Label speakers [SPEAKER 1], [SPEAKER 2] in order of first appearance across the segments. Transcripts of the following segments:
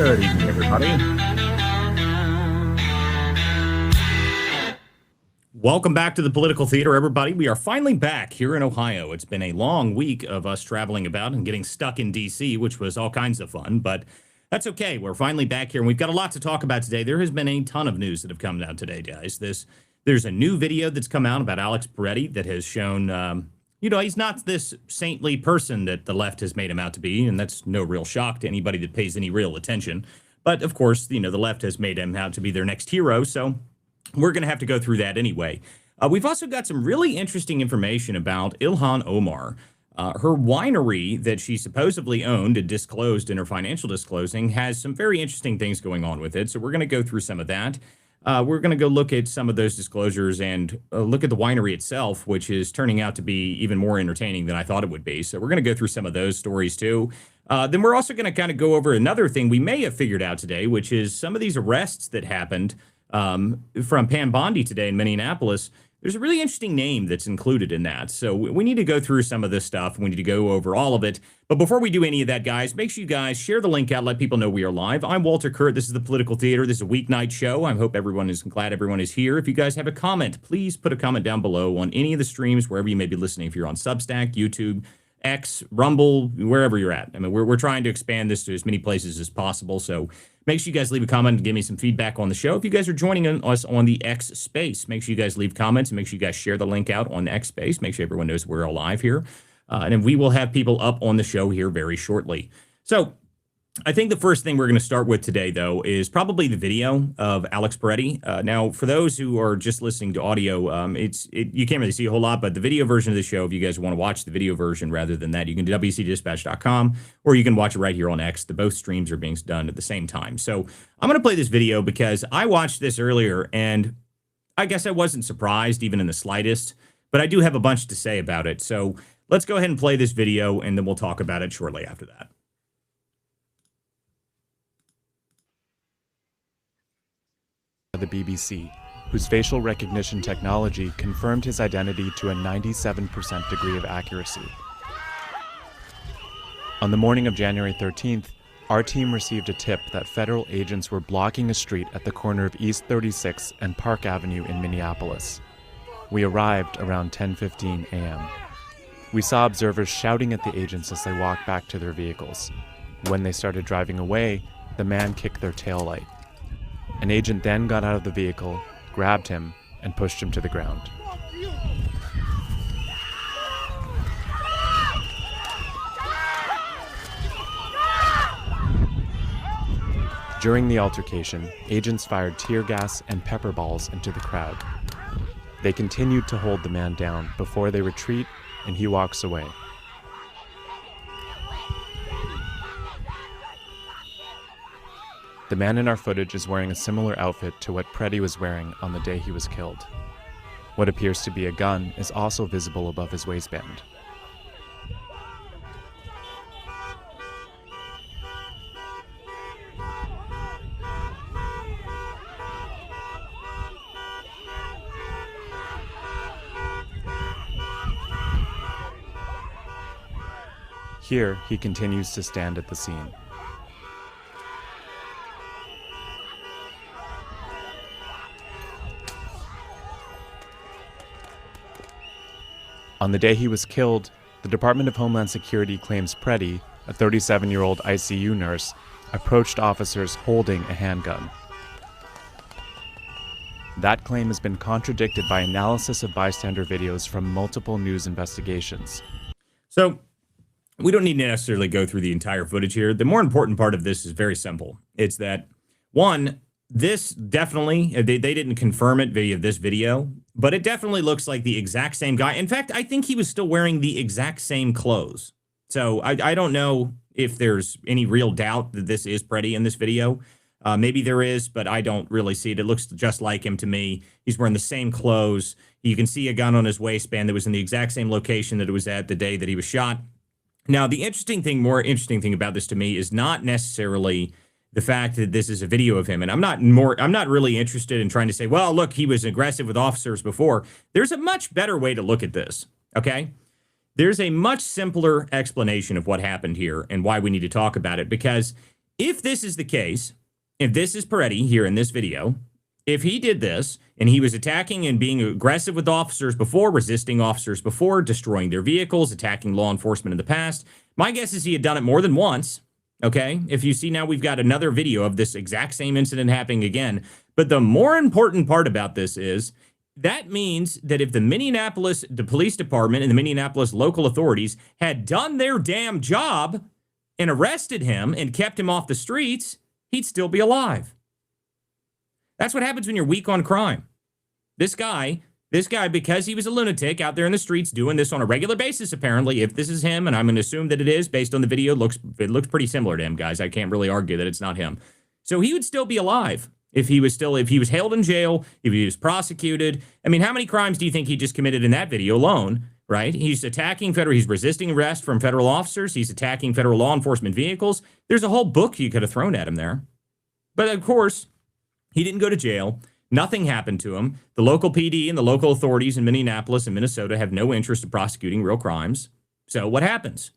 [SPEAKER 1] Good evening, everybody. Welcome back to the Political Theater, everybody. We are finally back here in Ohio. It's been a long week of us traveling about and getting stuck in D.C., which was all kinds of fun, but that's okay. We're finally back here, and we've got a lot to talk about today. There has been a ton of news that have come out today, guys. There's a new video that's come out about Alex Pretti that has shown, he's not this saintly person that the left has made him out to be, and that's no real shock to anybody that pays any real attention. But, of course, the left has made him out to be their next hero, so we're going to have to go through that anyway. We've also got some really interesting information about Ilhan Omar. Her winery that she supposedly owned and disclosed in her financial disclosing has some very interesting things going on with it, so we're going to go through some of that. We're going to go look at some of those disclosures and look at the winery itself, which is turning out to be even more entertaining than I thought it would be. So we're going to go through some of those stories, too. Then we're also going to kind of go over another thing we may have figured out today, which is some of these arrests that happened from Pam Bondi today in Minneapolis. There's a really interesting name that's included in that. So we need to go through some of this stuff. We need to go over all of it. But before we do any of that, guys, make sure you guys share the link out. Let people know we are live. I'm Walter Curt. This is the Political Theater. This is a weeknight show. I hope glad everyone is here. If you guys have a comment, please put a comment down below on any of the streams, wherever you may be listening. If you're on Substack, YouTube, X, Rumble, wherever you're at. I mean, we're trying to expand this to as many places as possible. So make sure you guys leave a comment and give me some feedback on the show. If you guys are joining us on the X space, make sure you guys leave comments and make sure you guys share the link out on X space. Make sure everyone knows we're alive here. And then we will have people up on the show here very shortly. So I think the first thing we're going to start with today, though, is probably the video of Alex Pretti. Now, for those who are just listening to audio, you can't really see a whole lot, but the video version of the show, if you guys want to watch the video version rather than that, you can do WCDispatch.com, or you can watch it right here on X. Both streams are being done at the same time. So I'm going to play this video because I watched this earlier, and I guess I wasn't surprised even in the slightest, but I do have a bunch to say about it. So let's go ahead and play this video, and then we'll talk about it shortly after that.
[SPEAKER 2] The BBC, whose facial recognition technology confirmed his identity to a 97% degree of accuracy. On the morning of January 13th, our team received a tip that federal agents were blocking a street at the corner of East 36 and Park Avenue in Minneapolis. We arrived around 10:15 a.m. We saw observers shouting at the agents as they walked back to their vehicles. When they started driving away, the man kicked their taillight. An agent then got out of the vehicle, grabbed him, and pushed him to the ground. During the altercation, agents fired tear gas and pepper balls into the crowd. They continued to hold the man down before they retreat, and he walks away. The man in our footage is wearing a similar outfit to what Pretti was wearing on the day he was killed. What appears to be a gun is also visible above his waistband. Here, he continues to stand at the scene. On the day he was killed, the Department of Homeland Security claims Pretti, a 37-year-old ICU nurse, approached officers holding a handgun. That claim has been contradicted by analysis of bystander videos from multiple news investigations.
[SPEAKER 1] So we don't need to necessarily go through the entire footage here. The more important part of this is very simple. It's that, one, this definitely, they didn't confirm it via this video, but it definitely looks like the exact same guy. In fact, I think he was still wearing the exact same clothes. So I don't know if there's any real doubt that this is Pretti in this video. Maybe there is, but I don't really see it. It looks just like him to me. He's wearing the same clothes. You can see a gun on his waistband that was in the exact same location that it was at the day that he was shot. Now, the more interesting thing about this to me is not necessarily the fact that this is a video of him. And I'm not really interested in trying to say, well, look, he was aggressive with officers before. There's a much better way to look at this, okay? There's a much simpler explanation of what happened here and why we need to talk about it, because if this is the case, if this is Pretti here in this video, if he did this and he was attacking and being aggressive with officers before, resisting officers before, destroying their vehicles, attacking law enforcement in the past, my guess is he had done it more than once. Okay, if you see now, we've got another video of this exact same incident happening again. But the more important part about this is that means that if the Minneapolis Police Department and the Minneapolis local authorities had done their damn job and arrested him and kept him off the streets, he'd still be alive. That's what happens when you're weak on crime. This guy, because he was a lunatic out there in the streets doing this on a regular basis, apparently, if this is him, and I'm going to assume that it is based on the video, it looks pretty similar to him, guys. I can't really argue that it's not him. So he would still be alive if he was held in jail, if he was prosecuted. I mean, how many crimes do you think he just committed in that video alone, right? He's he's resisting arrest from federal officers. He's attacking federal law enforcement vehicles. There's a whole book you could have thrown at him there. But of course, he didn't go to jail. Nothing happened to him. The local PD and the local authorities in Minneapolis and Minnesota have no interest in prosecuting real crimes. So what happens?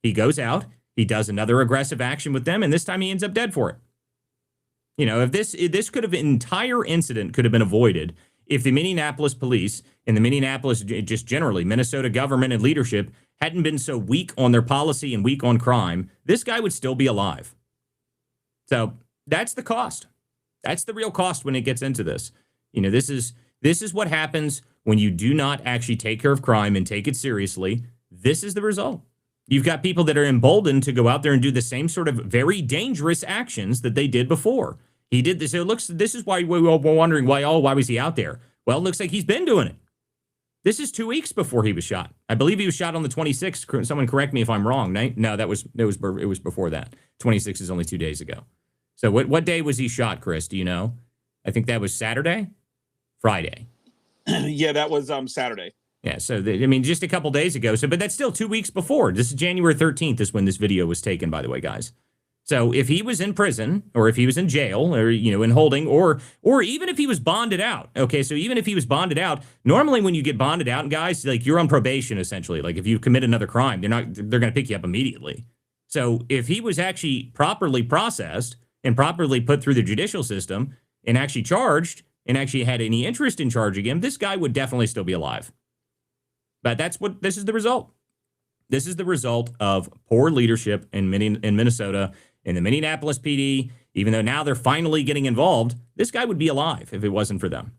[SPEAKER 1] He goes out, he does another aggressive action with them, and this time he ends up dead for it. You know, if this entire incident could have been avoided if the Minneapolis police and the Minneapolis, just generally, Minnesota government and leadership hadn't been so weak on their policy and weak on crime, this guy would still be alive. So that's the cost. That's the real cost when it gets into this. You know, this is what happens when you do not actually take care of crime and take it seriously. This is the result. You've got people that are emboldened to go out there and do the same sort of very dangerous actions that they did before. He did this. This is why we're wondering why was he out there? Well, it looks like he's been doing it. This is 2 weeks before he was shot. I believe he was shot on the 26th. Someone correct me if I'm wrong. No, it was before that. 26 is only 2 days ago. So what day was he shot, Chris? Do you know? I think that was Saturday? Friday.
[SPEAKER 3] Yeah, that was Saturday.
[SPEAKER 1] Yeah, so, just a couple days ago. But that's still 2 weeks before. This is January 13th is when this video was taken, by the way, guys. So if he was in prison, or if he was in jail, or, in holding, or even if he was bonded out, okay, so even if he was bonded out, normally when you get bonded out, guys, like, you're on probation, essentially. Like, if you commit another crime, they're going to pick you up immediately. So if he was actually properly processed and properly put through the judicial system and actually charged and actually had any interest in charging him, this guy would definitely still be alive. But this is the result. This is the result of poor leadership in Minnesota, in the Minneapolis PD. Even though now they're finally getting involved, this guy would be alive if it wasn't for them.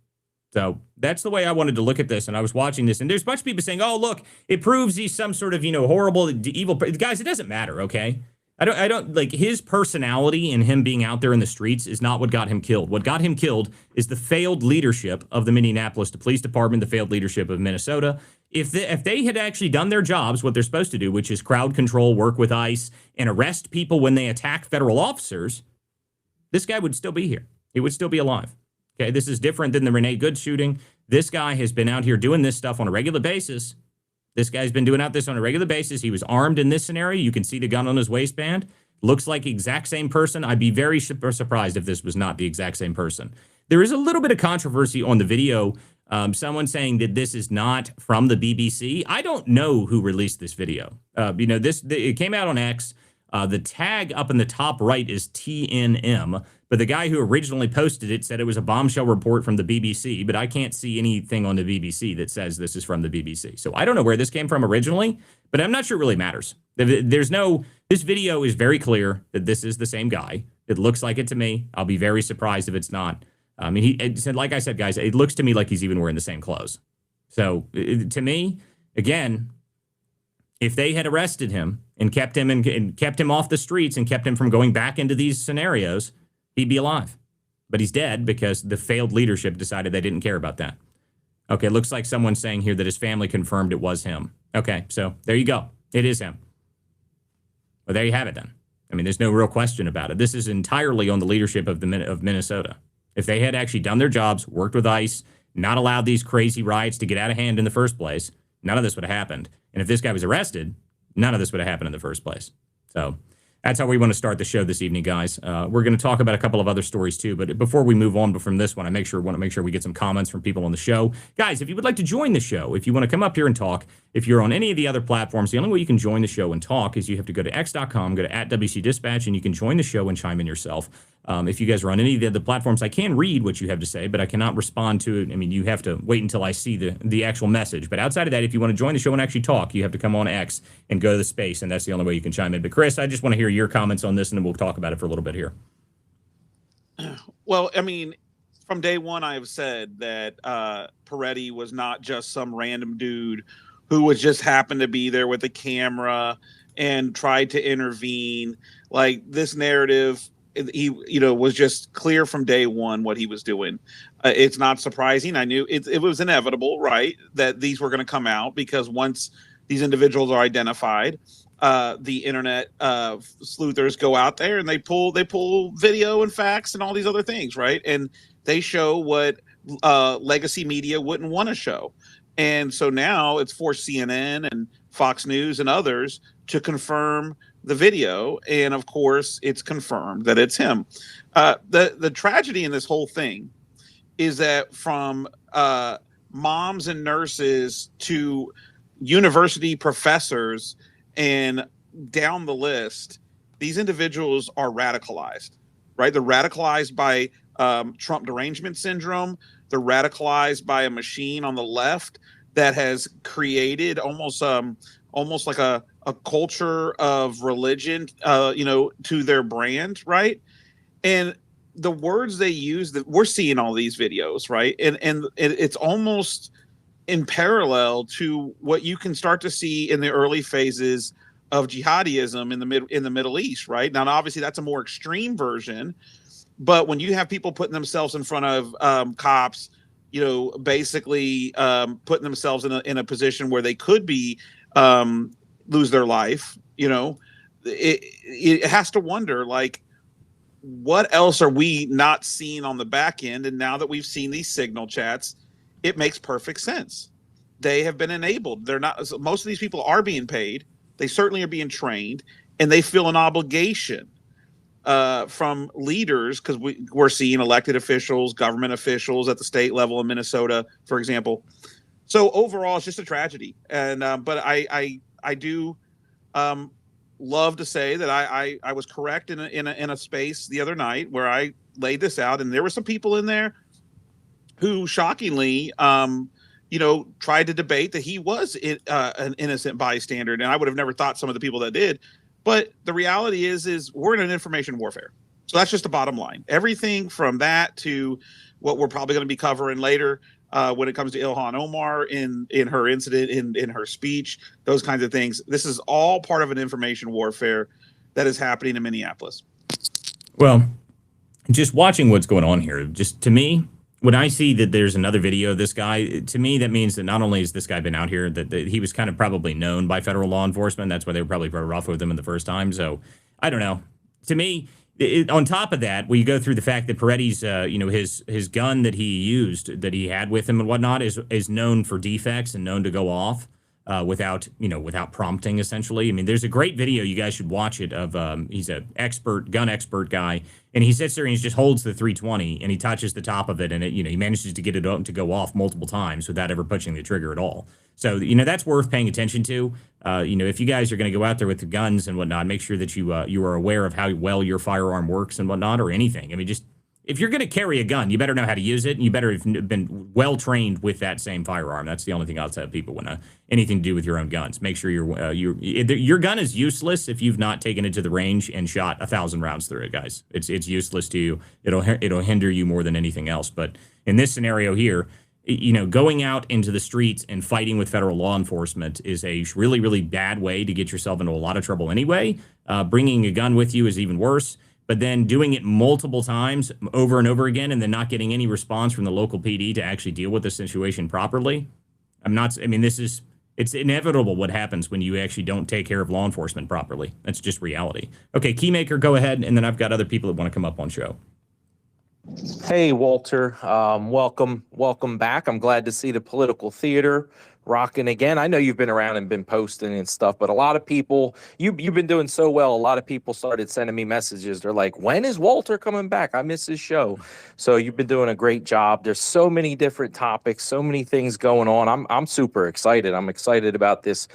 [SPEAKER 1] So that's the way I wanted to look at this. And I was watching this, and there's a bunch of people saying, oh, look, it proves he's some sort of, horrible, evil. Guys, it doesn't matter, okay? I don't like his personality and him being out there in the streets is not what got him killed. What got him killed is the failed leadership of the Minneapolis Police Department, the failed leadership of Minnesota. If they had actually done their jobs, what they're supposed to do, which is crowd control, work with ICE, and arrest people when they attack federal officers, this guy would still be here. He would still be alive. Okay, this is different than the Renee Good shooting. This guy has been out here doing this stuff on a regular basis. This guy's been doing this on a regular basis. He was armed in this scenario. You can see the gun on his waistband. Looks like the exact same person. I'd be very surprised if this was not the exact same person. There is a little bit of controversy on the video. Someone saying that this is not from the BBC. I don't know who released this video. It came out on X. The tag up in the top right is TNM, but the guy who originally posted it said it was a bombshell report from the BBC, but I can't see anything on the BBC that says this is from the BBC. So I don't know where this came from originally, but I'm not sure it really matters. This video is very clear that this is the same guy. It looks like it to me. I'll be very surprised if it's not. Like I said, guys, it looks to me like he's even wearing the same clothes. So to me, again, if they had arrested him and kept him off the streets and kept him from going back into these scenarios, he'd be alive. But he's dead because the failed leadership decided they didn't care about that. Okay, looks like someone's saying here that his family confirmed it was him. Okay, so there you go. It is him. Well, there you have it then. There's no real question about it. This is entirely on the leadership of Minnesota. If they had actually done their jobs, worked with ICE, not allowed these crazy riots to get out of hand in the first place, none of this would have happened. And if this guy was arrested, none of this would have happened in the first place. So That's how we want to start the show this evening, guys. We're going to talk about a couple of other stories too, but before we move on from this one, want to make sure we get some comments from people on the show. Guys, if you would like to join the show, if you want to come up here and talk, if you're on any of the other platforms, the only way you can join the show and talk is you have to go to x.com, go to @WCDispatch, and you can join the show and chime in yourself. If you guys are on any of the other platforms, I can read what you have to say, but I cannot respond to it. I mean, you have to wait until I see the actual message. But outside of that, if you want to join the show and actually talk, you have to come on X and go to the space, and that's the only way you can chime in. But Chris, I just want to hear your comments on this, and then we'll talk about it for a little bit here.
[SPEAKER 3] Well, I mean, from day one, I have said that Pretti was not just some random dude who was just happened to be there with a camera and tried to intervene. Like, this narrative, he was just clear from day one what he was doing. It's not surprising. I knew it was inevitable, right, that these were going to come out, because once these individuals are identified, the internet sleuthers go out there and they pull video and facts and all these other things, right? And they show what legacy media wouldn't want to show. And so now it's for CNN and Fox News and others to confirm the video, and of course it's confirmed that it's him. The tragedy in this whole thing is that from moms and nurses to university professors and down the list, these individuals are radicalized, right? They're radicalized by Trump derangement syndrome. They're radicalized by a machine on the left that has created almost like a culture of religion, to their brand, right? And the words they use, that we're seeing all these videos, right? And it's almost in parallel to what you can start to see in the early phases of jihadism in the Middle East, right? Now, obviously, that's a more extreme version, but when you have people putting themselves in front of cops, basically putting themselves in a position where they could be lose their life, it has to wonder, like, what else are we not seeing on the back end? And now that we've seen these signal chats, it makes perfect sense. They have been enabled. They're not. Most of these people are being paid. They certainly are being trained, and they feel an obligation from leaders, because we're seeing elected officials, government officials at the state level in Minnesota, for example. So overall, it's just a tragedy. And but I do love to say that I was correct in a space the other night where I laid this out, and there were some people in there who shockingly tried to debate that he was an innocent bystander, and I would have never thought some of the people that did. But the reality is we're in an information warfare. So that's just the bottom line. Everything from that to what we're probably going to be covering later when it comes to Ilhan Omar in her incident, in her speech, those kinds of things. This is all part of an information warfare that is happening in Minneapolis.
[SPEAKER 1] Well, just watching what's going on here, just to me, when I see that there's another video of this guy, to me, that means that not only has this guy been out here, that he was kind of probably known by federal law enforcement. That's why they were probably very rough with him in the first time. So I don't know. To me, on top of that, when you go through the fact that Pretti's, his gun that he used, that he had with him and whatnot, is known for defects and known to go off without prompting, essentially. I mean, there's a great video, you guys should watch it, of he's an gun expert guy, and he sits there and he just holds the 320 and he touches the top of it, and he manages to get it to go off multiple times without ever pushing the trigger at all. So, that's worth paying attention to. If you guys are going to go out there with the guns and whatnot, make sure that you are aware of how well your firearm works and whatnot, or anything. I mean, just if you're going to carry a gun, you better know how to use it, and you better have been well trained with that same firearm. That's the only thing I'll tell people when anything to do with your own guns. Make sure your gun is useless if you've not taken it to the range and shot 1,000 rounds through it, guys. It's useless to you. It'll hinder you more than anything else. But in this scenario here, going out into the streets and fighting with federal law enforcement is a really, really bad way to get yourself into a lot of trouble anyway. Bringing a gun with you is even worse. But then doing it multiple times over and over again and then not getting any response from the local PD to actually deal with the situation properly. It's inevitable what happens when you actually don't take care of law enforcement properly. That's just reality. Okay, Keymaker, go ahead. And then I've got other people that want to come up on show.
[SPEAKER 4] Hey, Walter. Welcome back. I'm glad to see the political theater rocking again. I know you've been around and been posting and stuff, but a lot of people, you've been doing so well. A lot of people started sending me messages. They're like, when is Walter coming back? I miss his show. So you've been doing a great job. There's so many different topics, so many things going on. I'm super excited. I'm excited about this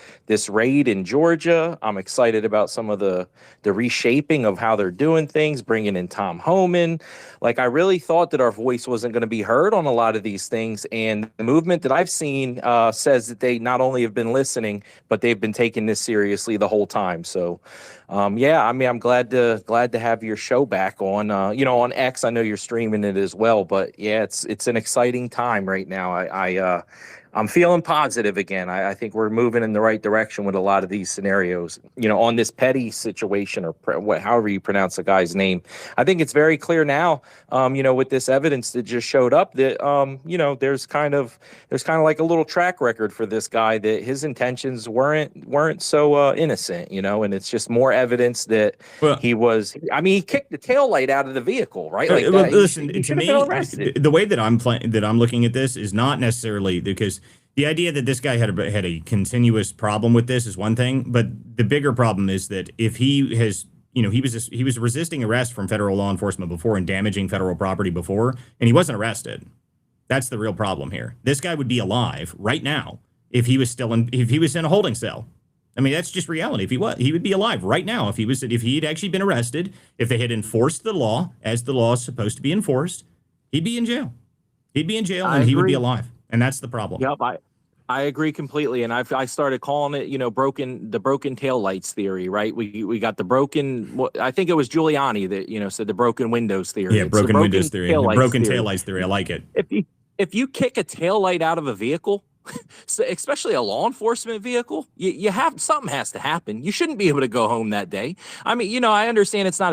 [SPEAKER 4] raid in Georgia. I'm excited about some of the reshaping of how they're doing things, bringing in Tom Homan. Like, I really thought that our voice wasn't going to be heard on a lot of these things. And the movement that I've seen says that they not only have been listening, but they've been taking this seriously the whole time. So, yeah, I mean, I'm glad to have your show back on, on X. I know you're streaming it as well, but yeah, it's an exciting time right now. I'm feeling positive again. I think we're moving in the right direction with a lot of these scenarios, on this Pretti situation, or however you pronounce the guy's name. I think it's very clear now, with this evidence that just showed up that, there's kind of like a little track record for this guy, that his intentions weren't so innocent, and it's just more evidence that he kicked the taillight out of the vehicle, right? Like that.
[SPEAKER 1] Listen, to me, the way that I'm looking at this is not necessarily because the idea that this guy had a continuous problem with this is one thing, but the bigger problem is that if he has, he was resisting arrest from federal law enforcement before and damaging federal property before, and he wasn't arrested. That's the real problem here. This guy would be alive right now if he was in a holding cell. I mean, that's just reality. If he would be alive right now if he had actually been arrested, if they had enforced the law as the law is supposed to be enforced, he'd be in jail. He'd be in jail and he would be alive. And that's the problem.
[SPEAKER 4] Yep, I agree completely, and I started calling it, the broken taillights theory, right? We got the broken. I think it was Giuliani that said the broken windows theory.
[SPEAKER 1] Yeah, broken windows theory, the broken taillights theory. I like it.
[SPEAKER 4] If you kick a taillight out of a vehicle, especially a law enforcement vehicle, you have something has to happen. You shouldn't be able to go home that day. I mean, I understand it's not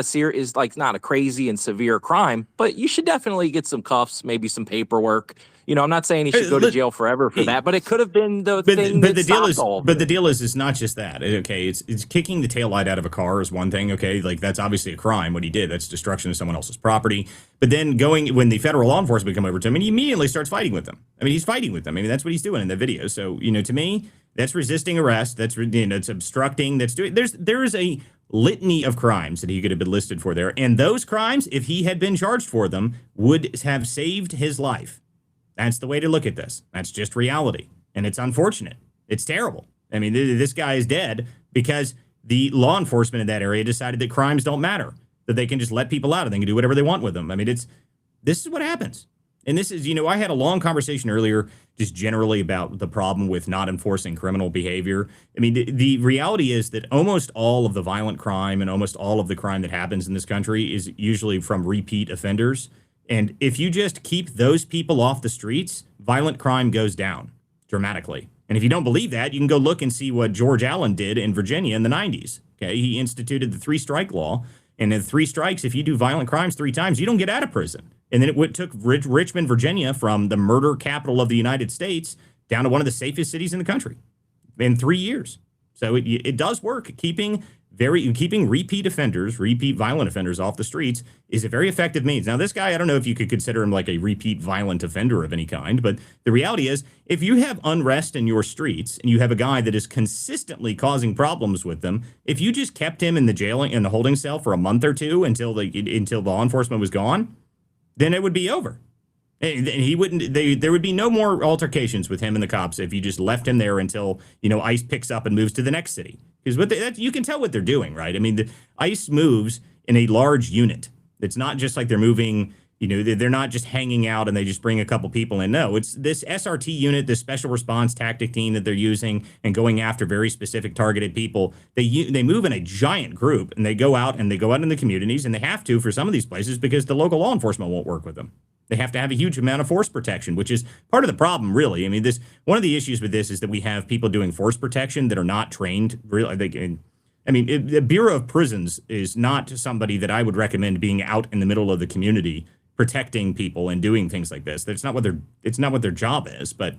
[SPEAKER 4] not a crazy and severe crime, but you should definitely get some cuffs, maybe some paperwork. I'm not saying he should go to jail forever for that, but it could have been the thing that stopped all of it.
[SPEAKER 1] But the deal is, it's not just that. Okay, it's kicking the taillight out of a car is one thing. Okay, like that's obviously a crime. What he did, that's destruction of someone else's property. But then when the federal law enforcement come over to him, and he immediately starts fighting with them. I mean, he's fighting with them. I mean, that's what he's doing in the video. So to me, that's resisting arrest. That's it's obstructing. There is a litany of crimes that he could have been listed for there, and those crimes, if he had been charged for them, would have saved his life. That's the way to look at this. That's just reality. And it's unfortunate. It's terrible. I mean, this guy is dead because the law enforcement in that area decided that crimes don't matter, that they can just let people out and they can do whatever they want with them. I mean, this is what happens. And this is, I had a long conversation earlier just generally about the problem with not enforcing criminal behavior. I mean, the reality is that almost all of the violent crime and almost all of the crime that happens in this country is usually from repeat offenders. And if you just keep those people off the streets, violent crime goes down dramatically. And if you don't believe that, you can go look and see what George Allen did in Virginia in the 90s. Okay, he instituted the 3-strike law. And in 3 strikes, if you do violent crimes 3 times, you don't get out of prison. And then it took Richmond, Virginia, from the murder capital of the United States down to one of the safest cities in the country in 3 years. So it does work. Keeping repeat violent offenders off the streets is a very effective means. Now, this guy, I don't know if you could consider him like a repeat violent offender of any kind, but the reality is, if you have unrest in your streets and you have a guy that is consistently causing problems with them, if you just kept him in the holding cell for a month or two until law enforcement was gone, then it would be over. And there would be no more altercations with him and the cops if you just left him there until, ICE picks up and moves to the next city. Because you can tell what they're doing, right? I mean, the ICE moves in a large unit. It's not just like they're moving, they're not just hanging out and they just bring a couple people in. No, it's this SRT unit, this special response tactic team that they're using and going after very specific targeted people. They move in a giant group and they go out in the communities, and they have to for some of these places because the local law enforcement won't work with them. They have to have a huge amount of force protection, which is part of the problem, really. I mean, one of the issues with this is that we have people doing force protection that are not trained. The Bureau of Prisons is not somebody that I would recommend being out in the middle of the community protecting people and doing things like this. It's not what their job is. But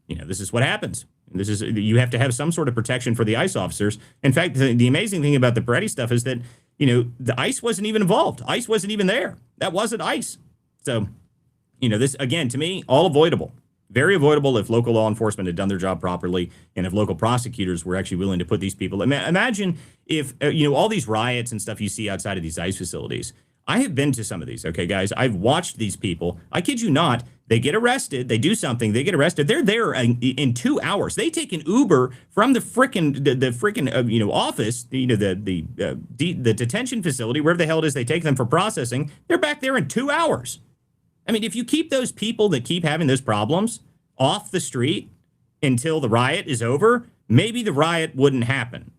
[SPEAKER 1] this is what happens. You have to have some sort of protection for the ICE officers. In fact, the amazing thing about the Pretti stuff is that the ICE wasn't even involved. ICE wasn't even there. That wasn't ICE. So. This, again, to me, all avoidable. Very avoidable if local law enforcement had done their job properly and if local prosecutors were actually willing to put these people. Imagine if, all these riots and stuff you see outside of these ICE facilities. I have been to some of these, okay, guys? I've watched these people. I kid you not. They get arrested. They do something. They get arrested. They're there in 2 hours. They take an Uber from the frickin' office, the detention facility, wherever the hell it is they take them for processing. They're back there in 2 hours. I mean, if you keep those people that keep having those problems off the street until the riot is over, maybe the riot wouldn't happen.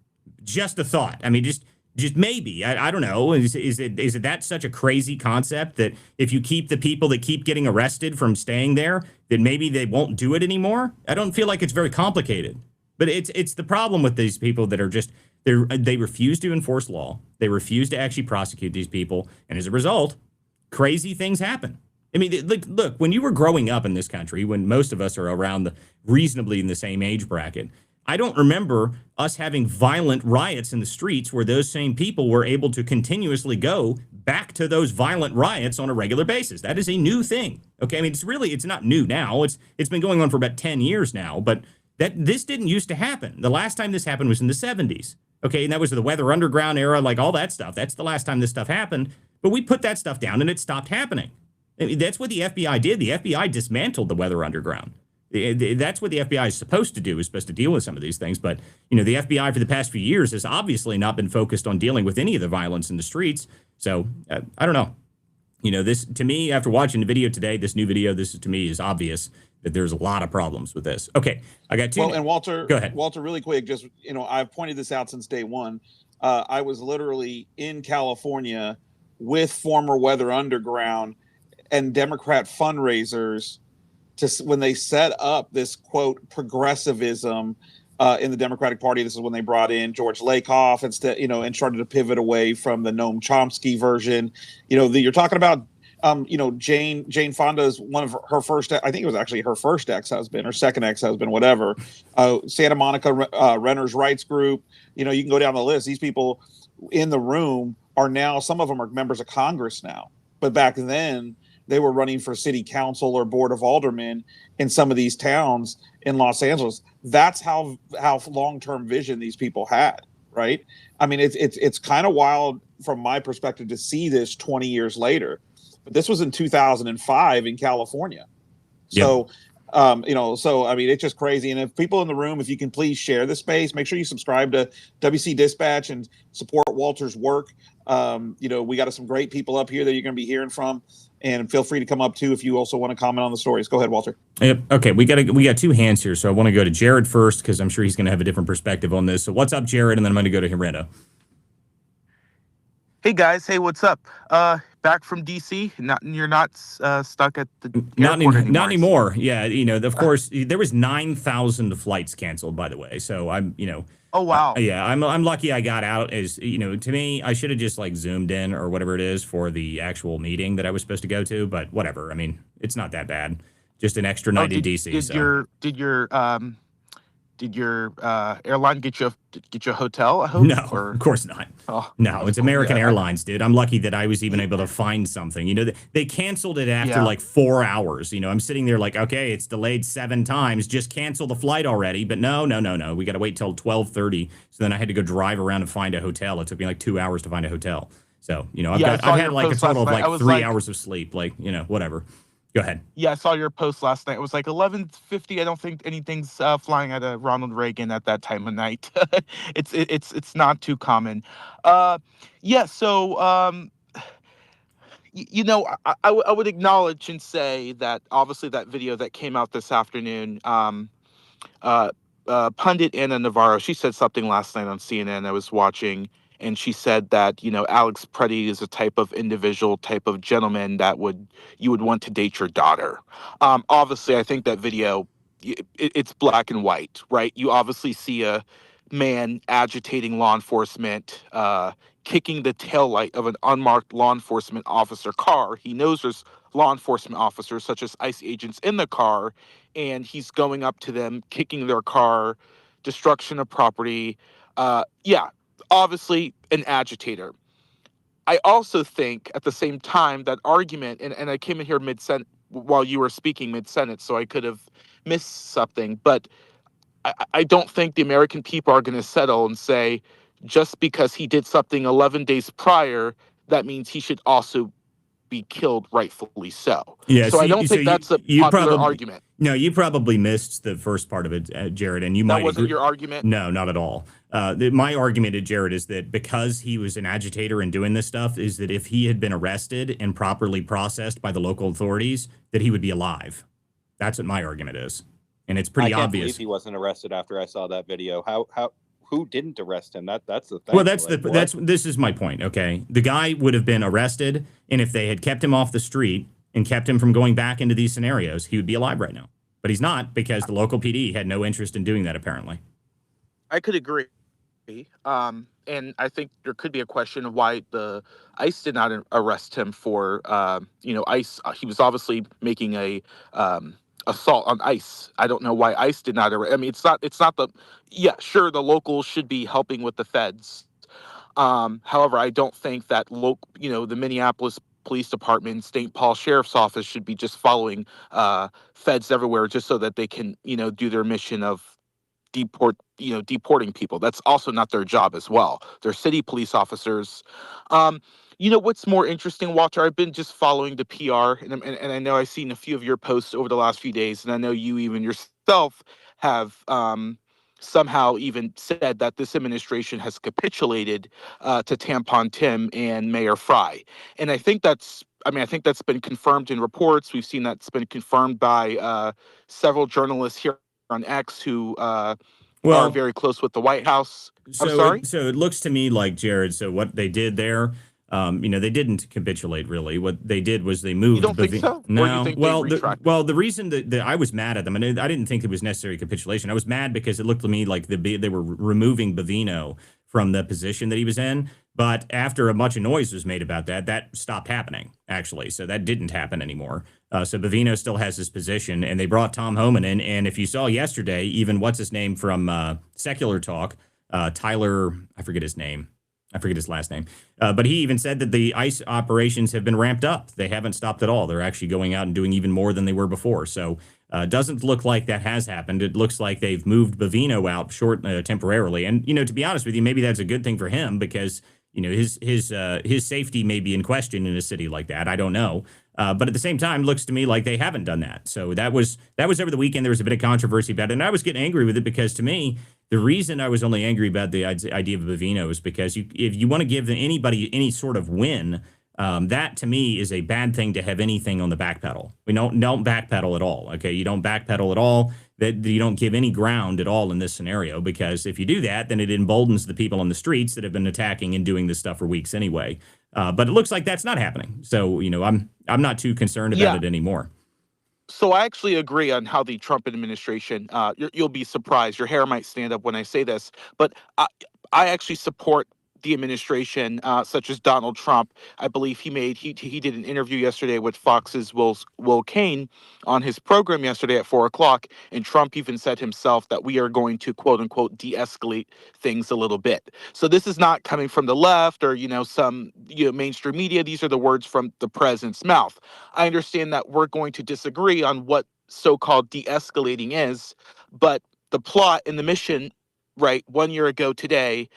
[SPEAKER 1] Just a thought. I mean, just maybe. I don't know. Is it that such a crazy concept that if you keep the people that keep getting arrested from staying there, then maybe they won't do it anymore? I don't feel like it's very complicated. But it's the problem with these people that are just they refuse to enforce law. They refuse to actually prosecute these people, and as a result, crazy things happen. I mean, look, when you were growing up in this country, when most of us are around reasonably in the same age bracket, I don't remember us having violent riots in the streets where those same people were able to continuously go back to those violent riots on a regular basis. That is a new thing. Okay, I mean, it's not new now. It's been going on for about 10 years now, but this didn't used to happen. The last time this happened was in the 70s. Okay, and that was the Weather Underground era, like all that stuff. That's the last time this stuff happened. But we put that stuff down and it stopped happening. I mean, that's what the FBI did. The FBI dismantled the Weather Underground. That's what the FBI is supposed to do, is supposed to deal with some of these things. But, the FBI for the past few years has obviously not been focused on dealing with any of the violence in the streets. So I don't know. This, to me, after watching the video today, this new video, this to me is obvious that there's a lot of problems with this. Okay, I got two.
[SPEAKER 3] Well, and Walter,
[SPEAKER 1] go ahead.
[SPEAKER 3] Walter, really quick, just, I've pointed this out since day one. I was literally in California with former Weather Underground and Democrat fundraisers when they set up this, quote, progressivism in the Democratic Party. This is when they brought in George Lakoff instead, and started to pivot away from the Noam Chomsky version. You're talking about, Jane Fonda's one of her first, I think it was actually her first ex-husband or second ex-husband, whatever. Santa Monica Renters' Rights Group. You can go down the list. These people in the room are now, some of them are members of Congress now, but back then they were running for city council or board of aldermen in some of these towns in Los Angeles. That's how long-term vision these people had, right? I mean, it's kind of wild from my perspective to see this 20 years later. But this was in 2005 in California. So, so I mean, it's just crazy. And if people in the room, if you can please share the space, make sure you subscribe to WC Dispatch and support Walter's work. We got some great people up here that you're going to be hearing from. And feel free to come up too if you also want to comment on the stories. Go ahead, Walter.
[SPEAKER 1] Yep. Okay, we got two hands here, so I want to go to Jared first because I'm sure he's going to have a different perspective on this. So what's up, Jared? And then I'm going to go to Hirendo.
[SPEAKER 5] Hey guys, hey, what's up? Back from DC. You're not stuck at the airport anymore.
[SPEAKER 1] Not anymore. Yeah, of course there was 9,000 flights canceled. By the way, so I'm
[SPEAKER 5] Oh wow.
[SPEAKER 1] Yeah, I'm lucky I got out. To me, I should have just zoomed in or whatever it is for the actual meeting that I was supposed to go to. But whatever. I mean, it's not that bad. Just an extra night in DC.
[SPEAKER 5] Did your airline get you a hotel? I hope?
[SPEAKER 1] No, of course not.
[SPEAKER 5] Oh,
[SPEAKER 1] no, it's American Airlines, dude. I'm lucky that I was even able to find something. They canceled it after 4 hours. I'm sitting there okay, it's delayed 7 times. Just cancel the flight already. But no. We got to wait till 12:30. So then I had to go drive around and find a hotel. It took me 2 hours to find a hotel. So I've had a total of 3 hours of sleep. Whatever. Go ahead.
[SPEAKER 5] Yeah, I saw your post last night. It was 11:50. I don't think anything's flying out of Ronald Reagan at that time of night. It's not too common. So I would acknowledge and say that obviously that video that came out this afternoon, pundit Anna Navarro, she said something last night on CNN I was watching. And she said that, Alex Pretti is a type of individual, type of gentleman that you would want to date your daughter. Obviously, I think that video, it's black and white, right? You obviously see a man agitating law enforcement, kicking the taillight of an unmarked law enforcement officer car. He knows there's law enforcement officers, such as ICE agents, in the car, and he's going up to them, kicking their car, destruction of property. Obviously an agitator. I also think at the same time that argument, and I came in here while you were speaking mid-sentence, so I could have missed something. But I don't think the American people are going to settle and say, just because he did something 11 days prior, that means he should also be killed, rightfully so.
[SPEAKER 1] Yeah,
[SPEAKER 5] So I don't think that's a popular argument.
[SPEAKER 1] No, you probably missed the first part of it, Jared, and you might
[SPEAKER 5] That wasn't
[SPEAKER 1] agree.
[SPEAKER 5] your argument?
[SPEAKER 1] No, not at all. My argument, Jared, is that because he was an agitator and doing this stuff, is that if he had been arrested and properly processed by the local authorities, that he would be alive. That's what my argument is, and it's pretty
[SPEAKER 6] I can't
[SPEAKER 1] obvious.
[SPEAKER 6] believe he wasn't arrested after I saw that video. Who didn't arrest him? That's the thing.
[SPEAKER 1] Well,
[SPEAKER 6] Like,
[SPEAKER 1] this is my point. Okay, the guy would have been arrested, and if they had kept him off the street and kept him from going back into these scenarios, he would be alive right now. But he's not, because the local PD had no interest in doing that, apparently.
[SPEAKER 5] I could agree. And I think there could be a question of why the ICE did not arrest him for, ICE. He was obviously making a assault on ICE. I don't know why ICE did not arrest. I mean, it's not the. Yeah, sure, the locals should be helping with the feds. However, I don't think that the Minneapolis Police Department, St. Paul Sheriff's Office should be just following feds everywhere just so that they can, do their mission of deporting people. That's also not their job as well. They're city police officers. What's more interesting, Walter? I've been just following the PR, and I know I've seen a few of your posts over the last few days, and I know you even yourself have somehow even said that this administration has capitulated to Tampon Tim and Mayor Fry. And I think that's been confirmed in reports. We've seen that's been confirmed by several journalists here on X who are very close with the White House. I'm sorry?
[SPEAKER 1] So it looks to me like, Jared, so what they did there, they didn't capitulate, really. What they did was they moved.
[SPEAKER 5] You don't think so?
[SPEAKER 1] No.
[SPEAKER 5] Or do you think they retracted?
[SPEAKER 1] The reason that I was mad at them, and I didn't think it was necessary capitulation. I was mad because it looked to me like they were removing Bavino from the position that he was in. But after a bunch of noise was made about that stopped happening, actually. So that didn't happen anymore. So Bavino still has his position, and they brought Tom Homan in. And if you saw yesterday, even what's his name from Secular Talk, Tyler, I forget his name. I forget his last name. But he even said that the ICE operations have been ramped up. They haven't stopped at all. They're actually going out and doing even more than they were before. So it doesn't look like that has happened. It looks like they've moved Bavino out temporarily. And, to be honest with you, maybe that's a good thing for him because, his safety may be in question in a city like that. I don't know. But at the same time, it looks to me like they haven't done that. So that was over the weekend. There was a bit of controversy about it. And I was getting angry with it because, to me, the reason I was only angry about the idea of Bavino is because if you want to give anybody any sort of win, that to me is a bad thing to have anything on the back pedal. We don't backpedal at all. Okay, you don't backpedal at all. That you don't give any ground at all in this scenario, because if you do that, then it emboldens the people on the streets that have been attacking and doing this stuff for weeks anyway. But it looks like that's not happening. So I'm not too concerned about it anymore.
[SPEAKER 5] So I actually agree on how the Trump administration, you'll be surprised. Your hair might stand up when I say this, but I actually support the administration, such as Donald Trump. I believe he did an interview yesterday with Fox's Will Cain on his program yesterday at 4:00, and Trump even said himself that we are going to quote unquote de-escalate things a little bit. So this is not coming from the left or some mainstream media. These are the words from the president's mouth. I understand that we're going to disagree on what so-called de-escalating is, but the plot and the mission, right, 1 year ago today,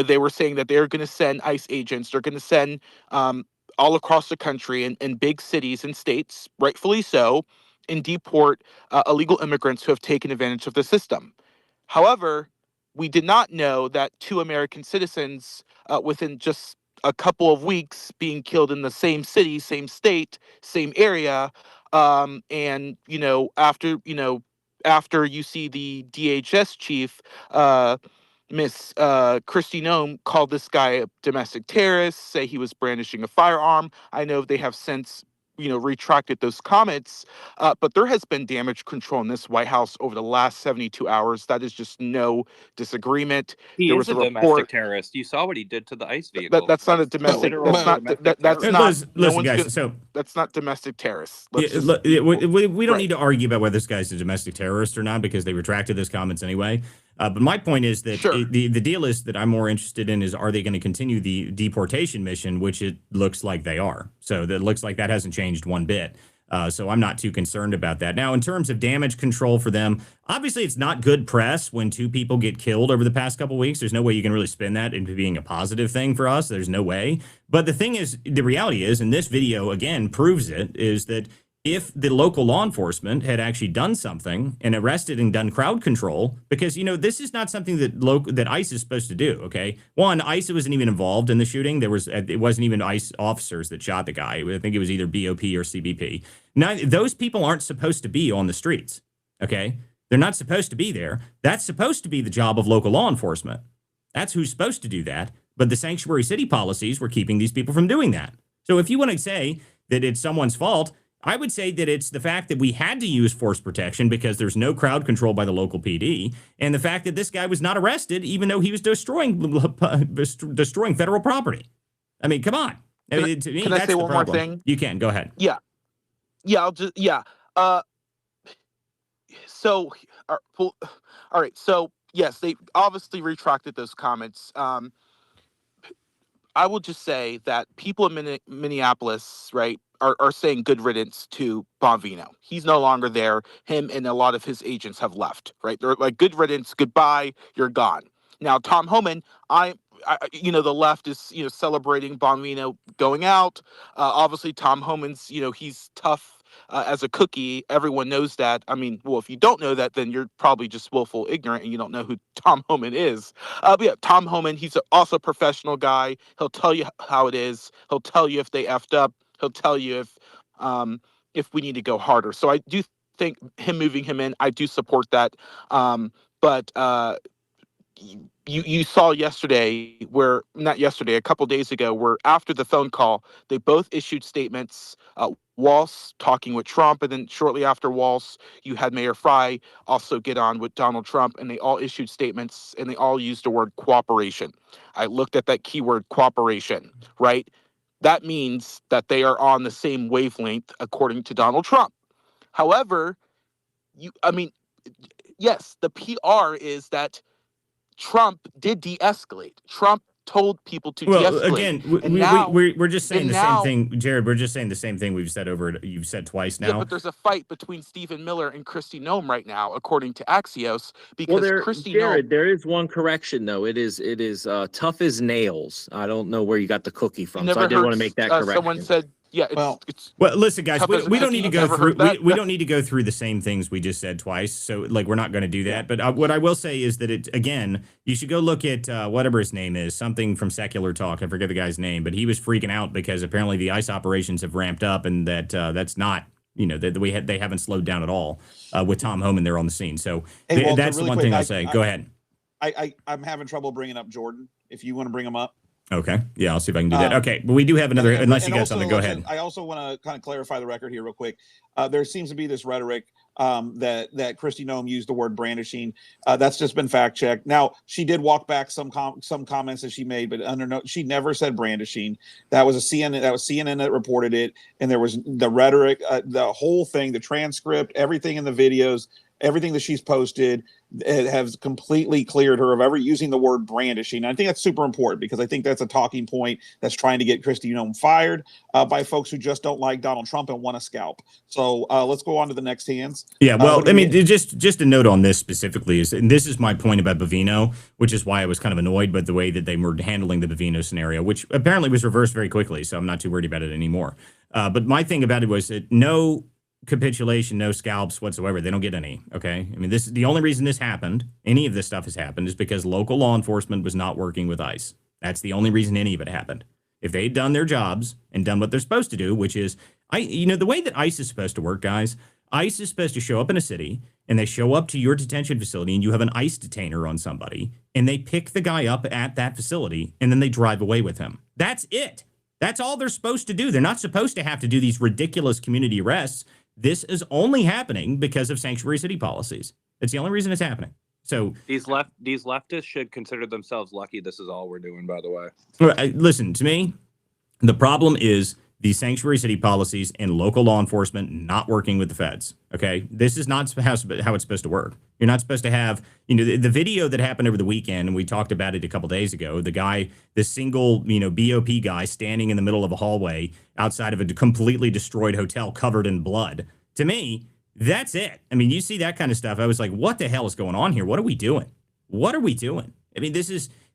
[SPEAKER 5] they were saying that they're going to send ICE agents. They're going to send all across the country in big cities and states, rightfully so, and deport illegal immigrants who have taken advantage of the system. However, we did not know that 2 American citizens within just a couple of weeks being killed in the same city, same state, same area. And, after you see the DHS chief, Miss Kristi Noem, called this guy a domestic terrorist, say he was brandishing a firearm. I know they have since, retracted those comments, but there has been damage control in this White House over the last 72 hours. That is just no disagreement.
[SPEAKER 6] He is a domestic terrorist. You saw what he did to the ICE vehicle.
[SPEAKER 5] That's not a domestic. That's not.
[SPEAKER 1] Listen, guys. So
[SPEAKER 5] That's not domestic terrorists.
[SPEAKER 1] Yeah,
[SPEAKER 5] Let's just,
[SPEAKER 1] look, we don't
[SPEAKER 5] right.
[SPEAKER 1] need to argue about whether this guy's a domestic terrorist or not because they retracted those comments anyway. But my point is that
[SPEAKER 5] Sure.
[SPEAKER 1] the deal is that I'm more interested in is, are they going to continue the deportation mission, which it looks like they are. So that looks like that hasn't changed one bit. So I'm not too concerned about that. Now, in terms of damage control for them, obviously it's not good press when 2 people get killed over the past couple weeks. There's no way you can really spin that into being a positive thing for us. There's no way. But the thing is, the reality is, and this video again proves it, is that if the local law enforcement had actually done something and arrested and done crowd control, because, you know, this is not something that ICE is supposed to do, okay? One, ICE wasn't even involved in the shooting. It wasn't even ICE officers that shot the guy. I think it was either BOP or CBP. Now, those people aren't supposed to be on the streets, okay? They're not supposed to be there. That's supposed to be the job of local law enforcement. That's who's supposed to do that. But the sanctuary city policies were keeping these people from doing that. So if you want to say that it's someone's fault, I would say that it's the fact that we had to use force protection because there's no crowd control by the local PD, and the fact that this guy was not arrested even though he was destroying federal property. I mean, come on. To me,
[SPEAKER 5] Can I
[SPEAKER 1] that's
[SPEAKER 5] say
[SPEAKER 1] the
[SPEAKER 5] one more
[SPEAKER 1] problem.
[SPEAKER 5] thing?
[SPEAKER 1] You can. Go ahead.
[SPEAKER 5] Yeah, so all right, so yes, they obviously retracted those comments. I will just say that people in Minneapolis, right, are saying good riddance to Bonvino. He's no longer there. Him and a lot of his agents have left, right? They're like, good riddance, goodbye, you're gone. Now, Tom Homan, the left is, celebrating Bonvino going out. Obviously, Tom Homan's, he's tough as a cookie. Everyone knows that. I mean, well, if you don't know that, then you're probably just willful ignorant and you don't know who Tom Homan is. But yeah, Tom Homan, he's also a professional guy. He'll tell you how it is. He'll tell you if they effed up. He'll tell you if we need to go harder. So I do think moving him in, I do support that. But you saw yesterday, a couple days ago, where after the phone call, they both issued statements. Walsh talking with Trump, and then shortly after Walsh, you had Mayor Fry also get on with Donald Trump, and they all issued statements, and they all used the word cooperation. I looked at that keyword cooperation, right? That means that they are on the same wavelength, according to Donald Trump. However, yes, the PR is that Trump did de-escalate. Trump told people to de-escalate.
[SPEAKER 1] Well, again, we're just saying the same thing, Jared. We're just saying the same thing you've said twice now.
[SPEAKER 5] Yeah, but there's a fight between Stephen Miller and Kristi Noem right now, according to Axios, because Kristi
[SPEAKER 4] Jared,
[SPEAKER 5] Noem.
[SPEAKER 4] there is one correction though. It is tough as nails. I don't know where you got the cookie from, so I did want to make that correction.
[SPEAKER 5] Someone said, yeah, it's
[SPEAKER 1] well, listen, guys, we don't need to go through. We don't need to go through the same things we just said twice. So, like, we're not going to do that. But what I will say is that you should go look at whatever his name is, something from Secular Talk. I forget the guy's name, but he was freaking out because apparently the ICE operations have ramped up, and that's not, that they haven't slowed down at all with Tom Homan there on the scene. So
[SPEAKER 3] Walter,
[SPEAKER 1] that's
[SPEAKER 3] really
[SPEAKER 1] the one
[SPEAKER 3] quick,
[SPEAKER 1] thing I'll say. Go ahead.
[SPEAKER 3] I'm having trouble bringing up Jordan. If you want to bring him up.
[SPEAKER 1] Okay. Yeah, I'll see if I can do that. Okay, but we do have another. Unless you got something, go ahead.
[SPEAKER 3] I also want to kind of clarify the record here real quick. There seems to be this rhetoric that Kristi Noem used the word brandishing. That's just been fact checked. Now, she did walk back some comments that she made, but she never said brandishing. That was CNN that reported it, and there was the rhetoric, the whole thing, the transcript, everything in the videos. Everything that she's posted has completely cleared her of ever using the word brandishing. And I think that's super important because I think that's a talking point that's trying to get Kristi Noem fired by folks who just don't like Donald Trump and want to scalp. So let's go on to the next hands.
[SPEAKER 1] Yeah, well, I mean, just a note on this specifically is, and this is my point about Bovino, which is why I was kind of annoyed by the way that they were handling the Bovino scenario, which apparently was reversed very quickly. So I'm not too worried about it anymore. But my thing about it was that no capitulation, no scalps whatsoever. They don't get any. Okay. I mean, this is the only reason this happened. Any of this stuff has happened is because local law enforcement was not working with ICE. That's the only reason any of it happened. If they'd done their jobs and done what they're supposed to do, which is, the way that ICE is supposed to work, guys, ICE is supposed to show up in a city and they show up to your detention facility and you have an ICE detainer on somebody and they pick the guy up at that facility and then they drive away with him. That's it. That's all they're supposed to do. They're not supposed to have to do these ridiculous community arrests. This is only happening because of sanctuary city policies. It's the only reason it's happening. So
[SPEAKER 6] these leftists should consider themselves lucky. This is all we're doing, by the way.
[SPEAKER 1] Listen to me. The problem is the sanctuary city policies and local law enforcement not working with the feds. Okay, this is not how it's supposed to work. You're not supposed to have, the video that happened over the weekend, and we talked about it a couple days ago. The single, BOP guy standing in the middle of a hallway outside of a completely destroyed hotel covered in blood. To me, that's it. I mean, you see that kind of stuff. I was like, what the hell is going on here? What are we doing? What are we doing? I mean,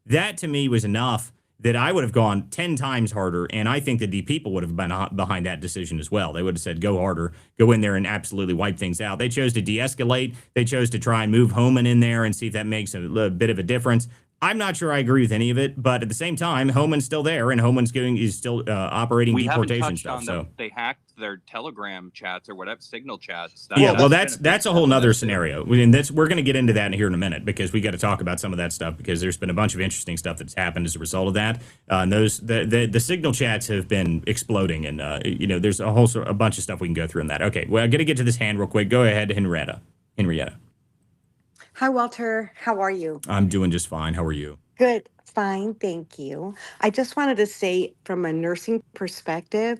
[SPEAKER 1] that to me was enough that I would have gone 10 times harder, and I think that the people would have been behind that decision as well. They would have said, go harder, go in there and absolutely wipe things out. They chose to de-escalate. They chose to try and move Homan in there and see if that makes a bit of a difference. I'm not sure I agree with any of it, but at the same time, Homan's still there, and Homan's is still operating deportation stuff. So
[SPEAKER 7] they hacked their Telegram chats or whatever, Signal chats.
[SPEAKER 1] That's a whole nother scenario. And we're going to get into that here in a minute, because we got to talk about some of that stuff, because there's been a bunch of interesting stuff that's happened as a result of that. And the Signal chats have been exploding, and there's a bunch of stuff we can go through in that. Okay, well, I got to get to this hand real quick. Go ahead, Henrietta.
[SPEAKER 8] Hi, Walter. How are you?
[SPEAKER 1] I'm doing just fine. How are you?
[SPEAKER 8] Good. Fine. Thank you. I just wanted to say, from a nursing perspective,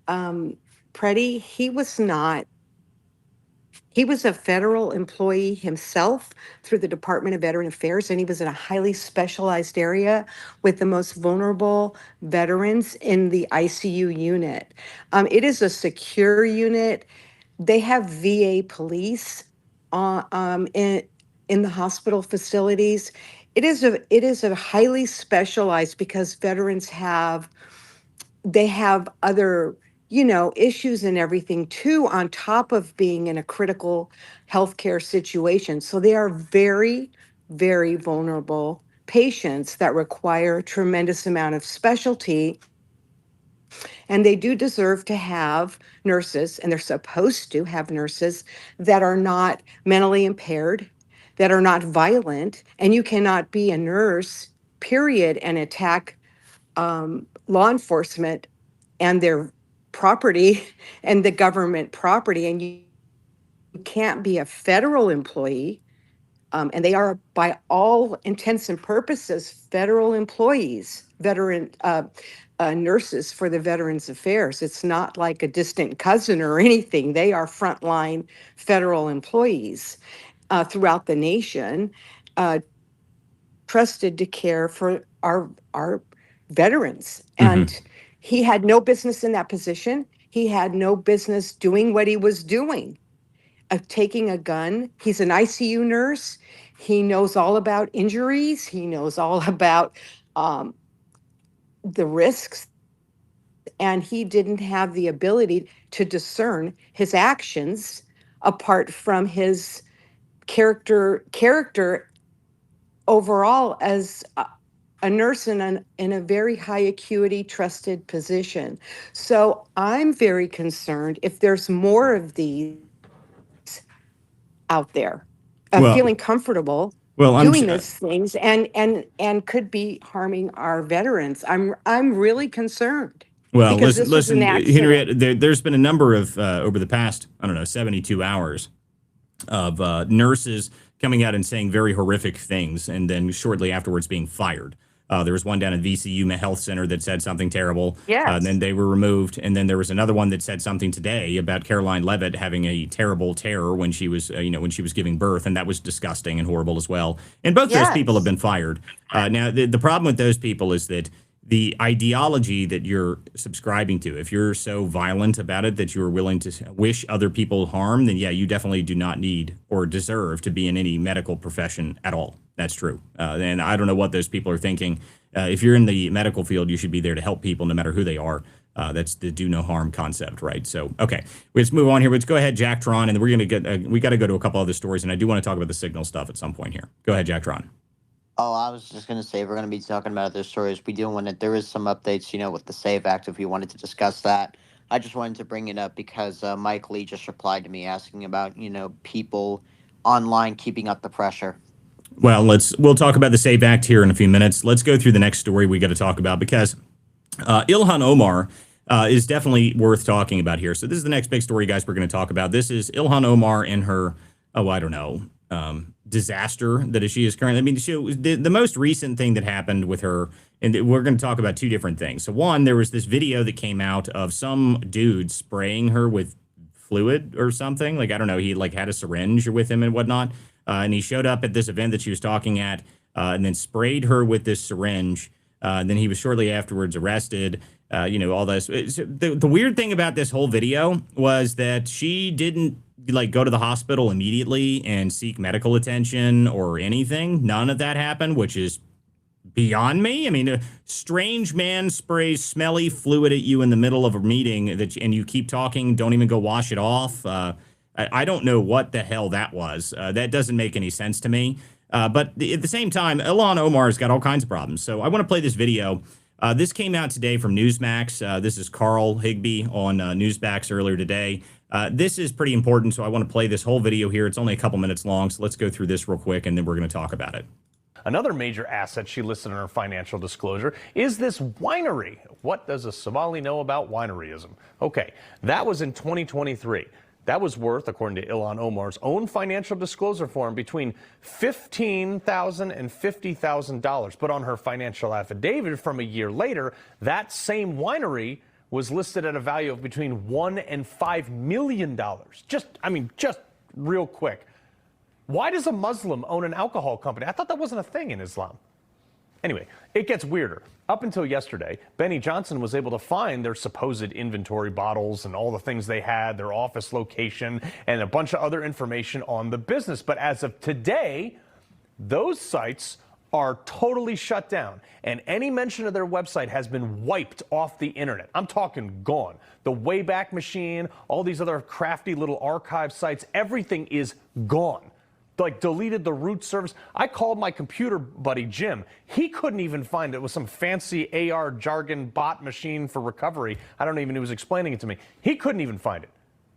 [SPEAKER 8] Pretti, he was a federal employee himself through the Department of Veteran Affairs, and he was in a highly specialized area with the most vulnerable veterans in the ICU unit. It is a secure unit. They have VA police in the hospital facilities. It is a highly specialized, because veterans have other, issues and everything too, on top of being in a critical healthcare situation. So they are very, very vulnerable patients that require a tremendous amount of specialty. And they do deserve to have nurses, and they're supposed to have nurses that are not mentally impaired, that are not violent. And you cannot be a nurse, period, and attack law enforcement and their property and the government property. And you can't be a federal employee. And they are, by all intents and purposes, federal employees, veteran nurses for the Veterans Affairs. It's not like a distant cousin or anything. They are frontline federal employees throughout the nation, trusted to care for our veterans. And he had no business in that position. He had no business doing what he was doing, taking a gun. He's an ICU nurse. He knows all about injuries. He knows all about the risks. And he didn't have the ability to discern his actions apart from his character overall as a nurse in a very high acuity trusted position. So I'm very concerned if there's more of these out there, feeling comfortable doing those things and could be harming our veterans. I'm really concerned.
[SPEAKER 1] Well, listen, Henriette, there's been a number of over the past, 72 hours of nurses coming out and saying very horrific things, and then shortly afterwards being fired. There was one down at VCU Health Center that said something terrible.
[SPEAKER 8] Yes.
[SPEAKER 1] And then they were removed. And then there was another one that said something today about Caroline Leavitt having a terrible terror when she was, when she was giving birth. And that was disgusting and horrible as well. And both those people have been fired. Now, the problem with those people is that the ideology that you're subscribing to, if you're so violent about it that you're willing to wish other people harm, then yeah, you definitely do not need or deserve to be in any medical profession at all. That's true. And I don't know what those people are thinking. If you're in the medical field, you should be there to help people no matter who they are. That's the do no harm concept, right? So, okay, let's move on here. Let's go ahead, Jack Tron, and we're going to get, we got to go to a couple other stories, and I do want to talk about the Signal stuff at some point here. Go ahead, Jack Tron.
[SPEAKER 9] Oh, I was just going to say, we're going to be talking about other stories. We do want to, there is some updates, with the SAVE Act, if you wanted to discuss that. I just wanted to bring it up because Mike Lee just replied to me asking about, people online keeping up the pressure.
[SPEAKER 1] Well, we'll talk about the SAVE Act here in a few minutes. Let's go through the next story we got to talk about, because Ilhan Omar is definitely worth talking about here. So this is the next big story, guys, we're going to talk about. This is Ilhan Omar and her, disaster that she is currently. I mean, the most recent thing that happened with her, and we're going to talk about two different things. So one, there was this video that came out of some dude spraying her with fluid or something. Like, I don't know, he like had a syringe with him and whatnot. And he showed up at this event that she was talking at and then sprayed her with this syringe. And then he was shortly afterwards arrested. All this. The weird thing about this whole video was that she didn't like go to the hospital immediately and seek medical attention or anything. None of that happened, which is beyond me. I mean, a strange man sprays smelly fluid at you in the middle of a meeting and you keep talking, don't even go wash it off. I don't know what the hell that was. That doesn't make any sense to me. But at the same time, Ilhan Omar's got all kinds of problems. So I want to play this video. This came out today from Newsmax. This is Carl Higbee on Newsmax earlier today. This is pretty important, so I want to play this whole video here. It's only a couple minutes long, so let's go through this real quick, and then we're going to talk about it.
[SPEAKER 10] Another major asset she listed in her financial disclosure is this winery. What does a Somali know about wineryism? Okay, that was in 2023. That was worth, according to Ilhan Omar's own financial disclosure form, between $15,000 and $50,000. But on her financial affidavit from a year later, that same winery was listed at a value of between $1 and $5 million. Just real quick. Why does a Muslim own an alcohol company? I thought that wasn't a thing in Islam. Anyway, it gets weirder. Up until yesterday, Benny Johnson was able to find their supposed inventory bottles and all the things they had, their office location, and a bunch of other information on the business. But as of today, those sites are totally shut down, and any mention of their website has been wiped off the internet. I'm talking gone. The Wayback Machine, all these other crafty little archive sites, everything is gone. Like, deleted the root service. I called my computer buddy Jim. He couldn't even find it. It was some fancy AR jargon bot machine for recovery. I don't even know, he was explaining it to me. He couldn't even find it,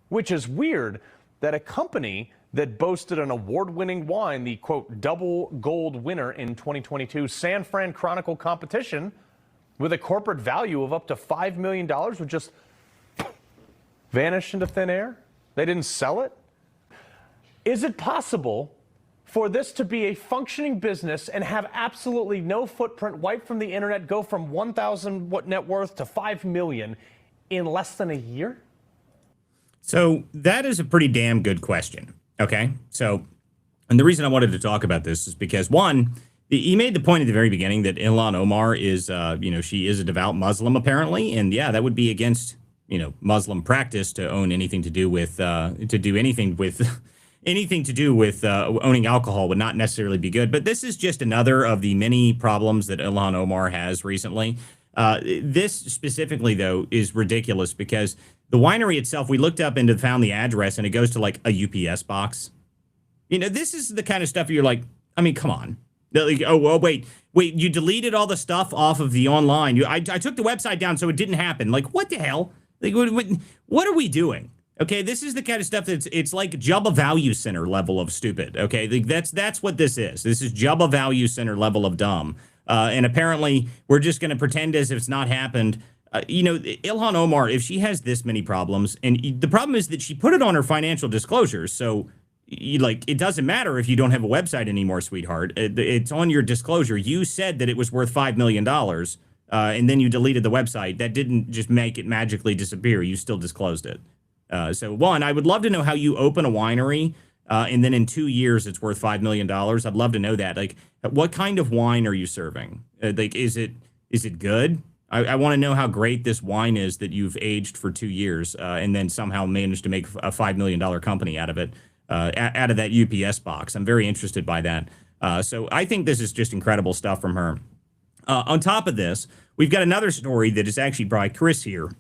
[SPEAKER 10] which is weird that a company that boasted an award-winning wine, the, quote, double gold winner in 2022 San Fran Chronicle competition, with a corporate value of up to $5 million, would just vanish into thin air? They didn't sell it? Is it possible for this to be a functioning business and have absolutely no footprint, wiped from the internet, go from 1,000 net worth to 5 million in less than a year?
[SPEAKER 1] So that is a pretty damn good question. Okay. So, and the reason I wanted to talk about this is because, one, he made the point at the very beginning that Ilhan Omar is, she is a devout Muslim apparently. And yeah, that would be against, Muslim practice to own anything to do with, anything to do with owning alcohol would not necessarily be good. But this is just another of the many problems that Ilhan Omar has recently. This specifically, though, is ridiculous because the winery itself, we looked up and found the address, and it goes to like a UPS box. This is the kind of stuff you're like, I mean, come on. Like, oh, well, wait, you deleted all the stuff off of the online. I took the website down so it didn't happen. Like, what the hell? Like, what are we doing? Okay, this is the kind of stuff it's like Jubba Value Center level of stupid. Okay, that's what this is. This is Jubba Value Center level of dumb. And apparently, we're just going to pretend as if it's not happened. Ilhan Omar, if she has this many problems, and the problem is that she put it on her financial disclosures, so it doesn't matter if you don't have a website anymore, sweetheart. It's on your disclosure. You said that it was worth $5 million, and then you deleted the website. That didn't just make it magically disappear. You still disclosed it. So one, I would love to know how you open a winery and then in 2 years it's worth $5 million. I'd love to know that. Like, what kind of wine are you serving? Is it good? I want to know how great this wine is that you've aged for 2 years and then somehow managed to make a $5 million company out of it, out of that UPS box. I'm very interested by that. So I think this is just incredible stuff from her. On top of this, we've got another story that is actually by Chris here.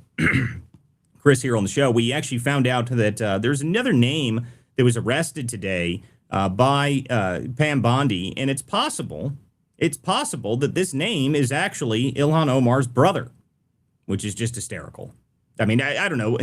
[SPEAKER 1] Chris here on the show. We actually found out that there's another name that was arrested today by Pam Bondi, and it's possible that this name is actually Ilhan Omar's brother, which is just hysterical. I mean, I don't know.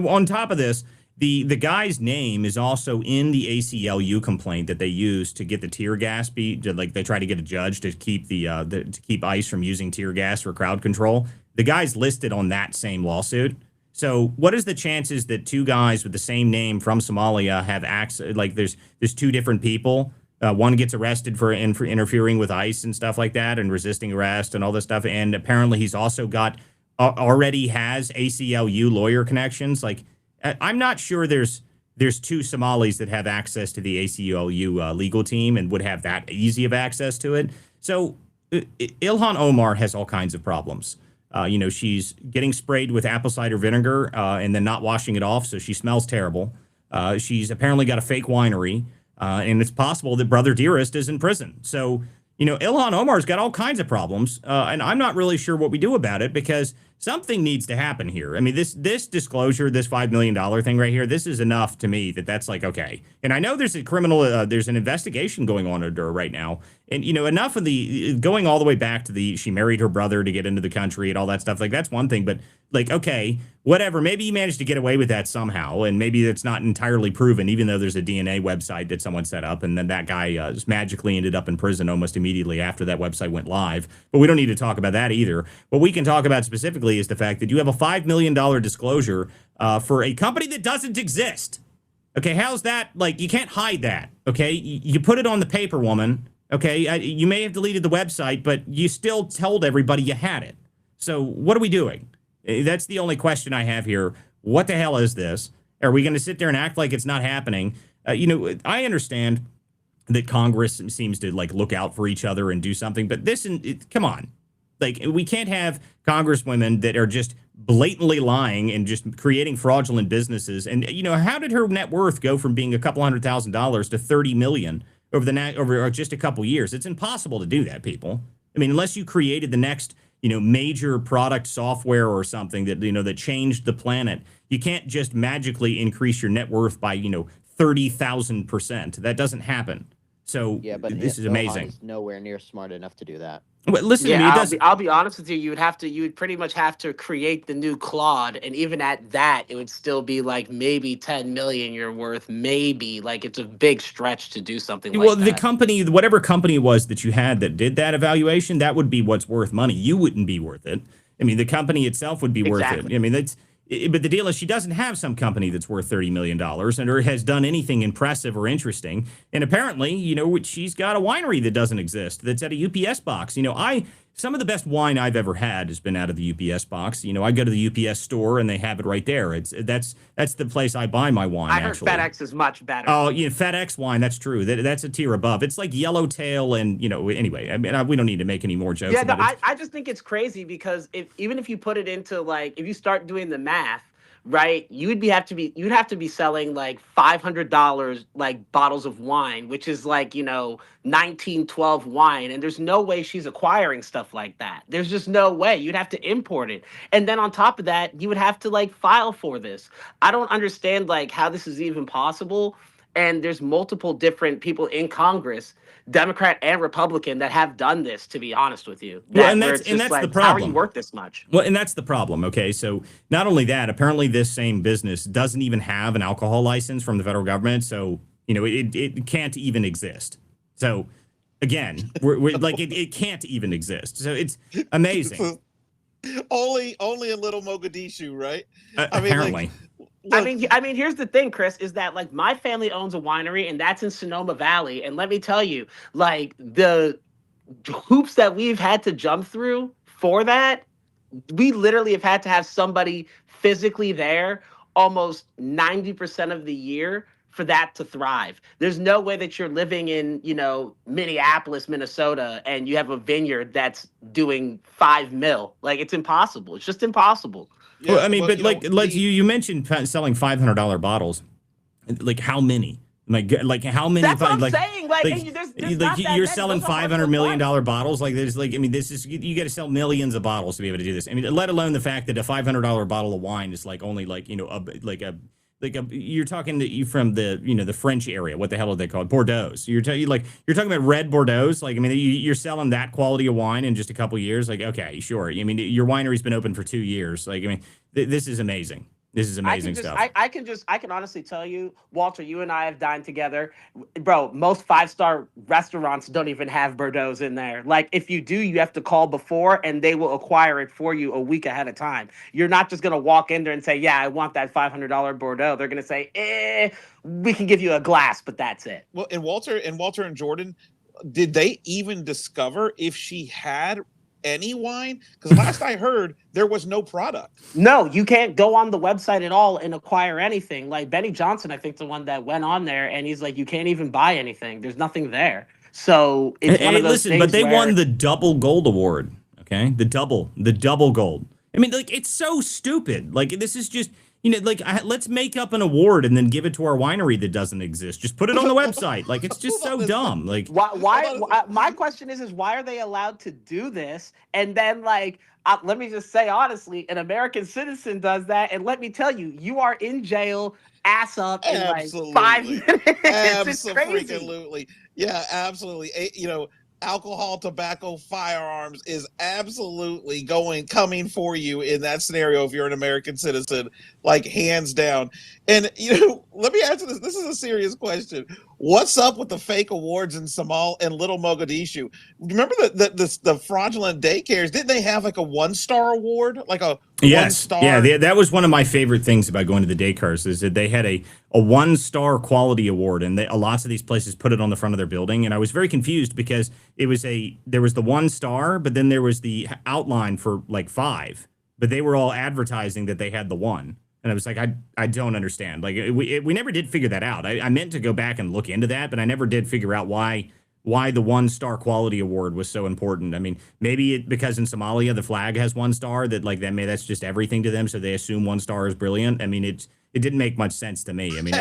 [SPEAKER 1] On top of this, the guy's name is also in the ACLU complaint that they used to get the tear gas they try to get a judge to keep to keep ICE from using tear gas for crowd control. The guy's listed on that same lawsuit. So what is the chances that two guys with the same name from Somalia have access? Like there's two different people One gets arrested for interfering with ICE and stuff like that, and resisting arrest and all this stuff. And apparently, he's also got already has ACLU lawyer connections. Like, I'm not sure there's two Somalis that have access to the ACLU legal team and would have that easy of access to it. So Ilhan Omar has all kinds of problems. She's getting sprayed with apple cider vinegar and then not washing it off, so she smells terrible. She's apparently got a fake winery, and it's possible that Brother Dearest is in prison. So, Ilhan Omar's got all kinds of problems, and I'm not really sure what we do about it, because something needs to happen here. I mean, this disclosure, this $5 million thing right here, this is enough to me that's like, okay. And I know there's there's an investigation going on under her right now. And, enough of the going all the way back to she married her brother to get into the country and all that stuff. Like, that's one thing. But, like, okay, whatever. Maybe you managed to get away with that somehow. And maybe that's not entirely proven, even though there's a DNA website that someone set up. And then that guy just magically ended up in prison almost immediately after that website went live. But we don't need to talk about that either. What we can talk about specifically is the fact that you have a $5 million disclosure for a company that doesn't exist. Okay, how's that? Like, you can't hide that. Okay, you put it on the paper, woman. Okay, you may have deleted the website, but you still told everybody you had it. So what are we doing? That's the only question I have here. What the hell is this? Are we going to sit there and act like it's not happening? I understand that Congress seems to like look out for each other and do something, but come on. Like, we can't have congresswomen that are just blatantly lying and just creating fraudulent businesses. And, how did her net worth go from being a couple $100,000 to 30 million over just a couple years? It's impossible to do that, people. I mean, unless you created the next, major product software or something that, that changed the planet, you can't just magically increase your net worth by, 30,000%. That doesn't happen. So
[SPEAKER 9] Yeah, but
[SPEAKER 1] this is amazing.
[SPEAKER 9] Is nowhere near smart enough to do that.
[SPEAKER 1] Well, listen to me.
[SPEAKER 11] I'll be honest with you. You would pretty much have to create the new Claude, and even at that, it would still be like maybe 10 million you're worth. Maybe, like, it's a big stretch to do something like that. Well,
[SPEAKER 1] the company, whatever company it was that you had that did that evaluation, that would be what's worth money. You wouldn't be worth it. I mean, the company itself would be worth it. I mean, but the deal is she doesn't have some company that's worth $30 million and or has done anything impressive or interesting. And apparently, she's got a winery that doesn't exist, that's at a UPS box. Some of the best wine I've ever had has been out of the UPS box. I go to the UPS store and they have it right there. That's the place I buy my wine.
[SPEAKER 11] I heard FedEx is much better.
[SPEAKER 1] Oh, FedEx wine. That's true. That's a tier above. It's like Yellowtail and, anyway, I mean, we don't need to make any more jokes.
[SPEAKER 11] Yeah, no, I just think it's crazy because even if you put it into, like, if you start doing the math, right, you'd have to be selling like $500 like bottles of wine, which is like 1912 wine, and there's no way she's acquiring stuff like that. There's just no way. You'd have to import it, and then on top of that, you would have to like file for this. I don't understand like how this is even possible. And there's multiple different people in Congress, Democrat and Republican, that have done this, to be honest with you.
[SPEAKER 1] And that's
[SPEAKER 11] like,
[SPEAKER 1] the problem.
[SPEAKER 11] How are you worth this much?
[SPEAKER 1] Well, and that's the problem. Okay, so not only that, apparently this same business doesn't even have an alcohol license from the federal government. So, it can't even exist. So, again, we're like, it can't even exist. So it's amazing.
[SPEAKER 3] Only in Little Mogadishu, right?
[SPEAKER 1] Apparently.
[SPEAKER 11] I mean, here's the thing, Chris, is that like my family owns a winery, and that's in Sonoma Valley. And let me tell you, like, the hoops that we've had to jump through for that, we literally have had to have somebody physically there almost 90% of the year for that to thrive. There's no way that you're living in, Minneapolis, Minnesota, and you have a vineyard that's doing $5 million. Like, it's impossible. It's just impossible.
[SPEAKER 1] Yeah, well, I mean, but you mentioned selling $500 bottles. Like, how many? Like how many?
[SPEAKER 11] That's what I'm saying.
[SPEAKER 1] You're selling $500 million bottles. Like, there's like, I mean, this is, you got to sell millions of bottles to be able to do this. I mean, let alone the fact that a $500 bottle of wine is like only like, you're talking from the French area. What the hell are they called? Bordeaux. You're talking about red Bordeaux. Like, I mean, you're selling that quality of wine in just a couple years. Like, okay, sure. I mean, your winery's been open for 2 years. Like, I mean, this is amazing. This is amazing stuff.
[SPEAKER 11] I can honestly tell you, Walter, you and I have dined together. Bro, most 5-star restaurants don't even have Bordeaux's in there. Like, if you do, you have to call before and they will acquire it for you a week ahead of time. You're not just going to walk in there and say, yeah, I want that $500 Bordeaux. They're going to say, we can give you a glass, but that's it.
[SPEAKER 3] Well, and Walter and Jordan, did they even discover if she had any wine? Because last I heard, there was no product.
[SPEAKER 11] No, you can't go on the website at all and acquire anything. Like Benny Johnson, I think the one that went on there, and he's like, you can't even buy anything. There's nothing there. So it's one of those things.
[SPEAKER 1] But they won the double gold award. Okay, the double gold. I mean, like, it's so stupid. Like, this is just, like, let's make up an award and then give it to our winery that doesn't exist. Just put it on the website. Like, it's just so dumb. Like,
[SPEAKER 11] why my question is why are they allowed to do this? And then, like, let me just say honestly, an American citizen does that, and let me tell you, you are in jail, ass up in like 5 minutes.
[SPEAKER 3] Absolutely. Yeah, absolutely. Alcohol, tobacco, firearms is absolutely coming for you in that scenario if you're an American citizen, like, hands down. And let me answer this. This is a serious question. What's up with the fake awards in Somal and Little Mogadishu? Remember the fraudulent daycares? Didn't they have like a 1-star award, like a 1-star?
[SPEAKER 1] Yeah, that was one of my favorite things about going to the daycares, is that they had a 1-star quality award, and lots of these places put it on the front of their building. And I was very confused because there was the 1-star, but then there was the outline for like 5, but they were all advertising that they had the 1. And I was like, I don't understand. Like, we never did figure that out. I meant to go back and look into that, but I never did figure out why the 1-star quality award was so important. I mean, maybe because in Somalia the flag has 1 star, that's just everything to them, so they assume 1 star is brilliant. I mean, it didn't make much sense to me. I mean,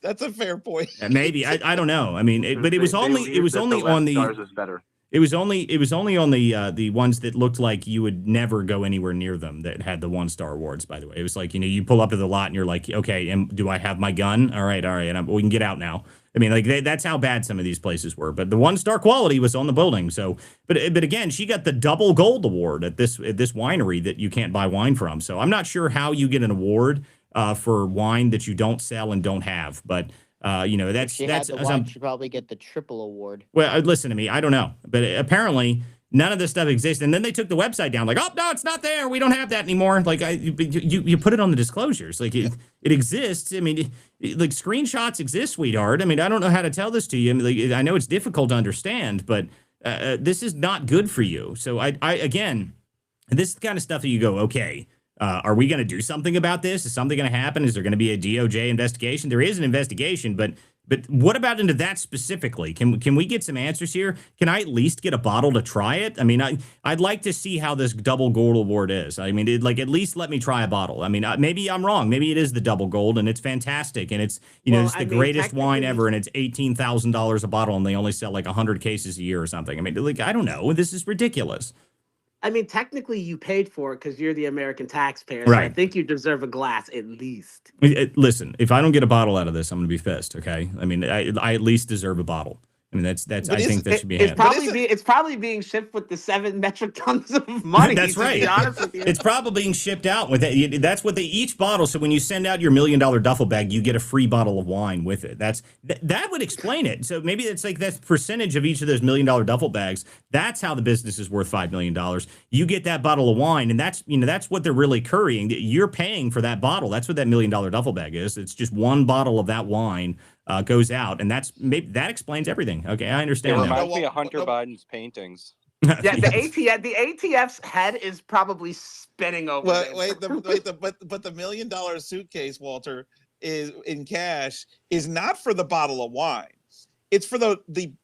[SPEAKER 3] that's a fair point.
[SPEAKER 1] Maybe I don't know. I mean, but it was only on the
[SPEAKER 4] stars is better.
[SPEAKER 1] It was only on the ones that looked like you would never go anywhere near them that had the 1-star awards, by the way. It was like, you pull up to the lot and you're like, okay, do I have my gun? All right, and we can get out now. I mean, like, that's how bad some of these places were. But the 1-star quality was on the building. So, but again, she got the double gold award at this winery that you can't buy wine from. So I'm not sure how you get an award for wine that you don't sell and don't have, but. That's
[SPEAKER 9] she should probably get the triple award.
[SPEAKER 1] Well, listen to me. I don't know, but apparently none of this stuff exists. And then they took the website down. Like, oh no, it's not there. We don't have that anymore. Like, you put it on the disclosures. Like, it exists. I mean, like, screenshots exist, sweetheart. I mean, I don't know how to tell this to you. I mean, like, I know it's difficult to understand, but this is not good for you. So I again, this is the kind of stuff that you go, okay. Are we going to do something about this? Is something going to happen? Is there going to be a DOJ investigation? There is an investigation, but what about into that specifically? Can we get some answers here? Can I at least get a bottle to try it? I mean, I'd like to see how this double gold award is. I mean, at least let me try a bottle. I mean, maybe I'm wrong. Maybe it is the double gold, and it's fantastic, and it's it's the greatest wine ever, and it's $18,000 a bottle, and they only sell like 100 cases a year or something. I mean, like, I don't know. This is ridiculous.
[SPEAKER 11] I mean, technically, you paid for it because you're the American taxpayer.
[SPEAKER 1] Right.
[SPEAKER 11] So I think you deserve a glass at least.
[SPEAKER 1] Listen, if I don't get a bottle out of this, I'm going to be pissed. Okay. I mean, I at least deserve a bottle. I mean, that's. I think that should be.
[SPEAKER 11] It's probably being shipped with the 7 metric tons of money.
[SPEAKER 1] That's right.
[SPEAKER 11] To be honest with you.
[SPEAKER 1] It's probably being shipped out with it. That's what each bottle. So when you send out your $1 million duffel bag, you get a free bottle of wine with it. That would explain it. So maybe it's like that percentage of each of those $1 million duffel bags. That's how the business is worth $5 million. You get that bottle of wine, and that's what they're really currying. You're paying for that bottle. That's what that $1 million duffel bag is. It's just one bottle of that wine. Goes out, and that explains everything. Okay, I understand.
[SPEAKER 6] It reminds me of Hunter Biden's paintings.
[SPEAKER 11] Yeah, the ATF's head is probably spinning over.
[SPEAKER 3] But the $1 million suitcase, Walter, is in cash, is not for the bottle of wine. It's for the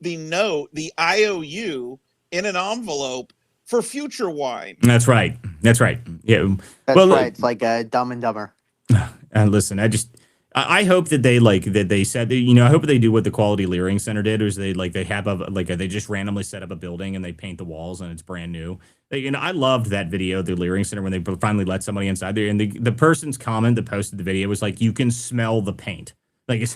[SPEAKER 3] note, the IOU in an envelope for future wine.
[SPEAKER 1] That's right. Yeah.
[SPEAKER 9] That's right. It's like Dumb and Dumber.
[SPEAKER 1] And listen, I hope that they said that, I hope they do what the Quality Leering Center did, is they just randomly set up a building and they paint the walls and it's brand new. I loved that video, the Leering Center, when they finally let somebody inside there, and the person's comment that posted the video was like, you can smell the paint. Like, it's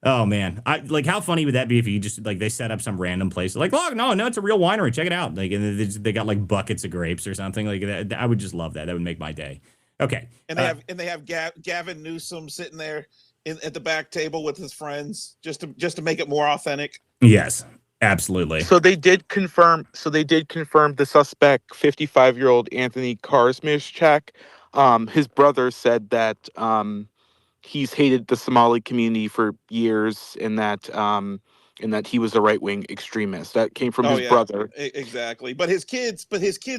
[SPEAKER 1] oh man, how funny would that be if you just they set up some random place, like, look, no, it's a real winery, check it out. Like, and they got like buckets of grapes or something like that. I would just love that. That would make my day. Okay.
[SPEAKER 3] And they have Gavin Newsom sitting there at the back table with his friends just to make it more authentic.
[SPEAKER 1] Yes, absolutely.
[SPEAKER 5] So they did confirm the suspect, 55-year-old Anthony Karsmishchak. His brother said that he's hated the Somali community for years, and that he was a right-wing extremist. That came from his brother.
[SPEAKER 3] Exactly. But his kids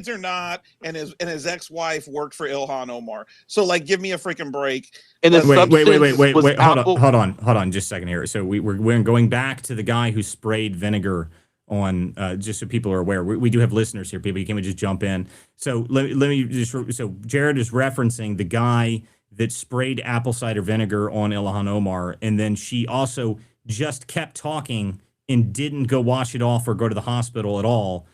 [SPEAKER 3] are not, and his ex-wife worked for Ilhan Omar. So like, give me a freaking break.
[SPEAKER 5] And
[SPEAKER 1] wait, hold on just a second here. So we're going back to the guy who sprayed vinegar on, just so people are aware. We do have listeners here, people. You can't just jump in. So let me just, so Jared is referencing the guy that sprayed apple cider vinegar on Ilhan Omar, and then she also just kept talking and didn't go wash it off or go to the hospital at all,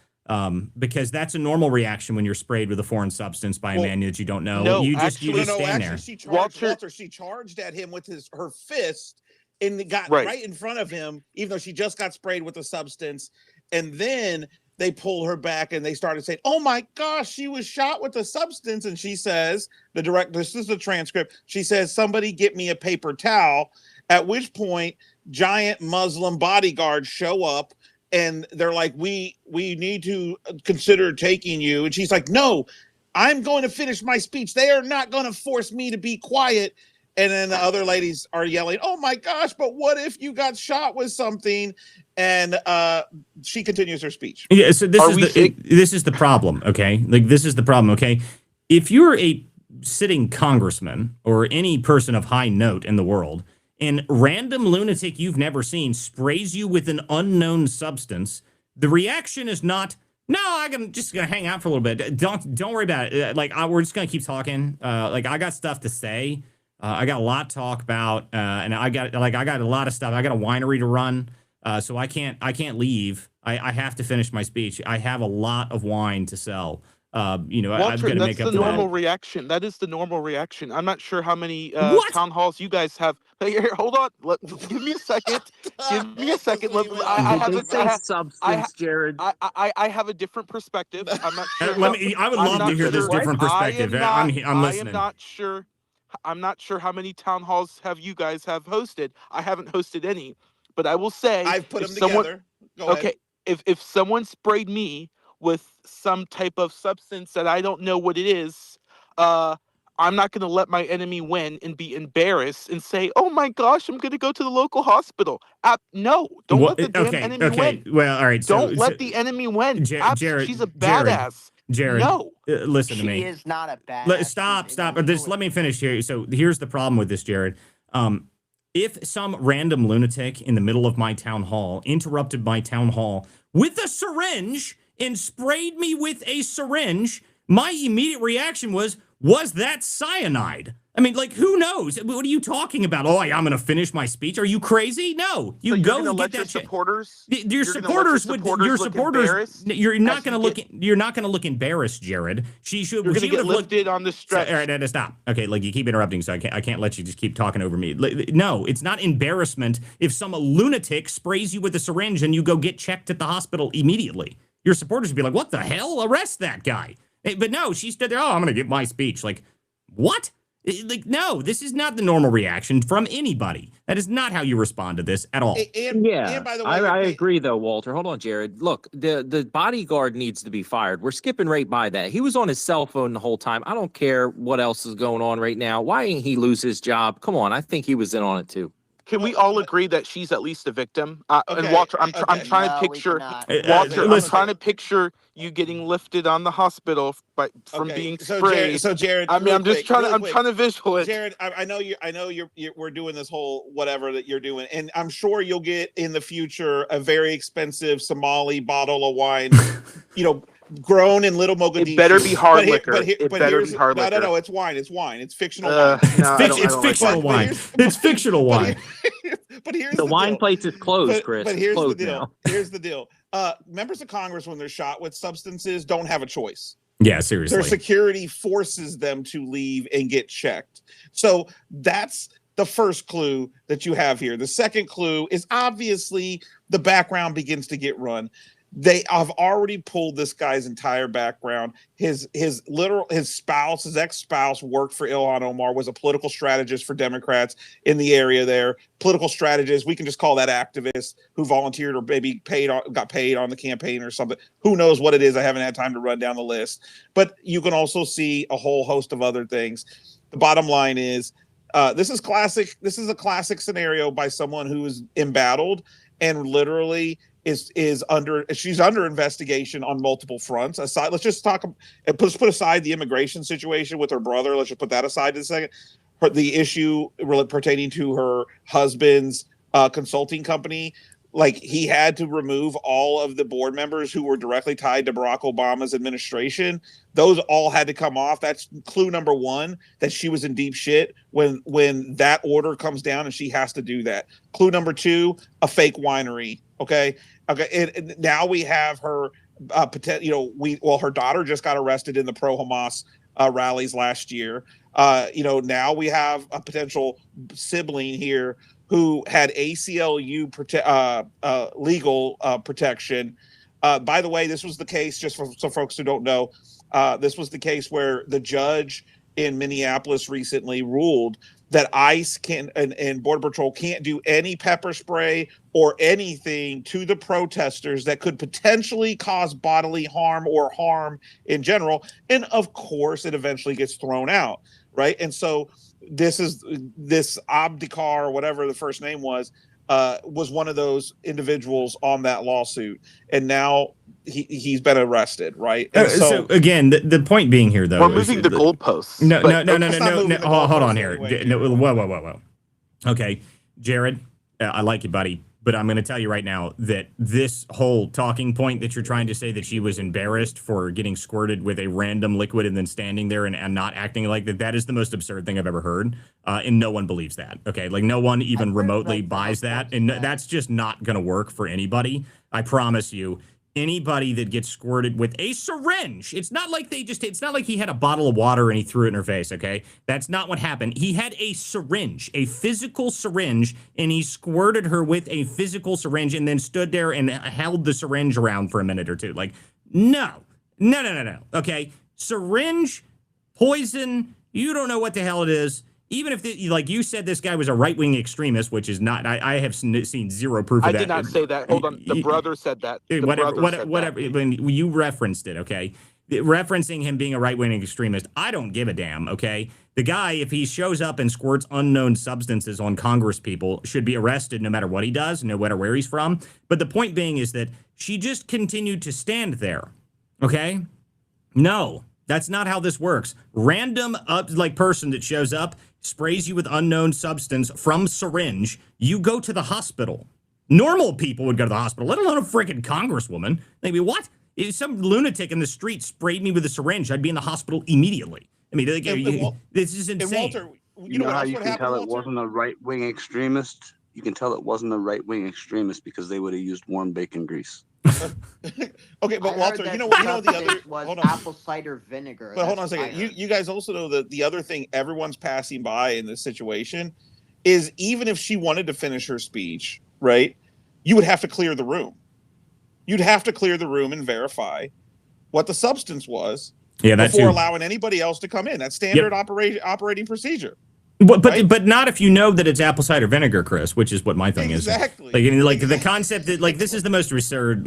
[SPEAKER 1] because that's a normal reaction when you're sprayed with a foreign substance by a man that you don't know.
[SPEAKER 5] No,
[SPEAKER 1] you just stand there.
[SPEAKER 3] Walter, she charged at him with her fist and got right in front of him, even though she just got sprayed with a substance. And then they pull her back and they started saying, "Oh my gosh, she was shot with a substance." And she says, this is the transcript. She says, "Somebody get me a paper towel." At which point, giant Muslim bodyguards show up and they're like, we need to consider taking you. And she's like, "No, I'm going to finish my speech. They are not going to force me to be quiet." And then the other ladies are yelling, "Oh my gosh, but what if you got shot with something?" And she continues her speech.
[SPEAKER 1] Yeah, so this is the problem, okay? Like, this is the problem, okay? If you're a sitting congressman or any person of high note in the world, and random lunatic you've never seen sprays you with an unknown substance, the reaction is not, "No, I'm just gonna hang out for a little bit. Don't worry about it. We're just gonna keep talking. I got stuff to say. I got a lot to talk about, and I got a lot of stuff. I got a winery to run, so I can't leave. I have to finish my speech. I have a lot of wine to sell."
[SPEAKER 5] Walter,
[SPEAKER 1] I've got to make up
[SPEAKER 5] the normal reaction. That is the normal reaction. I'm not sure how many town halls you guys have. Hey, here, hold on. Give me a second. Give me a second. I have a different perspective. I'm not sure.
[SPEAKER 1] I would love to hear this different perspective. I'm listening.
[SPEAKER 5] I'm not sure how many town halls you guys have hosted. I haven't hosted any, but I will say
[SPEAKER 3] I've put them together. Go ahead.
[SPEAKER 5] If someone sprayed me with some type of substance that I don't know what it is, I'm not going to let my enemy win and be embarrassed and say, "Oh my gosh, I'm going to go to the local hospital." No, don't let the damn enemy win.
[SPEAKER 1] Well, all right.
[SPEAKER 5] Don't let the enemy win.
[SPEAKER 1] Jared,
[SPEAKER 5] she's a badass.
[SPEAKER 1] Jared,
[SPEAKER 5] no,
[SPEAKER 1] listen to me.
[SPEAKER 9] She is not a badass.
[SPEAKER 1] Stop. Just let me finish here. So here's the problem with this, Jared. If some random lunatic in the middle of my town hall interrupted my town hall with a syringe and sprayed me with a syringe, my immediate reaction was that cyanide? I mean, who knows? What are you talking about? "Oh, I'm going to finish my speech." Are you crazy? No, you go get that.
[SPEAKER 5] Supporters.
[SPEAKER 1] Your supporters. You're not going to look embarrassed, Jared.
[SPEAKER 5] You're going to get lifted on the stretch.
[SPEAKER 1] All right, stop. Okay, you keep interrupting, so I can't let you just keep talking over me. No, it's not embarrassment if some lunatic sprays you with a syringe and you go get checked at the hospital immediately. Your supporters would be like, "What the hell? Arrest that guy." But no, she stood there, "Oh, I'm going to give my speech." What? No, this is not the normal reaction from anybody. That is not how you respond to this at all.
[SPEAKER 4] And by the way, I agree, though, Walter. Hold on, Jared. Look, the bodyguard needs to be fired. We're skipping right by that. He was on his cell phone the whole time. I don't care what else is going on right now. Why didn't he lose his job? Come on, I think he was in on it, too.
[SPEAKER 5] Can we all agree that she's at least a victim? And Walter, I'm trying to picture Walter. I'm trying to picture you getting lifted on the hospital from being sprayed.
[SPEAKER 3] So Jared,
[SPEAKER 5] I mean, I'm trying to visualize.
[SPEAKER 3] Jared, I know we're doing this whole whatever that you're doing, and I'm sure you'll get in the future a very expensive Somali bottle of wine, grown in Little Mogadishu.
[SPEAKER 5] It better be hard liquor. It better be hard liquor.
[SPEAKER 3] No, it's wine. It's wine. It's fictional wine.
[SPEAKER 1] It's fictional wine. It's fictional wine.
[SPEAKER 3] But here's
[SPEAKER 4] the wine place is closed, Chris.
[SPEAKER 3] But here's the deal. Here's the deal. Members of Congress, when they're shot with substances, don't have a choice.
[SPEAKER 1] Yeah, seriously.
[SPEAKER 3] Their security forces them to leave and get checked. So that's the first clue that you have here. The second clue is obviously the background begins to get run. They have already pulled this guy's entire background. His spouse, his ex-spouse, worked for Ilhan Omar, was a political strategist for Democrats in the area there. Political strategist, we can just call that activist who volunteered or maybe got paid on the campaign or something. Who knows what it is? I haven't had time to run down the list. But you can also see a whole host of other things. The bottom line is, this is classic. This is a classic scenario by someone who is embattled and literally she's under investigation on multiple fronts. Let's put aside the immigration situation with her brother. Let's just put that aside in a second. The issue pertaining to her husband's consulting company, like he had to remove all of the board members who were directly tied to Barack Obama's administration. Those all had to come off. That's clue number one, that she was in deep shit when that order comes down and she has to do that. Clue number two, a fake winery. Okay. Now we have her, her daughter just got arrested in the pro-Hamas rallies last year. Now we have a potential sibling here who had ACLU legal protection. By the way, this was the case, just for some folks who don't know, this was the case where the judge in Minneapolis recently ruled that ICE and Border Patrol can't do any pepper spray or anything to the protesters that could potentially cause bodily harm or harm in general. And of course, it eventually gets thrown out, right? And so this Abdikar, or whatever the first name was one of those individuals on that lawsuit. And now he's been arrested, right? And
[SPEAKER 1] so again, the point being here, though,
[SPEAKER 5] we're moving the goalposts.
[SPEAKER 1] No. Hold on here. Whoa. Okay, Jared, I like you, buddy, but I'm going to tell you right now that this whole talking point that you're trying to say that she was embarrassed for getting squirted with a random liquid and then standing there and not acting like that is the most absurd thing I've ever heard, and no one believes that. Okay, like no one even remotely buys that, and that's just not going to work for anybody. I promise you. Anybody that gets squirted with a syringe, it's not like he had a bottle of water and he threw it in her face, okay? That's not what happened. He had a syringe, a physical syringe, and he squirted her with a physical syringe and then stood there and held the syringe around for a minute or two. Like, no. Okay? Syringe, poison, you don't know what the hell it is. Even if, like you said, this guy was a right-wing extremist, which is not, I have seen zero proof of that.
[SPEAKER 5] I did not say that. Hold on. The brother said that.
[SPEAKER 1] Whatever. When you referenced it, okay? Referencing him being a right-wing extremist, I don't give a damn, okay? The guy, if he shows up and squirts unknown substances on Congress people, should be arrested no matter what he does, no matter where he's from. But the point being is that she just continued to stand there, okay? No. That's not how this works. Random person that shows up, sprays you with unknown substance from syringe, you go to the hospital. Normal people would go to the hospital, let alone a freaking congresswoman. They'd be, what? If some lunatic in the street sprayed me with a syringe, I'd be in the hospital immediately. I mean, this is insane.
[SPEAKER 12] Walter, you know how you can tell it wasn't a right-wing extremist? You can tell it wasn't a right-wing extremist because they would have used warm bacon grease.
[SPEAKER 3] Okay, but Walter, the other
[SPEAKER 9] was apple cider vinegar.
[SPEAKER 3] But hold on a second. You guys also know that the other thing everyone's passing by in this situation is, even if she wanted to finish her speech, right, you would have to clear the room. You'd have to clear the room and verify what the substance was before allowing anybody else to come in. That's standard operating procedure.
[SPEAKER 1] But not if you know that it's apple cider vinegar, Chris, which is what my thing is.
[SPEAKER 3] Exactly.
[SPEAKER 1] Like the concept that, like, this is the most absurd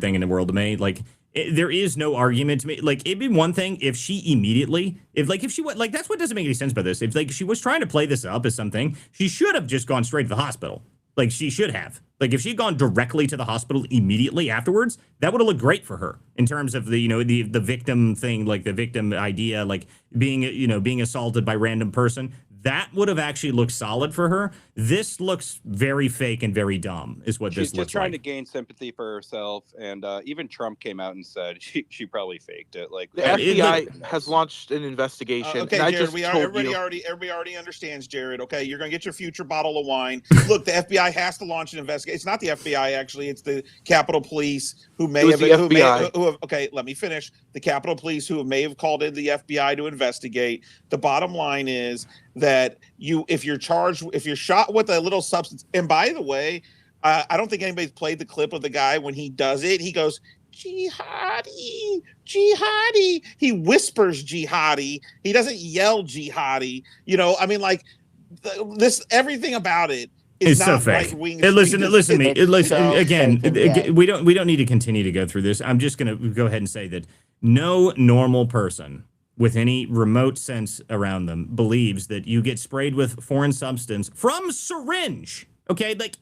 [SPEAKER 1] thing in the world to me. Like, there is no argument to me. Like, it'd be one thing if she immediately, that's what doesn't make any sense about this. If she was trying to play this up as something, she should have just gone straight to the hospital. Like, she should have. Like, if she'd gone directly to the hospital immediately afterwards, that would have looked great for her in terms of the victim thing, like the victim idea, like being assaulted by random person. That would have actually looked solid for her. This looks very fake and very dumb, is what this looks like.
[SPEAKER 6] She's just trying to gain sympathy for herself, and even Trump came out and said she probably faked it. Like,
[SPEAKER 5] the FBI has launched an investigation.
[SPEAKER 3] Okay, Jared, everybody already understands, Jared. Okay, you're gonna get your future bottle of wine. Look, the FBI has to launch an investigation. It's not the FBI, actually. It's the Capitol Police who may have. Okay, let me finish. The Capitol Police who may have called in the FBI to investigate. The bottom line is that if you're shot with a little substance, and by the way, I don't think anybody's played the clip of the guy when he does it. He goes, jihadi, jihadi. He whispers jihadi. He doesn't yell jihadi. You know, I mean, like this, everything about it is
[SPEAKER 1] it's
[SPEAKER 3] not
[SPEAKER 1] so fake.
[SPEAKER 3] right-wing.
[SPEAKER 1] Listen to me.
[SPEAKER 9] so
[SPEAKER 1] Again,
[SPEAKER 9] fake and gay.
[SPEAKER 1] we don't need to continue to go through this. I'm just going to go ahead and say that no normal person with any remote sense around them believes that you get sprayed with foreign substance from syringe. Okay, like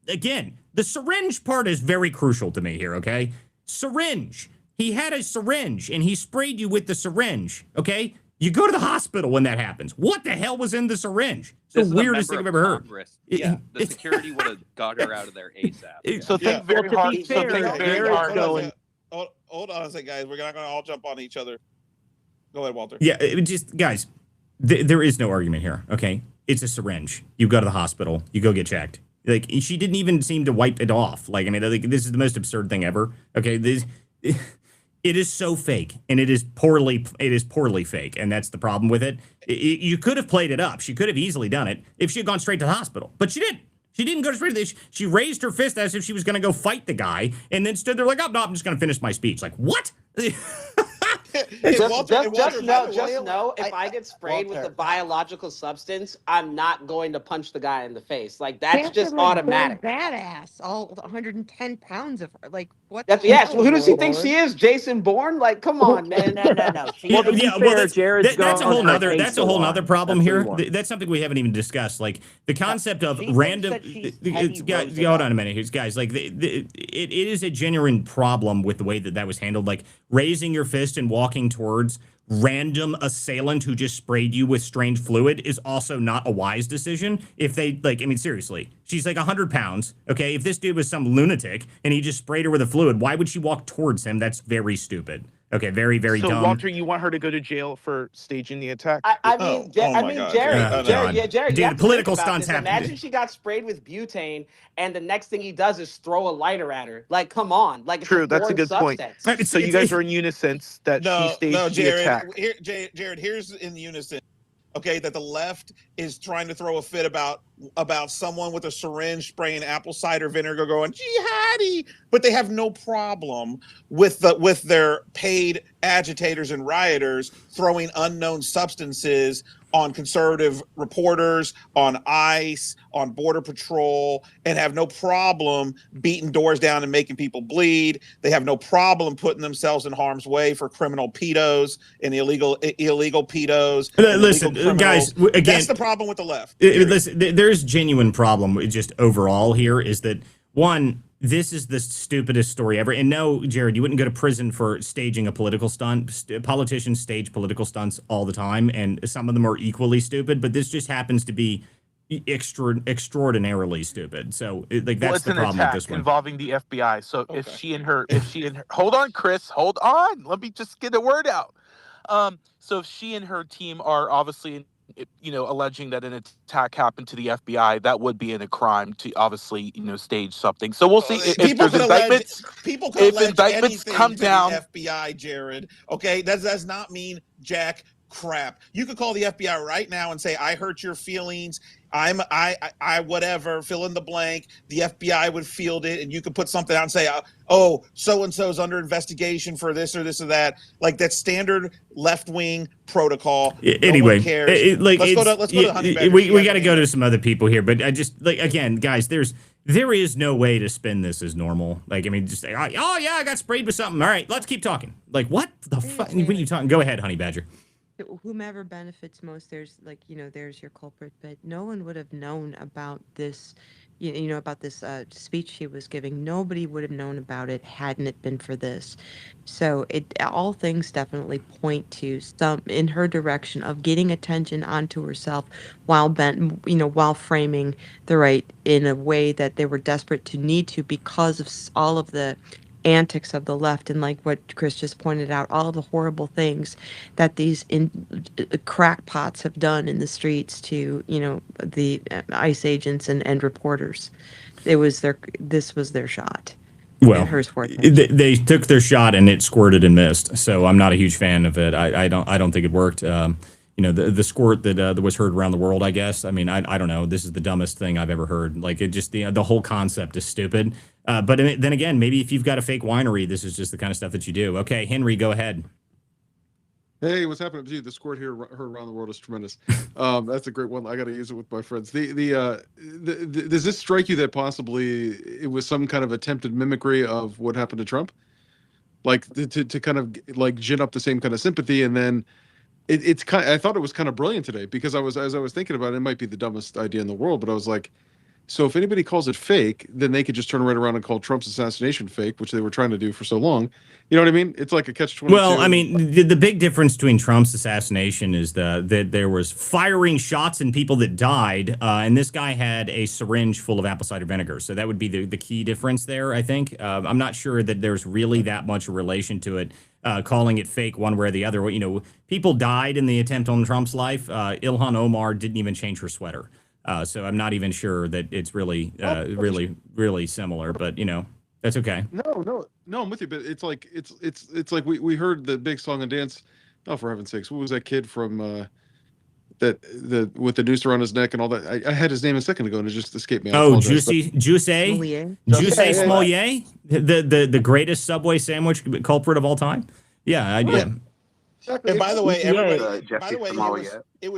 [SPEAKER 1] again, the syringe part is very crucial to me here. Okay, syringe. He had a syringe and he sprayed you with the syringe. Okay, you go to the hospital when that happens. What the hell was in the syringe? It's the weirdest thing I've ever heard.
[SPEAKER 7] Yeah, the security would have got her out of there ASAP.
[SPEAKER 5] So think very hard. So think very hard.
[SPEAKER 3] Hold on a second, guys. We're not going to all jump on each other. Go ahead, Walter.
[SPEAKER 1] Yeah, just guys, there is no argument here. Okay, it's a syringe. You go to the hospital. You go get checked. Like she didn't even seem to wipe it off. Like I mean, like, this is the most absurd thing ever. Okay, it is so fake, and it is poorly fake, and that's the problem with it. You could have played it up. She could have easily done it if she had gone straight to the hospital, but she didn't. She didn't go straight to this. She raised her fist as if she was going to go fight the guy, and then stood there like, "Oh no, I'm just going to finish my speech." Like what?
[SPEAKER 11] Just know, if I get sprayed with a biological substance, I'm not going to punch the guy in the face. Like that's just automatic.
[SPEAKER 8] Badass, all 110 pounds of her. Like what?
[SPEAKER 11] Yes. Well, who does he think she is? Jason Bourne? Like, come on, man.
[SPEAKER 9] No.
[SPEAKER 1] That's a whole nother. That's a whole nother problem here. That's something we haven't even discussed. Like the concept of random. Hold on a minute, guys. Like it is a genuine problem with the way that was handled. Like raising your fist and walking towards random assailant who just sprayed you with strange fluid is also not a wise decision. If they like, I mean, seriously, she's like 100 pounds. Okay, if this dude was some lunatic and he just sprayed her with a fluid, why would she walk towards him? That's very stupid. Okay, very, very dumb.
[SPEAKER 5] So, Walter, you want her to go to jail for staging the attack?
[SPEAKER 11] Jared. Jared.
[SPEAKER 1] Dude, political stunts happen.
[SPEAKER 11] Imagine she got sprayed with butane, and the next thing he does is throw a lighter at her. Like, come on. Like,
[SPEAKER 5] true, that's a good point. So you guys are in unison that she staged the attack.
[SPEAKER 3] Jared, here's in unison. Okay, that the left is trying to throw a fit about someone with a syringe spraying apple cider vinegar going jihadi, but they have no problem with their paid agitators and rioters throwing unknown substances on conservative reporters, on ICE, on Border Patrol, and have no problem beating doors down and making people bleed. They have no problem putting themselves in harm's way for criminal pedos and illegal pedos.
[SPEAKER 1] Listen, guys, again,
[SPEAKER 3] that's the problem with the left.
[SPEAKER 1] Listen, there's genuine problem just overall here is that, one, this is the stupidest story ever. And no, Jared, you wouldn't go to prison for staging a political stunt. Politicians stage political stunts all the time, and some of them are equally stupid, but this just happens to be extraordinarily stupid. So that's the problem with this one.
[SPEAKER 5] Involving the FBI. So if she and her, hold on, Chris, hold on. Let me just get a word out. So if she and her team are obviously, alleging that an attack happened to the FBI, that would be a crime to obviously, stage something. So we'll see if there's indictments.
[SPEAKER 3] People could allege
[SPEAKER 5] indictments come down.
[SPEAKER 3] The FBI, Jared. Okay, that does not mean jack crap. You could call the FBI right now and say, "I hurt your feelings. I whatever, fill in the blank." The FBI would field it, and you could put something out and say, "Oh, so and so's under investigation for this or this or that." Like that's standard left wing protocol.
[SPEAKER 1] Anyway,
[SPEAKER 3] let's go to Honey Badger.
[SPEAKER 1] We got to go to some other people here, but I just again, guys, there is no way to spin this as normal. Like, I mean, just say, "Oh yeah, I got sprayed with something." All right, let's keep talking. Like, what the fuck? What are you talking? Go ahead, Honey Badger.
[SPEAKER 13] Whomever benefits most, there's there's your culprit, but no one would have known about this, about this speech she was giving. Nobody would have known about it hadn't it been for this. So all things definitely point to some in her direction of getting attention onto herself while framing the right in a way that they were desperate to need to because of all of the antics of the left, and like what Chris just pointed out, all the horrible things that these crackpots have done in the streets to the ICE agents and reporters. This was their shot.
[SPEAKER 1] Well, they took their shot and it squirted and missed. So I'm not a huge fan of it. I don't think it worked. the squirt that was heard around the world, I guess. I mean, I don't know. This is the dumbest thing I've ever heard. Like, it just, the whole concept is stupid. But then again, maybe if you've got a fake winery, this is just the kind of stuff that you do. Okay, Henry, go ahead.
[SPEAKER 14] Hey, what's happening to you? The squirt here heard around the world is tremendous. That's a great one. I got to use it with my friends. Does this strike you that possibly it was some kind of attempted mimicry of what happened to Trump? Like to kind of like gin up the same kind of sympathy, and then it's kind of, I thought it was kind of brilliant today because as I was thinking about it, it might be the dumbest idea in the world, but I was like, so if anybody calls it fake, then they could just turn right around and call Trump's assassination fake, which they were trying to do for so long. You know what I mean? It's like a catch-22.
[SPEAKER 1] Well, I mean, the big difference between Trump's assassination is that there was firing shots and people that died, and this guy had a syringe full of apple cider vinegar. So that would be the key difference there, I think. I'm not sure that there's really that much relation to it, calling it fake one way or the other. People died in the attempt on Trump's life. Ilhan Omar didn't even change her sweater. So I'm not even sure that it's really, really similar, but that's okay.
[SPEAKER 14] No, I'm with you, but it's like we heard the big song and dance. Oh, for heaven's sakes, what was that kid from that with the noose around his neck and all that? I had his name a second ago and it just escaped me.
[SPEAKER 1] Juice Smollett, the greatest Subway sandwich culprit of all time. Yeah, yeah.
[SPEAKER 3] And by the way, everybody.
[SPEAKER 12] Jeffrey
[SPEAKER 3] By the way,
[SPEAKER 12] Smollett.
[SPEAKER 3] it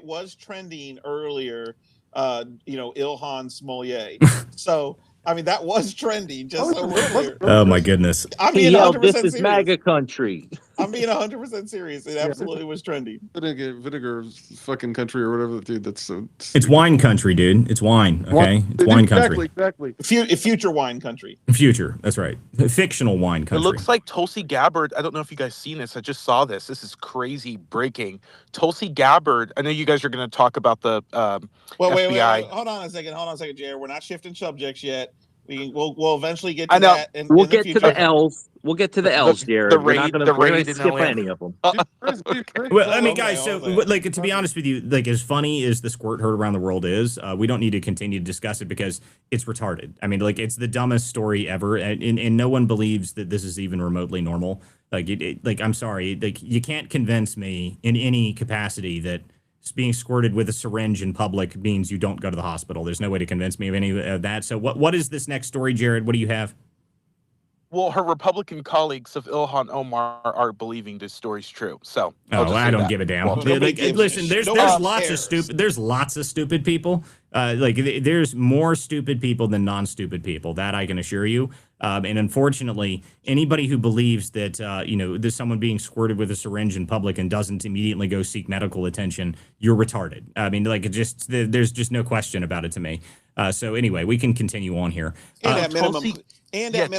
[SPEAKER 3] was trending earlier. Ilhan Smollett. So I mean, that was trending just so we're clear.
[SPEAKER 1] Oh my goodness!
[SPEAKER 3] I'm being 100%
[SPEAKER 4] this is
[SPEAKER 3] serious.
[SPEAKER 4] MAGA country.
[SPEAKER 3] I'm being 100% serious. It absolutely was trending.
[SPEAKER 14] Vinegar fucking country or whatever, dude. That's so.
[SPEAKER 1] It's wine country, dude. It's wine. Okay, it's wine country.
[SPEAKER 14] Exactly.
[SPEAKER 3] Future wine country.
[SPEAKER 1] Future. That's right. Fictional wine country.
[SPEAKER 5] It looks like Tulsi Gabbard. I don't know if you guys seen this. I just saw this. This is crazy breaking. Tulsi Gabbard. I know you guys are going to talk about the
[SPEAKER 3] Well,
[SPEAKER 5] FBI.
[SPEAKER 3] wait. Hold on a second, Jared. We're not shifting subjects yet. We'll eventually get to that.
[SPEAKER 4] We'll get to the L's. We'll get to the L's, Jared. We're not going to skip any of them.
[SPEAKER 1] Well, I mean, guys, so like to be honest with you, like as funny as the squirt heard around the world is, we don't need to continue to discuss it because it's retarded. I mean, like it's the dumbest story ever, and no one believes that this is even remotely normal. Like, I'm sorry, like you can't convince me in any capacity that being squirted with a syringe in public means you don't go to the hospital. There's no way to convince me of any of that. So what is this next story, Jared? What do you have?
[SPEAKER 5] Well, her Republican colleagues of Ilhan Omar are believing this story's true. So
[SPEAKER 1] I don't give a damn.
[SPEAKER 5] Well,
[SPEAKER 1] listen, there's lots of stupid. There's lots of stupid people. There's more stupid people than non-stupid people. That I can assure you. And unfortunately, anybody who believes that there's someone being squirted with a syringe in public and doesn't immediately go seek medical attention, you're retarded. I mean, there's just no question about it to me. So anyway, we can continue on here.
[SPEAKER 3] And at minimum,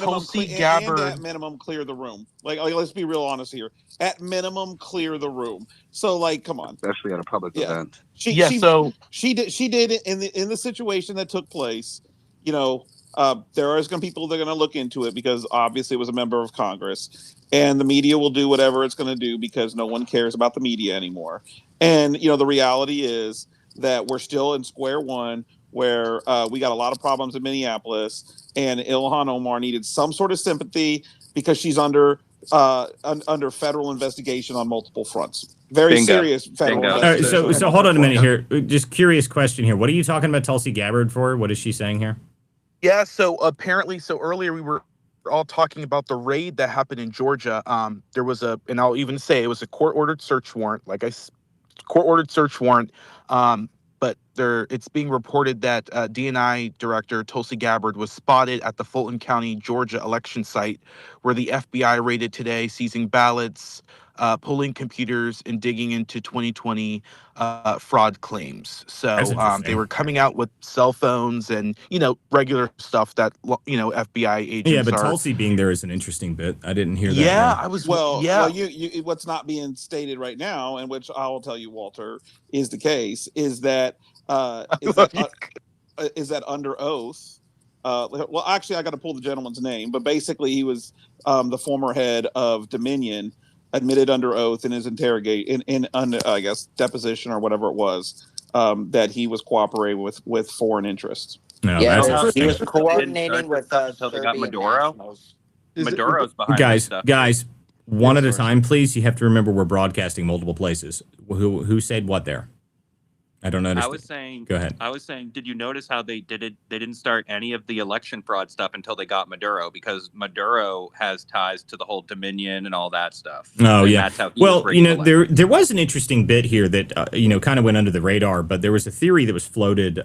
[SPEAKER 5] Tulsi Gabbard.
[SPEAKER 3] and at minimum, clear the room. Like, let's be real honest here. At minimum, clear the room. So, like, come on.
[SPEAKER 12] Especially at a public event.
[SPEAKER 3] She did it in the situation that took place. There are going to be people that are going to look into it because obviously it was a member of Congress, and the media will do whatever it's going to do because no one cares about the media anymore. And the reality is that we're still in square one, where we got a lot of problems in Minneapolis, and Ilhan Omar needed some sort of sympathy because she's under federal investigation on multiple fronts. Very serious federal investigation.
[SPEAKER 1] All right, so hold on a minute here. Just curious question here. What are you talking about Tulsi Gabbard for? What is she saying here?
[SPEAKER 5] Yeah, so earlier we were all talking about the raid that happened in Georgia. There was and I'll even say it was a court-ordered search warrant. Court-ordered search warrant. But it's being reported that DNI director Tulsi Gabbard was spotted at the Fulton County, Georgia election site, where the FBI raided today, seizing ballots, pulling computers, and digging into 2020 fraud claims. So they were coming out with cell phones and regular stuff that FBI agents.
[SPEAKER 1] Yeah, but Tulsi being there is an interesting bit. I didn't hear that.
[SPEAKER 5] Yeah, I was.
[SPEAKER 3] You what's not being stated right now, and which I will tell you, Walter, is the case, is that under oath. Well, actually, I got to pull the gentleman's name, but basically, he was the former head of Dominion, admitted under oath in his I guess deposition or whatever it was, that he was cooperating with foreign interests.
[SPEAKER 1] No,
[SPEAKER 9] he was coordinating with
[SPEAKER 7] until they got Maduro.
[SPEAKER 14] Is
[SPEAKER 7] Maduro's behind this stuff.
[SPEAKER 1] Guys, one at a time, please. You have to remember we're broadcasting multiple places. Who said what there? I don't understand.
[SPEAKER 7] I was saying.
[SPEAKER 1] Go ahead.
[SPEAKER 7] I was saying. Did you notice how they did it? They didn't start any of the election fraud stuff until they got Maduro, because Maduro has ties to the whole Dominion and all that stuff.
[SPEAKER 1] Oh,
[SPEAKER 7] and
[SPEAKER 1] yeah.
[SPEAKER 7] That's how he
[SPEAKER 1] Well,
[SPEAKER 7] was
[SPEAKER 1] you know,
[SPEAKER 7] elected.
[SPEAKER 1] there was an interesting bit here that kind of went under the radar, but there was a theory that was floated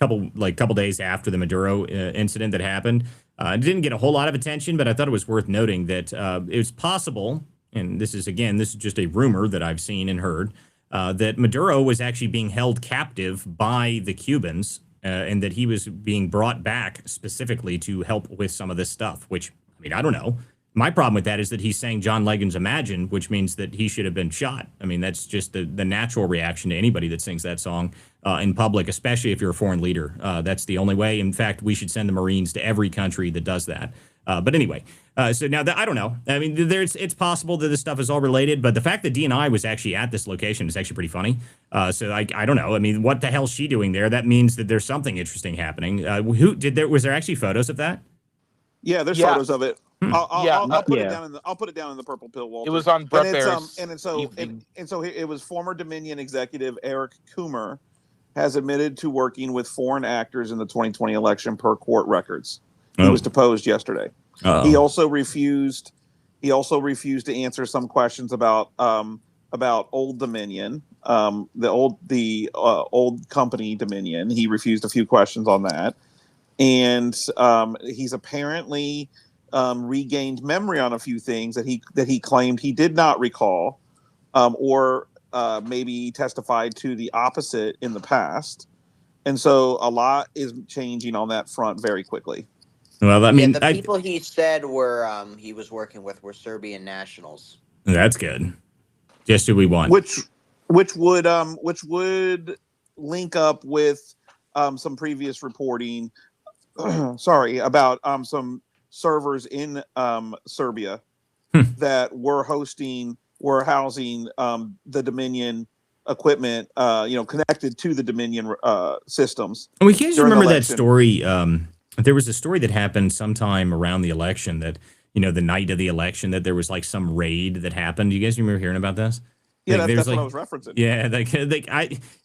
[SPEAKER 1] couple days after the Maduro incident that happened. It didn't get a whole lot of attention, but I thought it was worth noting that it was possible, and this is just a rumor that I've seen and heard, that Maduro was actually being held captive by the Cubans, and that he was being brought back specifically to help with some of this stuff, which, I mean, I don't know. My problem with that is that he's saying John Legend's Imagine, which means that he should have been shot. I mean, that's just the natural reaction to anybody that sings that song in public, especially if you're a foreign leader. That's the only way. In fact, we should send the Marines to every country that does that. But anyway, so now I don't know. I mean, it's possible that this stuff is all related, but the fact that DNI was actually at this location is actually pretty funny. So I don't know. I mean, what the hell's she doing there? That means that there's something interesting happening. Was there actually photos of that?
[SPEAKER 3] Yeah, there's photos of it. I'll put it down in the purple pill, Walter.
[SPEAKER 5] It was on Brett Baer's
[SPEAKER 3] so it was former Dominion executive Eric Coomer has admitted to working with foreign actors in the 2020 election per court records. He was deposed yesterday. He also refused to answer some questions about Old Dominion, the old company Dominion. He refused a few questions on that, and he's apparently regained memory on a few things that he claimed he did not recall, or maybe testified to the opposite in the past. And so a lot is changing on that front very quickly.
[SPEAKER 1] Well, I mean,
[SPEAKER 9] the people he said were he was working with were Serbian nationals.
[SPEAKER 1] That's good. Just who we want.
[SPEAKER 3] Which would link up with some previous reporting. Sorry, about some servers in Serbia that were housing the Dominion equipment, connected to the Dominion systems.
[SPEAKER 1] And we can't remember that story. There was a story that happened sometime around the election that, the night of the election, that there was like some raid that happened. Do you guys remember hearing about this?
[SPEAKER 3] Yeah, that's what I was referencing.
[SPEAKER 1] Yeah,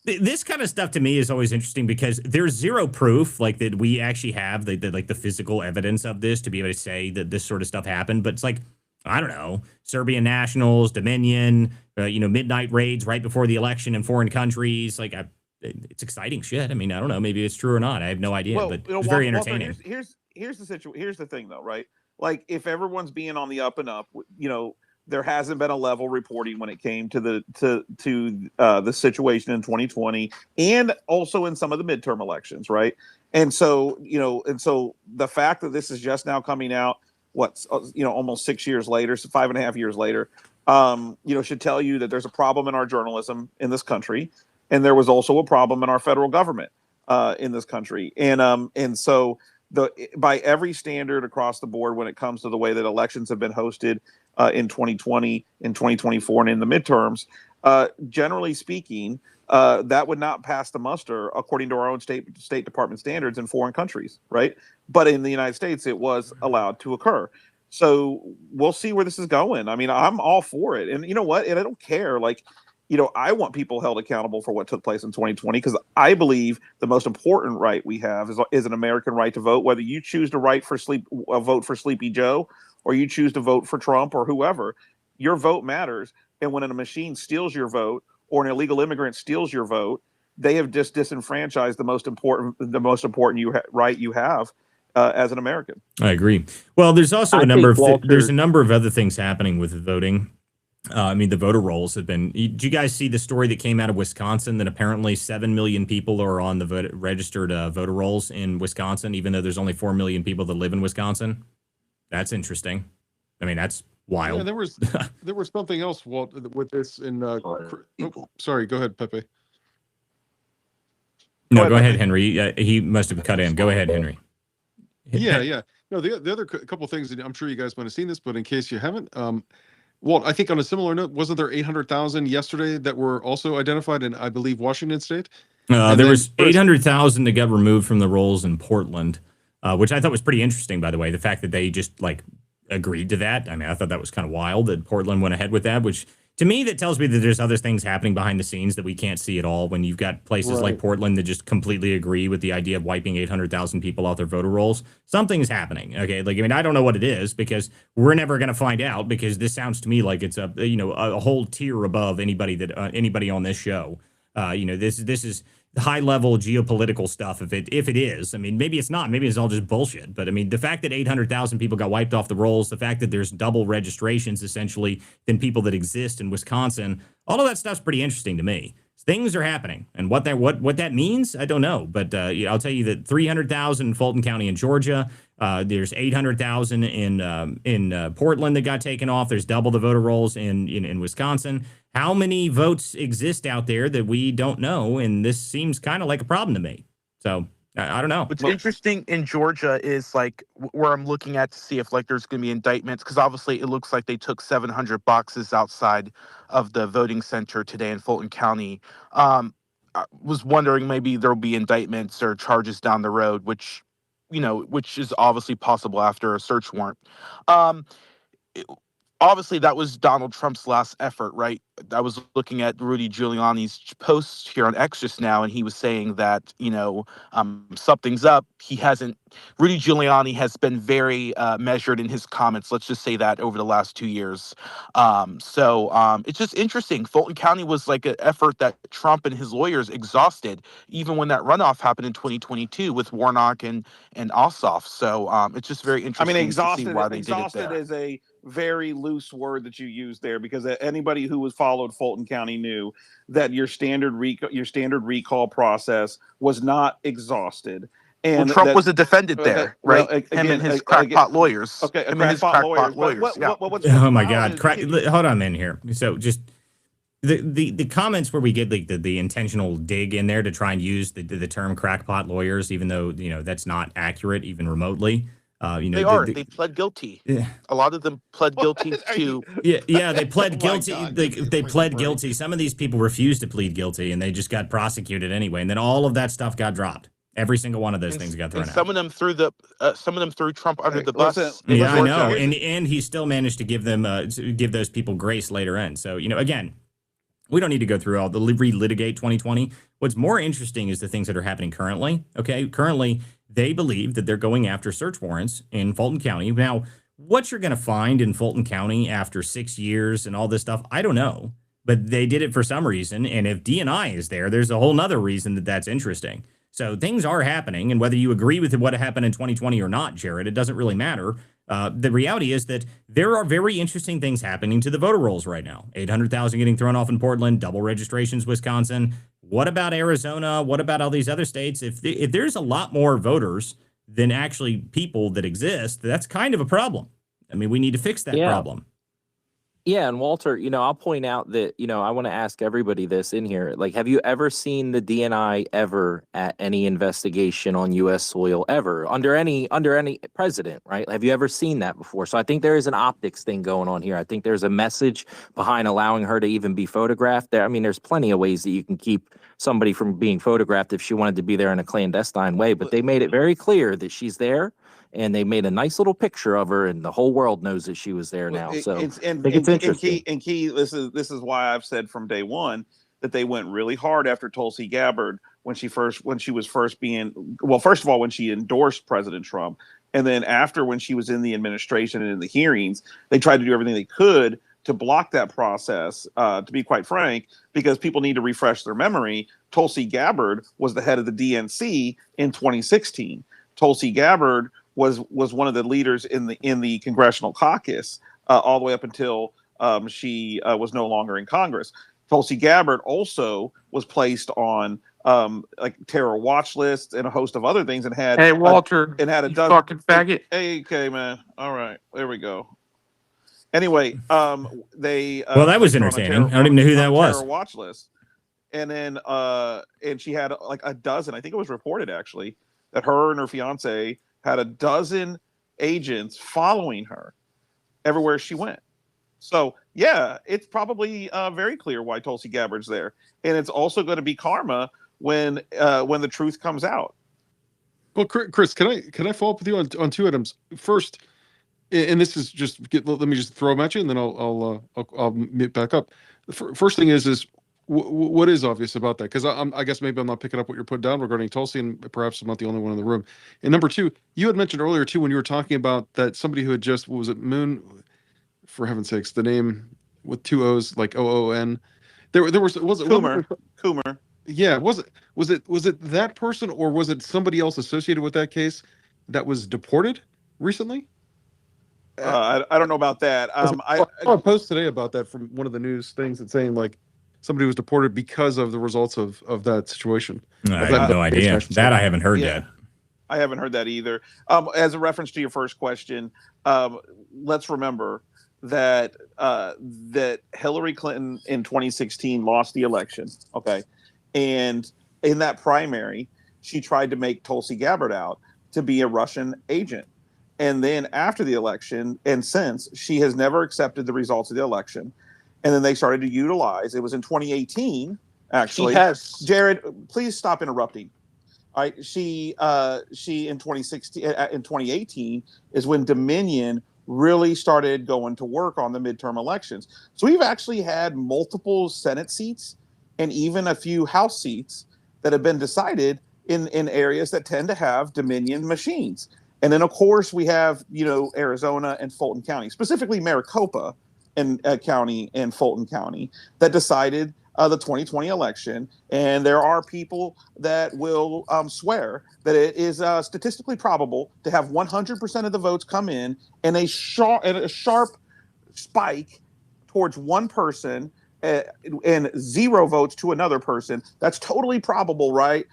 [SPEAKER 1] this kind of stuff to me is always interesting because there's zero proof that we actually have the physical evidence of this to be able to say that this sort of stuff happened. But it's like, I don't know, Serbian nationals, Dominion, midnight raids right before the election in foreign countries. It's exciting shit. I mean, I don't know, maybe it's true or not. I have no idea, but it's very entertaining.
[SPEAKER 3] Walter, here's the situation. Here's the thing, though, right? Like, if everyone's being on the up and up, there hasn't been a level reporting when it came to the situation in 2020 and also in some of the midterm elections, right? And so the fact that this is just now coming out, almost 6 years later, so 5.5 years later, should tell you that there's a problem in our journalism in this country, and there was also a problem in our federal government in this country, and so by every standard across the board when it comes to the way that elections have been hosted in 2020, in 2024, and in the midterms, generally speaking, that would not pass the muster according to our own State Department standards in foreign countries, right? But in the United States, it was allowed to occur. So we'll see where this is going. I mean, I'm all for it. And you know what? And I don't care. I want people held accountable for what took place in 2020 because I believe the most important right we have is an American right to vote, whether you choose to vote for Sleepy Joe or you choose to vote for Trump or whoever. Your vote matters. And when a machine steals your vote or an illegal immigrant steals your vote, they have just disenfranchised the most important right you have as an American.
[SPEAKER 1] I agree. Well, there's also there's a number of other things happening with voting. The voter rolls have been. Did you guys see the story that came out of Wisconsin that apparently 7 million people are on the registered voter rolls in Wisconsin, even though there's only 4 million people that live in Wisconsin? That's interesting. I mean, that's wild.
[SPEAKER 14] Yeah, there was something else, Walt, with this in. Sorry, go ahead, Pepe.
[SPEAKER 1] No, go ahead, Henry. He must have cut in. Go ahead, Henry.
[SPEAKER 14] Yeah. No, the other couple things, and I'm sure you guys might have seen this, but in case you haven't, Walt, I think on a similar note, wasn't there 800,000 yesterday that were also identified in, I believe, Washington State?
[SPEAKER 1] There was 800,000 that got removed from the rolls in Portland, which I thought was pretty interesting, by the way. The fact that they just agreed to that. I mean, I thought that was kind of wild that Portland went ahead with that, which to me, that tells me that there's other things happening behind the scenes that we can't see at all. When you've got places like
[SPEAKER 14] Right.
[SPEAKER 1] Portland that just completely agree with the idea of wiping 800,000 people off their voter rolls, something's happening. Okay, like I mean, I don't know what it is because we're never going to find out because this sounds to me like it's a whole tier above anybody on this show. This is high level geopolitical stuff. If it is, I mean, maybe it's not. Maybe it's all just bullshit. But I mean, the fact that 800,000 people got wiped off the rolls, the fact that there's double registrations essentially than people that exist in Wisconsin, all of that stuff's pretty interesting to me. Things are happening, and what that means, I don't know. But I'll tell you that 300,000 in Fulton County in Georgia. There's 800,000 in Portland that got taken off. There's double the voter rolls in Wisconsin. How many votes exist out there that we don't know? And this seems kind of like a problem to me. So I don't know.
[SPEAKER 5] What's interesting in Georgia is like where I'm looking at to see if like there's going to be indictments, because obviously it looks like they took 700 boxes outside of the voting center today in Fulton County. I was wondering maybe there'll be indictments or charges down the road, which is obviously possible after a search warrant. Obviously, that was Donald Trump's last effort, right? I was looking at Rudy Giuliani's post here on X just now, and he was saying that, something's up. Rudy Giuliani has been very measured in his comments. Let's just say that over the last 2 years. It's just interesting. Fulton County was like an effort that Trump and his lawyers exhausted, even when that runoff happened in 2022 with Warnock and Ossoff. So it's just very interesting to see why they did it there.
[SPEAKER 3] Is a very loose word that you use there, because anybody who was followed Fulton County knew that your standard recall process was not exausted. And
[SPEAKER 5] Trump was a defendant there, right? Him and his crackpot lawyers.
[SPEAKER 3] Okay,
[SPEAKER 5] him and his crackpot lawyers.
[SPEAKER 1] Oh my God! Hold on a minute here. So just the comments where we get like the intentional dig in there to try and use the term crackpot lawyers, even though that's not accurate even remotely.
[SPEAKER 5] They pled guilty.
[SPEAKER 1] Yeah.
[SPEAKER 5] A lot of them pled guilty to.
[SPEAKER 1] Yeah, they pled guilty.
[SPEAKER 14] God,
[SPEAKER 1] they pled guilty. Some of these people refused to plead guilty, and they just got prosecuted anyway. And then all of that stuff got dropped. Every single one of those things got thrown out.
[SPEAKER 5] Some of them threw Trump under the bus.
[SPEAKER 1] Yeah, I know, and he still managed to give those people grace later in. So again, we don't need to go through all the relitigate 2020. What's more interesting is the things that are happening currently. Okay, currently they believe that they're going after search warrants in Fulton County. Now, what you're going to find in Fulton County after 6 years and all this stuff, I don't know. But they did it for some reason. And if DNI is there, there's a whole nother reason that that's interesting. So things are happening. And whether you agree with what happened in 2020 or not, Jared, it doesn't really matter. The reality is that there are very interesting things happening to the voter rolls right now. 800,000 getting thrown off in Portland, double registrations, Wisconsin. What about Arizona? What about all these other states? If there's a lot more voters than actually people that exist, that's kind of a problem. I mean, we need to fix that problem.
[SPEAKER 4] Yeah, and Walter, I'll point out that, I want to ask everybody this in here. Like, have you ever seen the DNI ever at any investigation on U.S. soil ever under any president, right? Have you ever seen that before? So I think there is an optics thing going on here. I think there's a message behind allowing her to even be photographed there. I mean, there's plenty of ways that you can keep somebody from being photographed if she wanted to be there in a clandestine way, but they made it very clear that she's there. And they made a nice little picture of her, and the whole world knows that she was there now. So
[SPEAKER 3] it's
[SPEAKER 4] interesting.
[SPEAKER 3] Key. This is why I've said from day one that they went really hard after Tulsi Gabbard when she was first being, well, first of all, when she endorsed President Trump, and then after when she was in the administration and in the hearings, they tried to do everything they could to block that process. To be quite frank, because people need to refresh their memory, Tulsi Gabbard was the head of the DNC in 2016. Tulsi Gabbard was one of the leaders in the congressional caucus all the way up until she was no longer in Congress. Tulsi Gabbard also was placed on like terror watch lists and a host of other things, and had
[SPEAKER 5] Walter,
[SPEAKER 3] a dozen
[SPEAKER 5] fucking faggot.
[SPEAKER 3] Hey, okay, man. All right, there we go. Anyway, they
[SPEAKER 1] well, that was entertaining. I don't even know who that was.
[SPEAKER 3] Terror watch list, and then and she had like a dozen. I think it was reported actually that her and her fiance had a dozen agents following her everywhere she went. So yeah, it's probably very clear why Tulsi Gabbard's there, and it's also going to be karma when the truth comes out.
[SPEAKER 14] Well, Chris, can I follow up with you on two items? First, and this is just let me just throw them at you, and then I'll meet back up. The first thing is what is obvious about that? Because I guess maybe I'm not picking up what you're putting down regarding Tulsi, and perhaps I'm not the only one in the room. And number two, you had mentioned earlier too when you were talking about that somebody who had just, what was it, Moon, for heaven's sakes, the name with two O's, like OON. There was
[SPEAKER 3] Coomer.
[SPEAKER 14] Yeah, was it that person, or was it somebody else associated with that case that was deported recently?
[SPEAKER 3] I don't know about that.
[SPEAKER 14] I saw a post today about that from one of the news things that's saying like somebody was deported because of the results of that situation.
[SPEAKER 1] I have no idea. That I haven't heard yet.
[SPEAKER 3] I haven't heard that either. As a reference to your first question, let's remember that that Hillary Clinton in 2016 lost the election. Okay, and in that primary, she tried to make Tulsi Gabbard out to be a Russian agent. And then after the election, and since, she has never accepted the results of the election. And then they started to utilize, it was in 2018, actually. Jared, please stop interrupting. All right, she in 2018 is when Dominion really started going to work on the midterm elections. So we've actually had multiple Senate seats and even a few House seats that have been decided in areas that tend to have Dominion machines. And then, of course, we have, Arizona and Fulton County, specifically Maricopa and County and Fulton County, that decided the 2020 election. And there are people that will swear that it is statistically probable to have 100% of the votes come in and a sharp spike towards one person and 0 votes to another person. That's totally probable, right?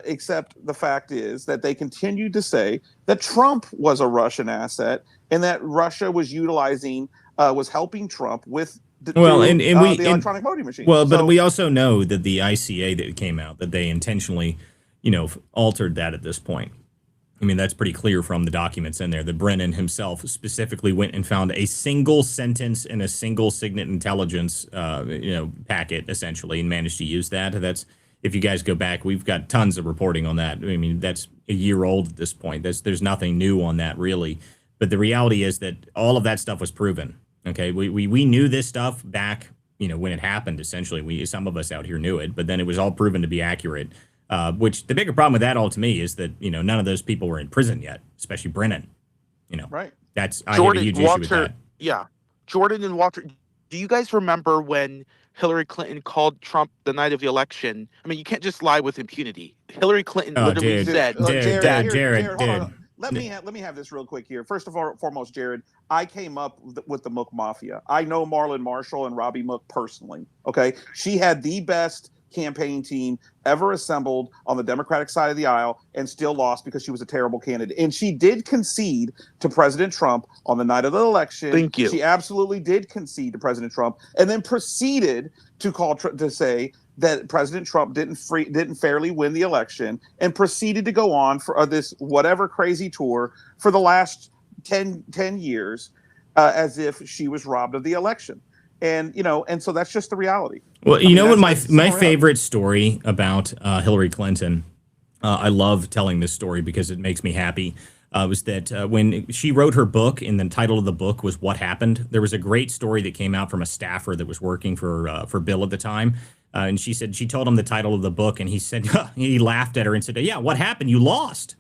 [SPEAKER 3] Except the fact is that they continue to say that Trump was a Russian asset and that Russia was helping Trump with the electronic voting machine.
[SPEAKER 1] Well, but we also know that the ICA that came out, that they intentionally, altered that at this point. I mean, that's pretty clear from the documents in there that Brennan himself specifically went and found a single sentence in a single signet intelligence, packet, essentially, and managed to use that. That's, if you guys go back, we've got tons of reporting on that. I mean, that's a year old at this point. There's nothing new on that, really. But the reality is that all of that stuff was proven. Okay, we knew this stuff back, when it happened, essentially. Some of us out here knew it, but then it was all proven to be accurate. Which the bigger problem with that all to me is that, none of those people were in prison yet, especially Brennan.
[SPEAKER 3] Right.
[SPEAKER 1] That's, I have a huge issue with that.
[SPEAKER 5] Yeah. Jordan and Walter, do you guys remember when Hillary Clinton called Trump the night of the election? I mean, you can't just lie with impunity. Hillary Clinton literally said,
[SPEAKER 3] Jared, hold on. Let me have this real quick here. First of all, foremost, Jared, I came up with the Mook Mafia. I know Marlon Marshall and Robbie Mook personally. Okay, she had the best campaign team ever assembled on the Democratic side of the aisle and still lost because she was a terrible candidate. And she did concede to President Trump on the night of the election.
[SPEAKER 5] Thank you.
[SPEAKER 3] She absolutely did concede to President Trump, and then proceeded to say that President Trump didn't fairly win the election, and proceeded to go on for this whatever crazy tour for the last 10 years as if she was robbed of the election. And, and so that's just the reality.
[SPEAKER 1] Well, what my favorite story about Hillary Clinton, I love telling this story because it makes me happy, was that when she wrote her book and the title of the book was What Happened, there was a great story that came out from a staffer that was working for Bill at the time. And she told him the title of the book, and he said, he laughed at her and said, yeah, what happened? You lost.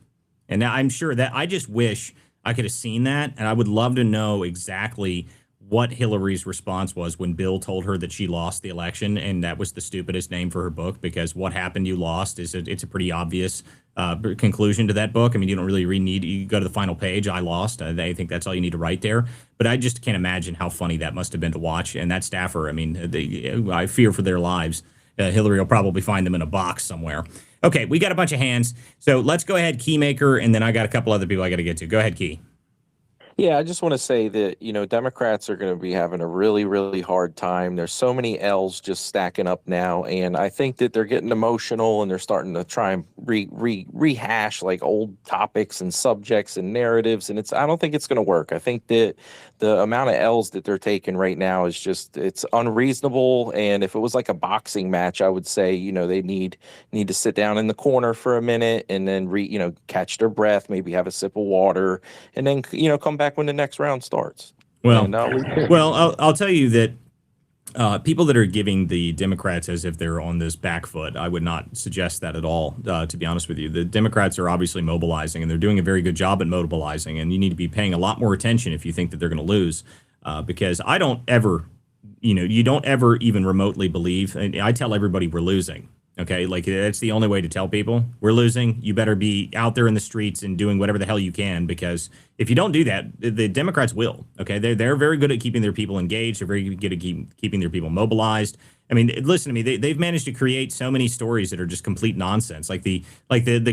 [SPEAKER 1] And I'm sure that I just wish I could have seen that. And I would love to know exactly what Hillary's response was when Bill told her that she lost the election, and that was the stupidest name for her book, because what happened, you lost, it's a pretty obvious conclusion to that book. I mean, you don't really need, you go to the final page, I lost. I think that's all you need to write there. But I just can't imagine how funny that must have been to watch. And that staffer, I mean, I fear for their lives. Hillary will probably find them in a box somewhere. Okay, we got a bunch of hands. So let's go ahead, Keymaker, and then I got a couple other people I got to get to. Go ahead, Key.
[SPEAKER 4] Yeah, I just want to say that, Democrats are going to be having a really, really hard time. There's so many L's just stacking up now. And I think that they're getting emotional and they're starting to try and rehash like old topics and subjects and narratives. And I don't think it's going to work. I think that the amount of L's that they're taking right now is it's unreasonable. And if it was like a boxing match, I would say, they need to sit down in the corner for a minute and then catch their breath, maybe have a sip of water, and then, come back back when the next round starts.
[SPEAKER 1] Well,
[SPEAKER 4] And,
[SPEAKER 1] I'll tell you that people that are giving the Democrats as if they're on this back foot, I would not suggest that at all, to be honest with you. The Democrats are obviously mobilizing, and they're doing a very good job at mobilizing, and you need to be paying a lot more attention if you think that they're going to lose, because I don't ever, you don't ever even remotely believe, and I tell everybody we're losing. Okay, like that's the only way to tell people we're losing. You better be out there in the streets and doing whatever the hell you can, because if you don't do that, the Democrats will. Okay, they're very good at keeping their people engaged. They're very good at keeping their people mobilized. I mean, listen to me. They've managed to create so many stories that are just complete nonsense. Like the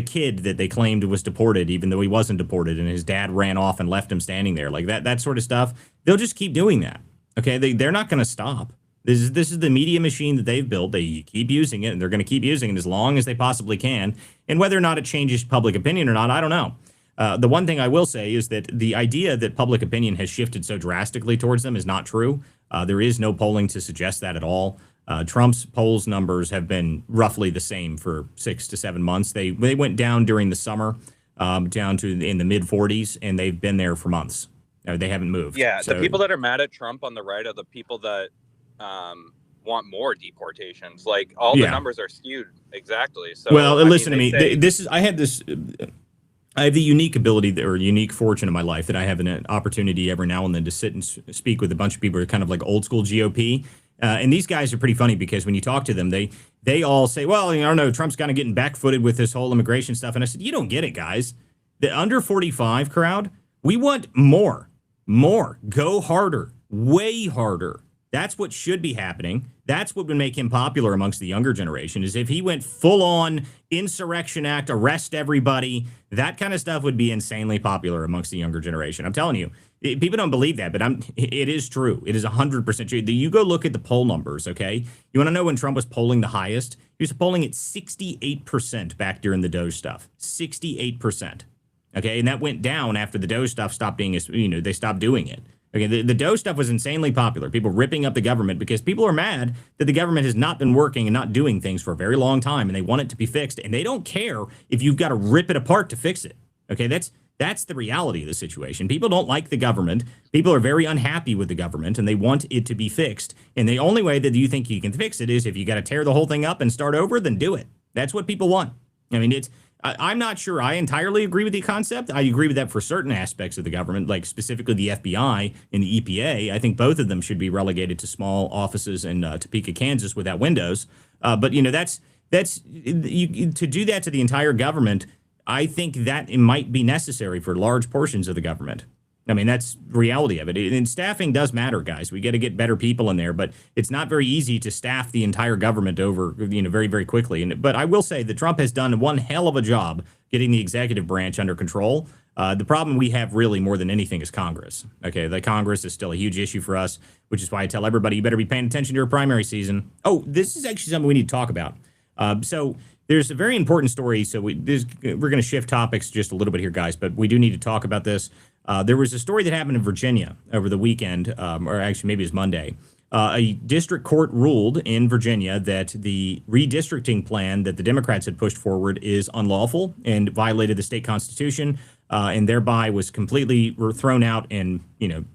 [SPEAKER 1] kid that they claimed was deported, even though he wasn't deported, and his dad ran off and left him standing there. Like that sort of stuff. They'll just keep doing that. Okay, they're not going to stop. This is the media machine that they've built. They keep using it, and they're going to keep using it as long as they possibly can. And whether or not it changes public opinion or not, I don't know. The one thing I will say is that the idea that public opinion has shifted so drastically towards them is not true. There is no polling to suggest that at all. Trump's polls numbers have been roughly the same for 6 to 7 months. They went down during the summer, down to in the mid 40s, and they've been there for months. They haven't moved.
[SPEAKER 7] Yeah,
[SPEAKER 1] So,
[SPEAKER 7] the people that are mad at Trump on the right are the people that want more deportations. Like all the numbers are skewed exactly. So
[SPEAKER 1] listen to me. I have the unique ability or unique fortune in my life that I have an opportunity every now and then to sit and speak with a bunch of people who are kind of like old school GOP. And these guys are pretty funny because when you talk to them, they all say, well, I don't know, Trump's kind of getting back-footed with this whole immigration stuff. And I said, you don't get it, guys. The under 45 crowd, we want more, go harder, way harder. That's what should be happening. That's what would make him popular amongst the younger generation, is if he went full-on insurrection act, arrest everybody, that kind of stuff would be insanely popular amongst the younger generation. I'm telling you, people don't believe that, but it is true. It is 100% true. You go look at the poll numbers, okay? You want to know when Trump was polling the highest? He was polling at 68% back during the Doge stuff. 68%. Okay, and that went down after the Doge stuff stopped being, they stopped doing it. Okay, the Doge stuff was insanely popular. People ripping up the government because people are mad that the government has not been working and not doing things for a very long time, and they want it to be fixed, and they don't care if you've got to rip it apart to fix it. Okay, that's the reality of the situation. People don't like the government. People are very unhappy with the government, and they want it to be fixed. And the only way that you think you can fix it is if you got to tear the whole thing up and start over, then do it. That's what people want. I mean, I'm not sure I entirely agree with the concept. I agree with that for certain aspects of the government, like specifically the FBI and the EPA. I think both of them should be relegated to small offices in Topeka, Kansas, without windows. But to do that to the entire government. I think that it might be necessary for large portions of the government. I mean, that's the reality of it. And staffing does matter, guys. We got to get better people in there, but it's not very easy to staff the entire government over, very, very quickly. But I will say that Trump has done one hell of a job getting the executive branch under control. The problem we have really more than anything is Congress. Okay, the Congress is still a huge issue for us, which is why I tell everybody you better be paying attention to your primary season. Oh, this is actually something we need to talk about. So there's a very important story. So we're going to shift topics just a little bit here, guys, but we do need to talk about this. There was a story that happened in Virginia over the weekend, or actually maybe it was Monday. A district court ruled in Virginia that the redistricting plan that the Democrats had pushed forward is unlawful and violated the state constitution, and thereby was completely thrown out and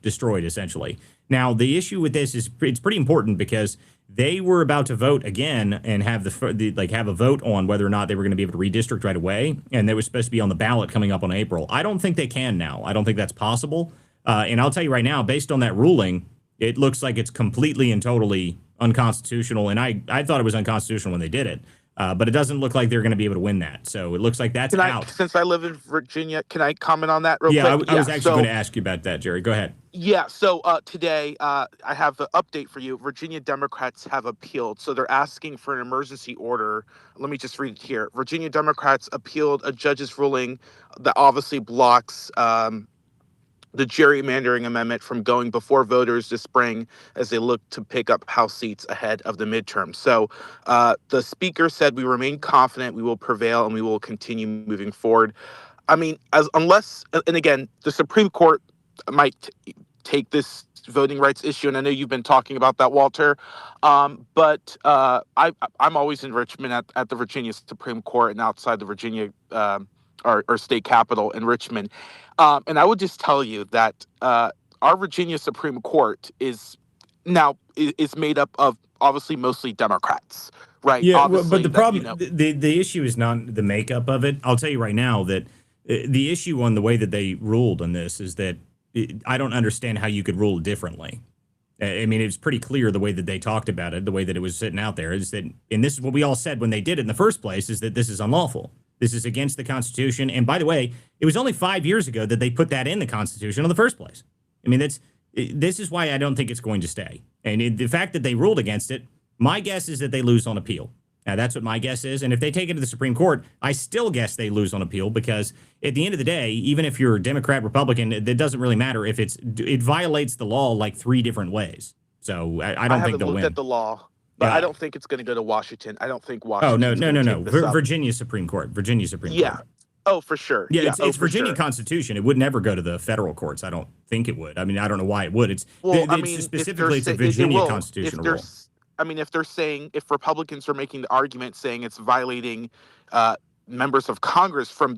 [SPEAKER 1] destroyed essentially. Now the issue with this is it's pretty important because they were about to vote again and have have a vote on whether or not they were going to be able to redistrict right away, and that was supposed to be on the ballot coming up on April. I don't think they can now. I don't think that's possible. And I'll tell you right now, based on that ruling, it looks like it's completely and totally unconstitutional. And I thought it was unconstitutional when they did it. But it doesn't look like they're going to be able to win that. So it looks like that's out.
[SPEAKER 5] Since I live in Virginia, can I comment on that real quick?
[SPEAKER 1] I was actually going to ask you about that, Jerry. Go ahead.
[SPEAKER 5] Yeah, so today I have an update for you. Virginia Democrats have appealed. So they're asking for an emergency order. Let me just read it here. Virginia Democrats appealed a judge's ruling that obviously blocks the gerrymandering amendment from going before voters this spring as they look to pick up House seats ahead of the midterm. So the speaker said, "We remain confident we will prevail and we will continue moving forward." I mean, and again, the Supreme Court might take this voting rights issue, and I know you've been talking about that, Walter. But I'm always in Richmond at the Virginia Supreme Court and outside the Virginia our state capital in Richmond. And I would just tell you that our Virginia Supreme Court is made up of obviously mostly Democrats, right?
[SPEAKER 1] Yeah,
[SPEAKER 5] Obviously,
[SPEAKER 1] but the
[SPEAKER 5] that,
[SPEAKER 1] problem,
[SPEAKER 5] you know,
[SPEAKER 1] the issue is not the makeup of it. I'll tell you right now that the issue on the way that they ruled on this is that I don't understand how you could rule differently. I mean, it's pretty clear the way that they talked about it, the way that it was sitting out there is that, and this is what we all said when they did it in the first place, is that this is unlawful. This is against the Constitution. And by the way, it was only 5 years ago that they put that in the Constitution in the first place. I mean, this is why I don't think it's going to stay. And the fact that they ruled against it, my guess is that they lose on appeal. Now, that's what my guess is. And if they take it to the Supreme Court, I still guess they lose on appeal because at the end of the day, even if you're a Democrat, Republican, it doesn't really matter if it violates the law like 3 different ways. So I don't think they'll win.
[SPEAKER 5] I haven't looked at the law, but
[SPEAKER 1] Yeah.
[SPEAKER 5] I don't think it's going to go to Washington. I don't think
[SPEAKER 1] Oh,
[SPEAKER 5] Washington.
[SPEAKER 1] no. Virginia Supreme Court. Virginia Supreme Court.
[SPEAKER 5] Yeah. Oh, for sure.
[SPEAKER 1] Yeah, it's
[SPEAKER 5] for
[SPEAKER 1] Virginia
[SPEAKER 5] sure.
[SPEAKER 1] Constitution. It would never go to the federal courts. I don't think it would. I mean, I don't know why it would. It's specifically it's a Virginia constitutional rule.
[SPEAKER 5] I mean, if Republicans are making the argument saying it's violating members of Congress from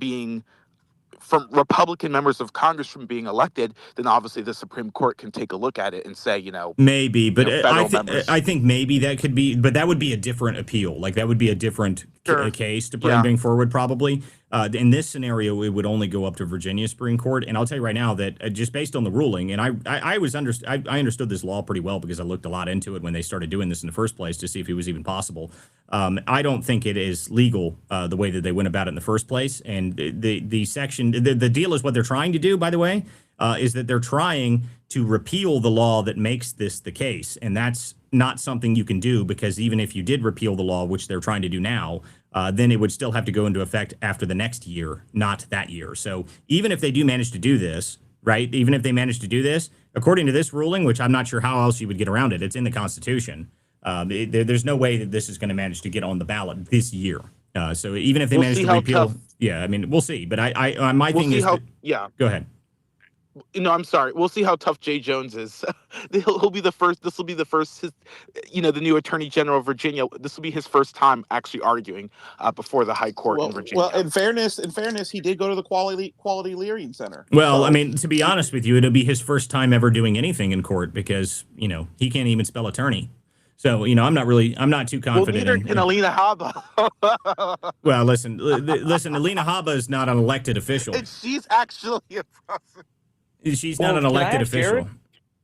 [SPEAKER 5] Republican members of Congress from being elected, then obviously the Supreme Court can take a look at it and say,
[SPEAKER 1] maybe, but
[SPEAKER 5] members.
[SPEAKER 1] I think maybe that could be, but that would be a different appeal. Like that would be a different case to bring forward probably. In this scenario, it would only go up to Virginia Supreme Court. And I'll tell you right now that just based on the ruling, and I understood this law pretty well because I looked a lot into it when they started doing this in the first place to see if it was even possible. I don't think it is legal the way that they went about it in the first place. And the section, the deal is what they're trying to do, by the way, is that they're trying to repeal the law that makes this the case. And that's not something you can do because even if you did repeal the law, which they're trying to do now, then it would still have to go into effect after the next year, not that year. So even if they do manage to do this, right, even if they manage to do this, according to this ruling, which I'm not sure how else you would get around it, it's in the Constitution. There's no way that this is going to manage to get on the ballot this year. So even if they manage to repeal, yeah, I mean, we'll see. But my thing is, go ahead.
[SPEAKER 5] I'm sorry. We'll see how tough Jay Jones is. He'll be the first. This will be the first. The new Attorney General of Virginia. This will be his first time actually arguing before the High Court in Virginia.
[SPEAKER 3] Well, in fairness, he did go to the Quality Learning Center.
[SPEAKER 1] Well, I mean, to be honest with you, it'll be his first time ever doing anything in court because he can't even spell attorney. So I'm not too confident.
[SPEAKER 5] Well, neither can Alina Habba.
[SPEAKER 1] Well, listen, Alina Habba is not an elected official.
[SPEAKER 5] And she's actually a prosecutor.
[SPEAKER 1] She's not an elected official.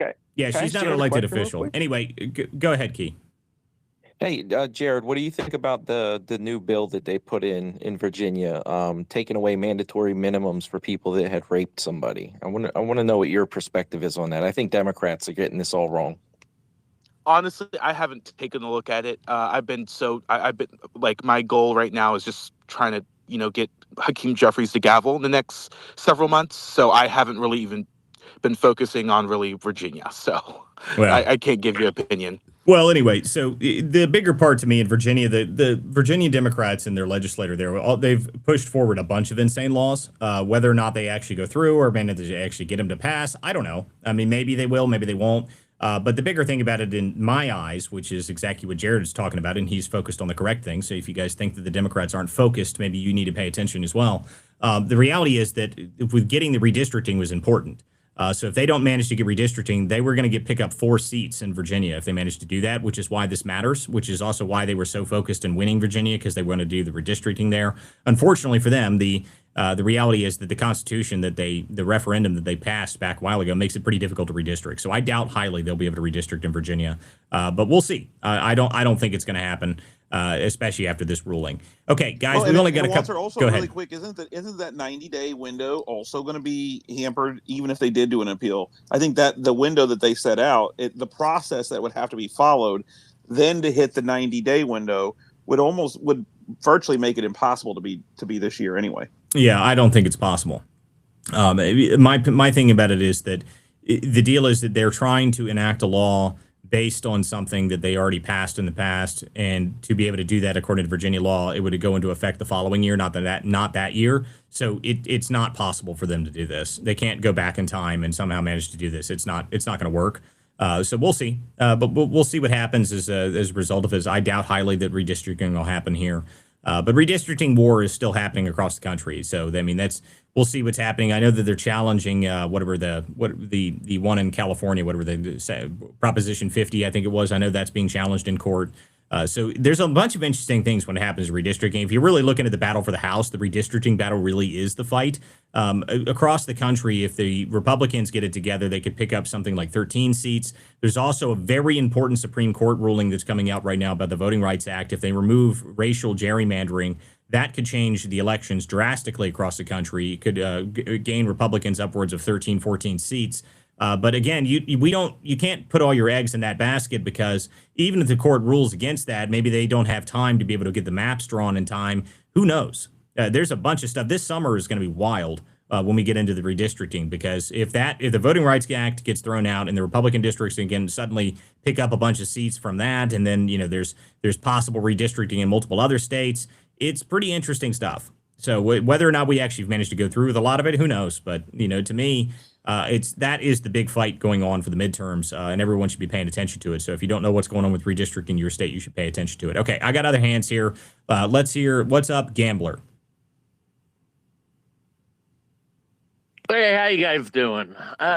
[SPEAKER 4] Okay.
[SPEAKER 1] Yeah, she's not an elected official. Anyway, go ahead, Key.
[SPEAKER 4] Hey, Jared, what do you think about the new bill that they put in Virginia, taking away mandatory minimums for people that had raped somebody? I want to know what your perspective is on that. I think Democrats are getting this all wrong.
[SPEAKER 5] Honestly, I haven't taken a look at it. I've been like my goal right now is just trying to get Hakeem Jeffries the gavel in the next several months. So I haven't really even been focusing on really Virginia. So I can't give you an opinion.
[SPEAKER 1] Well, anyway, so the bigger part to me in Virginia, the Virginia Democrats and their legislator there, they've pushed forward a bunch of insane laws. Whether or not they actually go through or maybe they actually get them to pass, I don't know. I mean, maybe they will, maybe they won't. But the bigger thing about it in my eyes, which is exactly what Jared is talking about, and he's focused on the correct thing. So if you guys think that the Democrats aren't focused, maybe you need to pay attention as well. The reality is that with getting the redistricting was important. So if they don't manage to get redistricting, they were going to pick up 4 seats in Virginia if they managed to do that, which is why this matters, which is also why they were so focused in winning Virginia, because they want to do the redistricting there. Unfortunately for them, the reality is that the Constitution the referendum that they passed back a while ago makes it pretty difficult to redistrict. So I doubt highly they'll be able to redistrict in Virginia, but we'll see. I don't think it's going to happen, especially after this ruling. Okay, guys, we've only got a couple.
[SPEAKER 3] Also,
[SPEAKER 1] go
[SPEAKER 3] really
[SPEAKER 1] ahead.
[SPEAKER 3] quick, isn't that 90-day window also going to be hampered even if they did do an appeal? I think that the window that they set out, the process that would have to be followed, then to hit the 90-day window would virtually make it impossible to be this year anyway.
[SPEAKER 1] Yeah, I don't think it's possible. My thing about it is that the deal is that they're trying to enact a law based on something that they already passed in the past, and to be able to do that according to Virginia law, it would go into effect the following year, not that year. So it's not possible for them to do this. They can't go back in time and somehow manage to do this. It's not going to work. So we'll see. But we'll see what happens as a result of this. I doubt highly that redistricting will happen here. But redistricting war is still happening across the country. So, I mean, we'll see what's happening. I know that they're challenging the one in California, whatever the Proposition 50, I think it was. I know that's being challenged in court. So there's a bunch of interesting things when it happens to redistricting. If you're really looking at the battle for the House, the redistricting battle really is the fight. Across the country, if the Republicans get it together, they could pick up something like 13 seats. There's also a very important Supreme Court ruling that's coming out right now about the Voting Rights Act. If they remove racial gerrymandering, that could change the elections drastically across the country. It could gain Republicans upwards of 13, 14 seats. But again, you can't put all your eggs in that basket, because even if the court rules against that, maybe they don't have time to be able to get the maps drawn in time. Who knows? There's a bunch of stuff. This summer is going to be wild when we get into the redistricting, because if the Voting Rights Act gets thrown out and the Republican districts again suddenly pick up a bunch of seats from that, and then there's possible redistricting in multiple other states, it's pretty interesting stuff. So whether or not we actually managed to go through with a lot of it, who knows? But to me, that is the big fight going on for the midterms, and everyone should be paying attention to it. So if you don't know what's going on with redistricting in your state, you should pay attention to it. Okay, I got other hands here. Let's hear what's up, Gambler.
[SPEAKER 15] Hey, how you guys doing?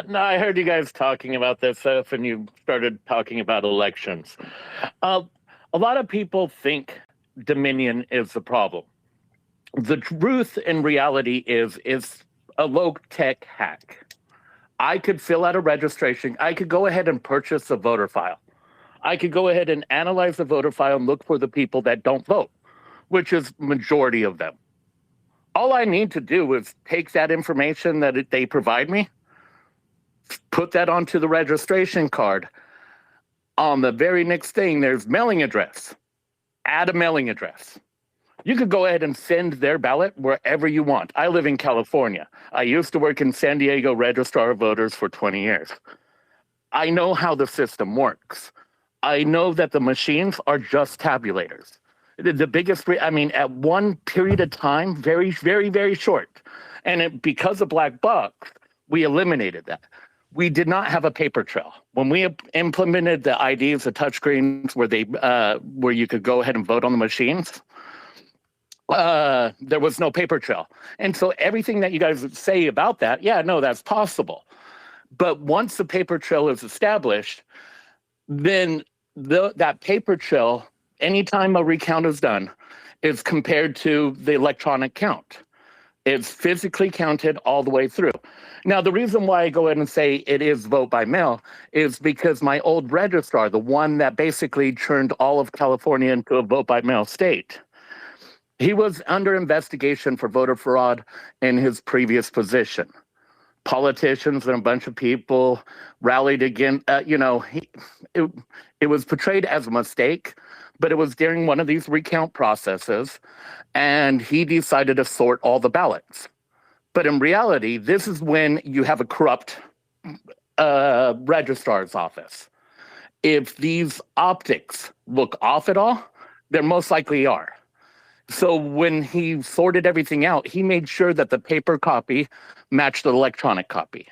[SPEAKER 15] No, I heard you guys talking about this stuff, and you started talking about elections. A lot of people think Dominion is the problem. The truth in reality is it's a low-tech hack. I could fill out a registration. I could go ahead and purchase a voter file. I could go ahead and analyze the voter file and look for the people that don't vote, which is majority of them. All I need to do is take that information that they provide me, put that onto the registration card. On the very next thing, there's mailing address. Add a mailing address. You could go ahead and send their ballot wherever you want. I live in California. I used to work in San Diego Registrar of Voters for 20 years. I know how the system works. I know that the machines are just tabulators. The biggest, at one period of time, very, very, very short. And because of black box, we eliminated that. We did not have a paper trail. When we implemented the IDs, the touchscreens where you could go ahead and vote on the machines, there was no paper trail. And so everything that you guys say about that, yeah, no, that's possible. But once the paper trail is established, then that paper trail, anytime a recount is done, is compared to the electronic count. It's physically counted all the way through. Now, the reason why I go ahead and say it is vote by mail is because my old registrar, the one that basically turned all of California into a vote by mail state, he was under investigation for voter fraud in his previous position. Politicians and a bunch of people rallied against, it was portrayed as a mistake, but it was during one of these recount processes, and he decided to sort all the ballots. But in reality, this is when you have a corrupt registrar's office. If these optics look off at all, they most likely are. So when he sorted everything out, he made sure that the paper copy matched the electronic copy.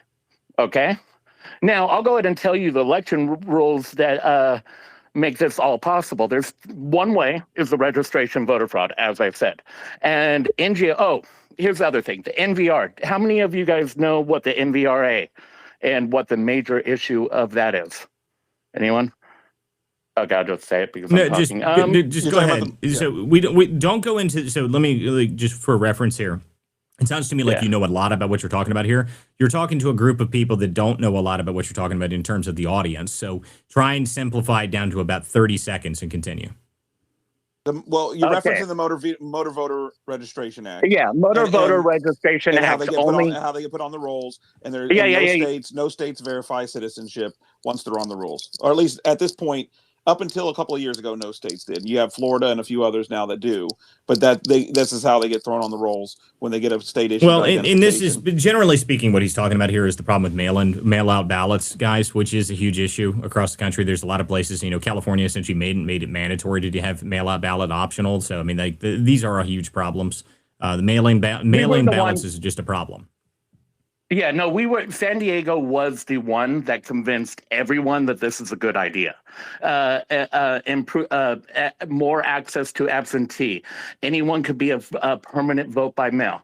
[SPEAKER 15] Okay? Now, I'll go ahead and tell you the election rules that make this all possible. There's one way is the registration voter fraud, as I've said. And here's the other thing, the NVR. How many of you guys know what the NVRA and what the major issue of that is? Anyone? Okay, I'll just say it because I'm talking.
[SPEAKER 1] Just go ahead. So we don't go into. So let me just for reference here. It sounds to me like you know a lot about what you're talking about here. You're talking to a group of people that don't know a lot about what you're talking about in terms of the audience. So try and simplify it down to about 30 seconds and continue.
[SPEAKER 3] You're referencing the Motor Voter Registration Act.
[SPEAKER 15] Yeah, Voter Registration Act.
[SPEAKER 3] How they get put on the rolls, and no states verify citizenship once they're on the rolls, or at least at this point. Up until a couple of years ago, no states did. You have Florida and a few others now that do, but this is how they get thrown on the rolls when they get a state issue.
[SPEAKER 1] Well, and this is generally speaking, what he's talking about here is the problem with mail-out ballots, guys, which is a huge issue across the country. There's a lot of places, California essentially made it mandatory to have mail-out ballot optional. So I mean, these are huge problems. The mail-in ballots is just a problem.
[SPEAKER 15] Yeah, no, San Diego was the one that convinced everyone that this is a good idea. Improve more access to absentee. Anyone could be a permanent vote by mail.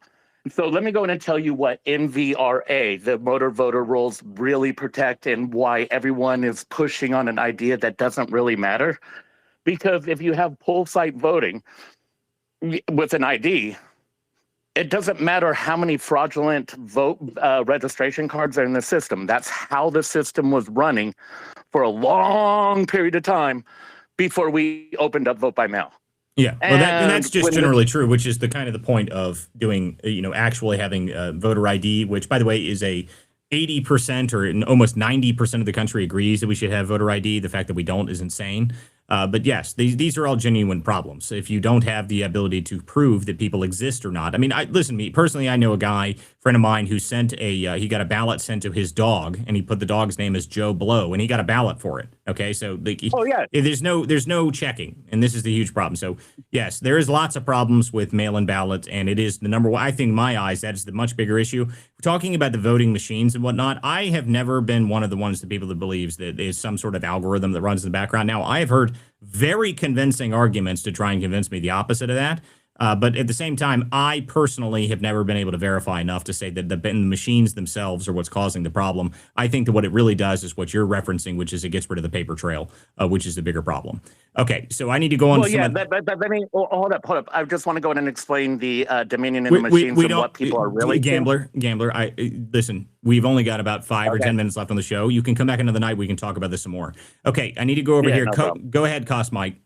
[SPEAKER 15] So let me go in and tell you what MVRA, the motor voter rolls, really protect and why everyone is pushing on an idea that doesn't really matter. Because if you have poll site voting with an ID, it doesn't matter how many fraudulent vote registration cards are in the system. That's how the system was running for a long period of time before we opened up vote by mail.
[SPEAKER 1] Yeah, well, that's just
[SPEAKER 15] when
[SPEAKER 1] generally true, which is the kind of the point of doing, actually having voter ID, which, by the way, is a 80% or almost 90% of the country agrees that we should have voter ID. The fact that we don't is insane. But yes, these are all genuine problems. If you don't have the ability to prove that people exist or not. I mean, listen, me personally, I know a guy, friend of mine, who sent he got a ballot sent to his dog, and he put the dog's name as Joe Blow, and he got a ballot for it. Okay, so there's no checking, and this is the huge problem. So yes, there is lots of problems with mail-in ballots, and it is the number one. I think in my eyes, that is the much bigger issue. We're talking about the voting machines and whatnot. I have never been one of the people that believes that there's some sort of algorithm that runs in the background. Now, I have heard very convincing arguments to try and convince me the opposite of that. But at the same time, I personally have never been able to verify enough to say that the machines themselves are what's causing the problem. I think that what it really does is what you're referencing, which is it gets rid of the paper trail, which is the bigger problem. Okay, so I need to go on.
[SPEAKER 15] Well, but let me hold up. I just want to go in and explain the Dominion and the machines and what people are really
[SPEAKER 1] gambler. Listen, we've only got about 5 or 10 minutes left on the show. You can come back another night. We can talk about this some more. Okay, I need to go over here.
[SPEAKER 16] No
[SPEAKER 1] go ahead, Cost Mike.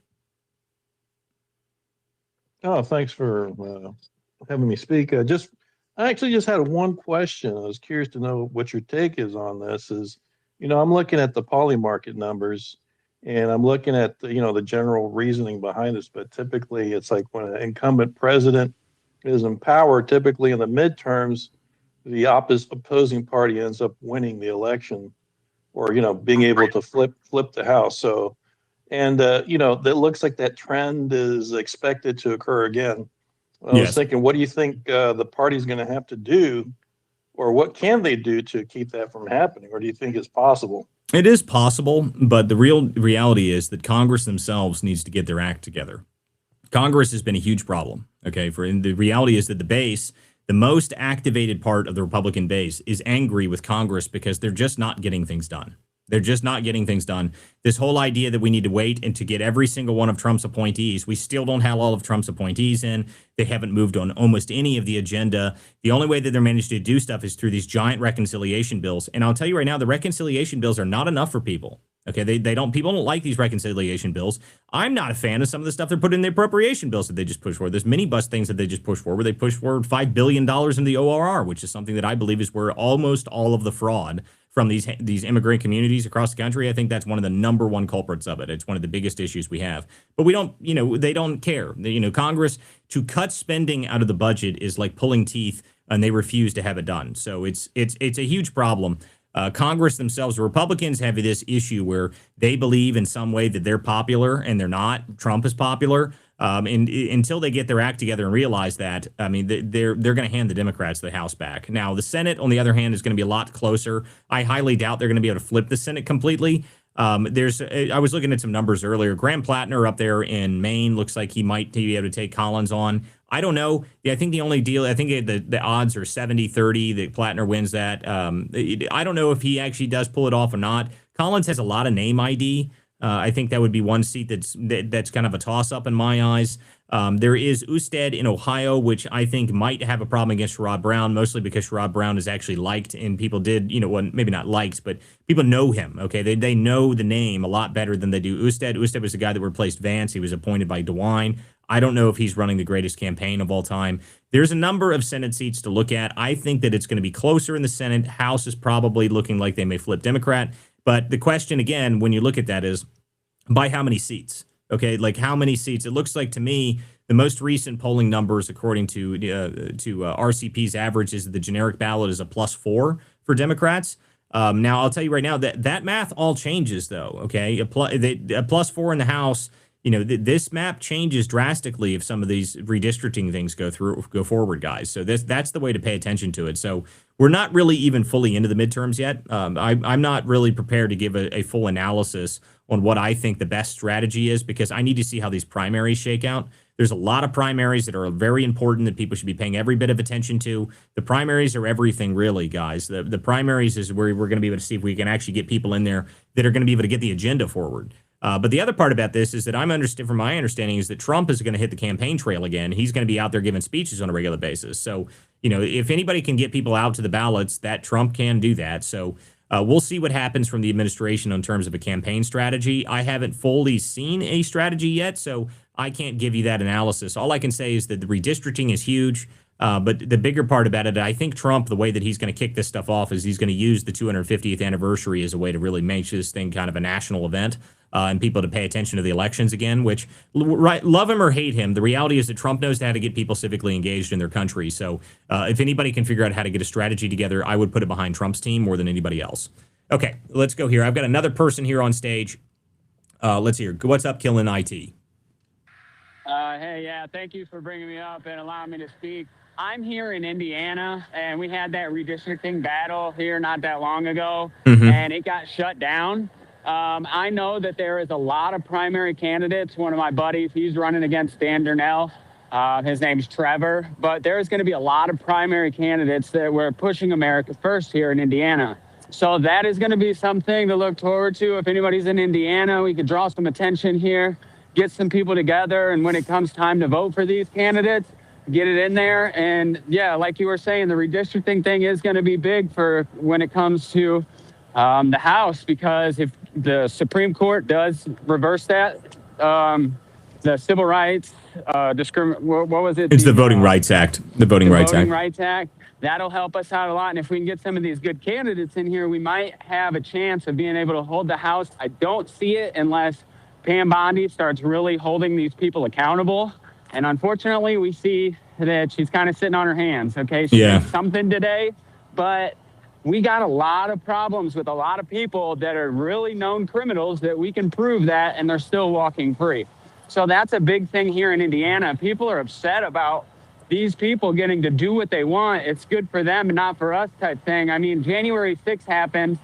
[SPEAKER 16] Oh, thanks for having me speak. I actually just had one question. I was curious to know what your take is on this. I'm looking at the poly market numbers, and I'm looking at the general reasoning behind this. But typically, it's like when an incumbent president is in power, typically in the midterms, the opposing party ends up winning the election, or being able to flip the House. So. And, that looks like that trend is expected to occur again. I was thinking, what do you think the party's going to have to do, or what can they do to keep that from happening? Or do you think it's possible?
[SPEAKER 1] It is possible, but the reality is that Congress themselves needs to get their act together. Congress has been a huge problem. Okay, the reality is that the base, the most activated part of the Republican base, is angry with Congress because they're just not getting things done. They're just not getting things done. This whole idea that we need to wait and to get every single one of Trump's appointees, we still don't have all of Trump's appointees in. They haven't moved on almost any of the agenda. The only way that they're managed to do stuff is through these giant reconciliation bills. And I'll tell you right now, the reconciliation bills are not enough for people. Okay, people don't like these reconciliation bills. I'm not a fan of some of the stuff they're putting in the appropriation bills that they just push forward. There's minibus things that they just push forward. They push forward $5 billion in the ORR, which is something that I believe is where almost all of the fraud from these immigrant communities across the country. I think that's one of the number one culprits of it. It's one of the biggest issues we have. But we don't, they don't care. Congress, to cut spending out of the budget is like pulling teeth, and they refuse to have it done. So it's a huge problem. Congress themselves, the Republicans have this issue where they believe in some way that they're popular and they're not. Trump is popular. And until they get their act together and realize that, I mean, they're going to hand the Democrats the House back. Now, the Senate, on the other hand, is going to be a lot closer. I highly doubt they're going to be able to flip the Senate completely. I was looking at some numbers earlier. Graham Plattner up there in Maine looks like he might be able to take Collins on. I don't know. I think the odds are 70-30 that Plattner wins that. I don't know if he actually does pull it off or not. Collins has a lot of name ID. I think that would be one seat that's kind of a toss-up in my eyes. There is Usted in Ohio, which I think might have a problem against Sherrod Brown, mostly because Sherrod Brown is actually liked, and people maybe not liked, but people know him, okay? They know the name a lot better than they do Usted. Usted was the guy that replaced Vance. He was appointed by DeWine. I don't know if he's running the greatest campaign of all time. There's a number of Senate seats to look at. I think that it's going to be closer in the Senate. House is probably looking like they may flip Democrat. But the question, again, when you look at that is, by how many seats? Okay, like how many seats? It looks like to me the most recent polling numbers, according to RCP's average, is that the generic ballot is a +4 for Democrats. Now, I'll tell you right now that math all changes, though. Okay, a +4 in the House this map changes drastically if some of these redistricting things go forward, guys. So that's the way to pay attention to it. So we're not really even fully into the midterms yet. I'm not really prepared to give a full analysis on what I think the best strategy is, because I need to see how these primaries shake out. There's a lot of primaries that are very important that people should be paying every bit of attention to. The primaries are everything, really, guys. The primaries is where we're going to be able to see if we can actually get people in there that are going to be able to get the agenda forward. But the other part about this is that from my understanding, is that Trump is going to hit the campaign trail again. He's going to be out there giving speeches on a regular basis. So, if anybody can get people out to the ballots, that Trump can do that. So we'll see what happens from the administration in terms of a campaign strategy. I haven't fully seen a strategy yet, so I can't give you that analysis. All I can say is that the redistricting is huge. But the bigger part about it, I think Trump, the way that he's going to kick this stuff off is he's going to use the 250th anniversary as a way to really make this thing kind of a national event. And people to pay attention to the elections again, which, love him or hate him, the reality is that Trump knows how to get people civically engaged in their country. So if anybody can figure out how to get a strategy together, I would put it behind Trump's team more than anybody else. Okay, let's go here. I've got another person here on stage. Let's hear. What's up, Killing IT?
[SPEAKER 17] Hey, yeah, thank you for bringing me up and allowing me to speak. I'm here in Indiana, and we had that redistricting battle here not that long ago, and it got shut down. I know that there is a lot of primary candidates. One of my buddies, he's running against Dan Durnell. His name's Trevor. But there's going to be a lot of primary candidates that we're pushing America first here in Indiana. So that is going to be something to look forward to. If anybody's in Indiana, we could draw some attention here, get some people together, and when it comes time to vote for these candidates, get it in there. And yeah, like you were saying, the redistricting thing is going to be big for when it comes to the House, because if the Supreme Court does reverse that, the Civil Rights, what was it?
[SPEAKER 1] It's the Voting Rights Act. The Voting Rights
[SPEAKER 17] Act. That'll help us out a lot. And if we can get some of these good candidates in here, we might have a chance of being able to hold the House. I don't see it unless Pam Bondi starts really holding these people accountable. And unfortunately, we see that she's kind of sitting on her hands. Okay, she did something today, but we got a lot of problems with a lot of people that are really known criminals that we can prove that, and they're still walking free. So that's a big thing here in Indiana. People are upset about these people getting to do what they want. It's good for them and not for us type thing. I mean, January 6th happened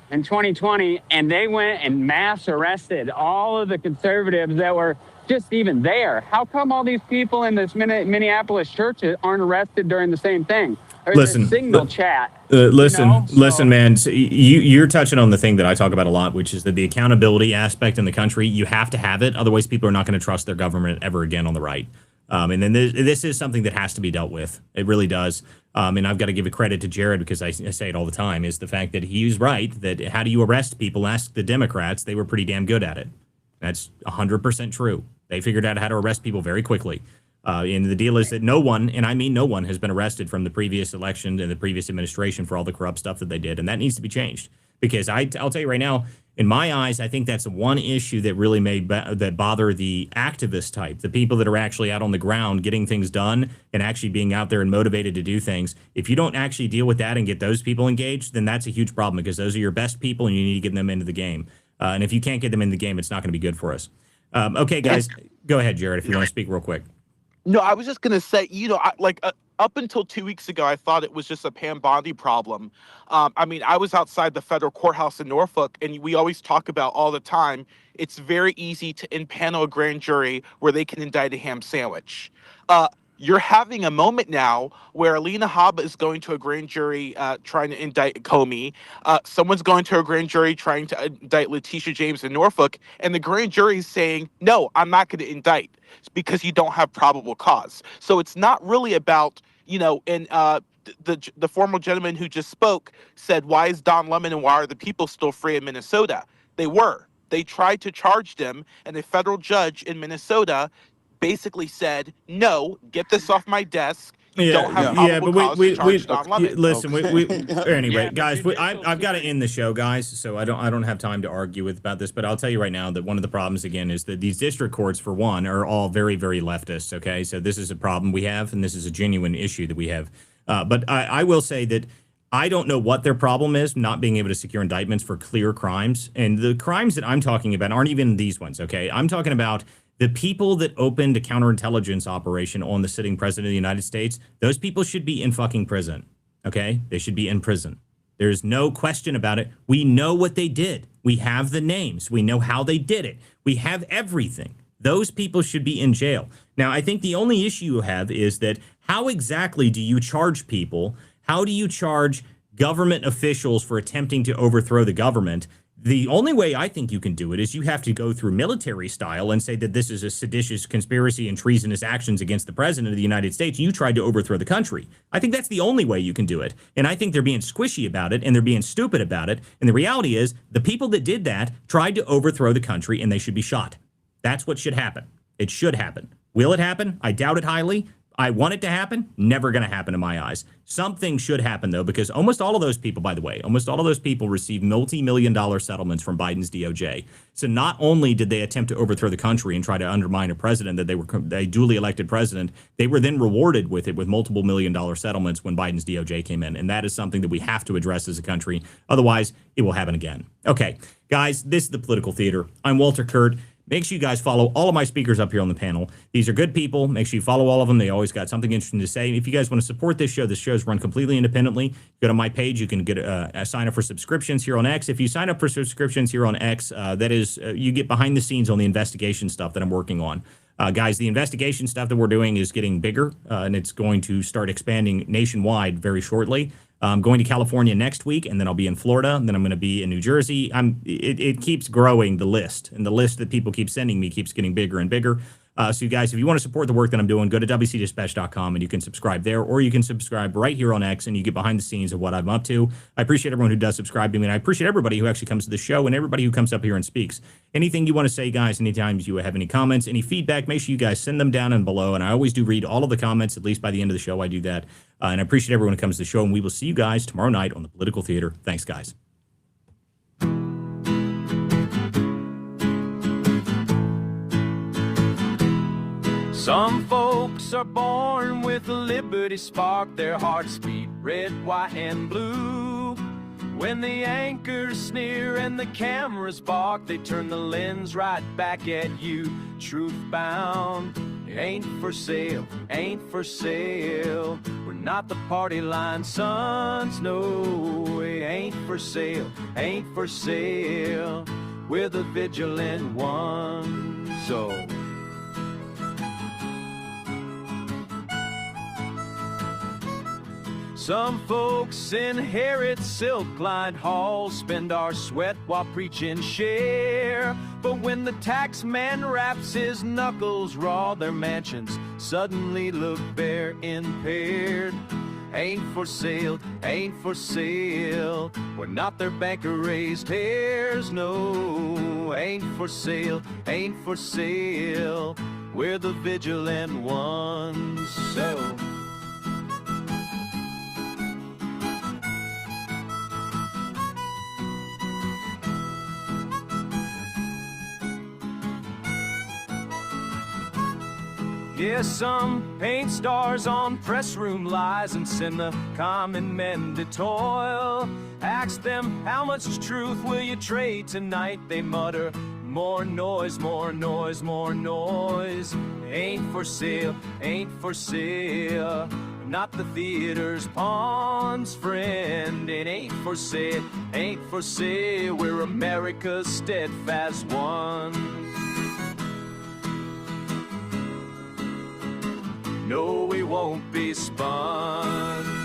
[SPEAKER 17] in 2020, and they went and mass arrested all of the conservatives that were just even there. How come all these people in this Minneapolis church aren't arrested during the same thing? Or
[SPEAKER 1] Listen,
[SPEAKER 17] signal chat.
[SPEAKER 1] Listen, man. So you're touching on the thing that I talk about a lot, which is that the accountability aspect in the country, you have to have it. Otherwise, people are not going to trust their government ever again on the right. And then this is something that has to be dealt with. It really does. And I've got to give a credit to Jared, because I say it all the time, is the fact that he was right, that how do you arrest people? Ask the Democrats. They were pretty damn good at it. That's 100% true. They figured out how to arrest people very quickly. And the deal is that no one, and I mean no one, has been arrested from the previous election and the previous administration for all the corrupt stuff that they did. And that needs to be changed, because I'll tell you right now, in my eyes, I think that's one issue that really that bother the activist type, the people that are actually out on the ground getting things done and actually being out there and motivated to do things. If you don't actually deal with that and get those people engaged, then that's a huge problem, because those are your best people and you need to get them into the game. And if you can't get them in the game, it's not going to be good for us. Okay, guys, go ahead, Jared, if you want to speak real quick.
[SPEAKER 5] No, I was just going to say, up until 2 weeks ago, I thought it was just a Pam Bondi problem. I mean, I was outside the federal courthouse in Norfolk, and we always talk about all the time, it's very easy to impanel a grand jury where they can indict a ham sandwich. You're having a moment now where Alina Habba is going to a grand jury trying to indict Comey. Someone's going to a grand jury trying to indict Letitia James in Norfolk. And the grand jury is saying, no, I'm not going to indict. It's because you don't have probable cause. So it's not really about, and the former gentleman who just spoke said, why is Don Lemon and why are the people still free in Minnesota? They were. They tried to charge them, and a federal judge in Minnesota basically said, no, get this off my desk. Don't have
[SPEAKER 1] but listen. Anyway, guys, I've got to end the show, guys. So I don't have time to argue about this. But I'll tell you right now that one of the problems again is that these district courts, for one, are all very, very leftist. Okay, so this is a problem we have, and this is a genuine issue that we have. But I will say that I don't know what their problem is, not being able to secure indictments for clear crimes. And the crimes that I'm talking about aren't even these ones, okay? I'm talking about The people that opened a counterintelligence operation on the sitting president of the United States, those people should be in fucking prison. Okay? They should be in prison. There's no question about it. We know what they did. We have the names. We know how they did it. We have everything. Those people should be in jail. Now, I think the only issue you have is that how exactly do you charge people? How do you charge government officials for attempting to overthrow the government? The only way I think you can do it is you have to go through military style and say that this is a seditious conspiracy and treasonous actions against the president of the United States. You tried to overthrow the country. I think that's the only way you can do it. And I think they're being squishy about it and they're being stupid about it. And the reality is the people that did that tried to overthrow the country and they should be shot. That's what should happen. It should happen. Will it happen? I doubt it highly. I want it to happen. Never going to happen in my eyes. Something should happen, though, because almost all of those people, by the way, almost all of those people received multi-million-dollar settlements from Biden's DOJ. So not only did they attempt to overthrow the country and try to undermine a president that they duly elected president, they were then rewarded with it with multiple million-dollar settlements when Biden's DOJ came in. And that is something that we have to address as a country. Otherwise, it will happen again. Okay, guys, this is The Political Theater. I'm Walter Curt. Make sure you guys follow all of my speakers up here on the panel. These are good people. Make sure you follow all of them. They always got something interesting to say. If you guys want to support this show is run completely independently. Go to my page. You can get sign up for subscriptions here on X. If you sign up for subscriptions here on X, that is, you get behind the scenes on the investigation stuff that I'm working on. Guys, the investigation stuff that we're doing is getting bigger, and it's going to start expanding nationwide very shortly. I'm going to California next week, and then I'll be in Florida, and then I'm going to be in New Jersey. It keeps growing, the list, and the list that people keep sending me keeps getting bigger and bigger. So you guys, if you want to support the work that I'm doing, go to WCDispatch.com, and you can subscribe there, or you can subscribe right here on X, and you get behind the scenes of what I'm up to. I appreciate everyone who does subscribe to me, and I appreciate everybody who actually comes to the show and everybody who comes up here and speaks. Anything you want to say, guys, anytime you have any comments, any feedback, make sure you guys send them down and below, and I always do read all of the comments, at least by the end of the show I do that. And I appreciate everyone who comes to the show, and we will see you guys tomorrow night on The Political Theater. Thanks, guys.
[SPEAKER 18] Some folks are born with a liberty spark, their hearts beat red, white, and blue. When the anchors sneer and the cameras bark, they turn the lens right back at you. Truth bound, ain't for sale, ain't for sale. We're not the party line sons, no, we ain't for sale, ain't for sale. We're the vigilant ones, so. Some folks inherit silk-lined halls, spend our sweat while preaching share. But when the tax man wraps his knuckles raw, their mansions suddenly look bare, impaired. Ain't for sale, ain't for sale. We're not their banker-raised heirs, no. Ain't for sale, ain't for sale. We're the vigilant ones, so. Yeah, some paint stars on press room lies and send the common men to toil. Ask them, how much truth will you trade tonight? They mutter, more noise, more noise, more noise. Ain't for sale, ain't for sale. Not the theater's pawns, friend. It ain't for sale, ain't for sale. We're America's steadfast one. No, we won't be spun.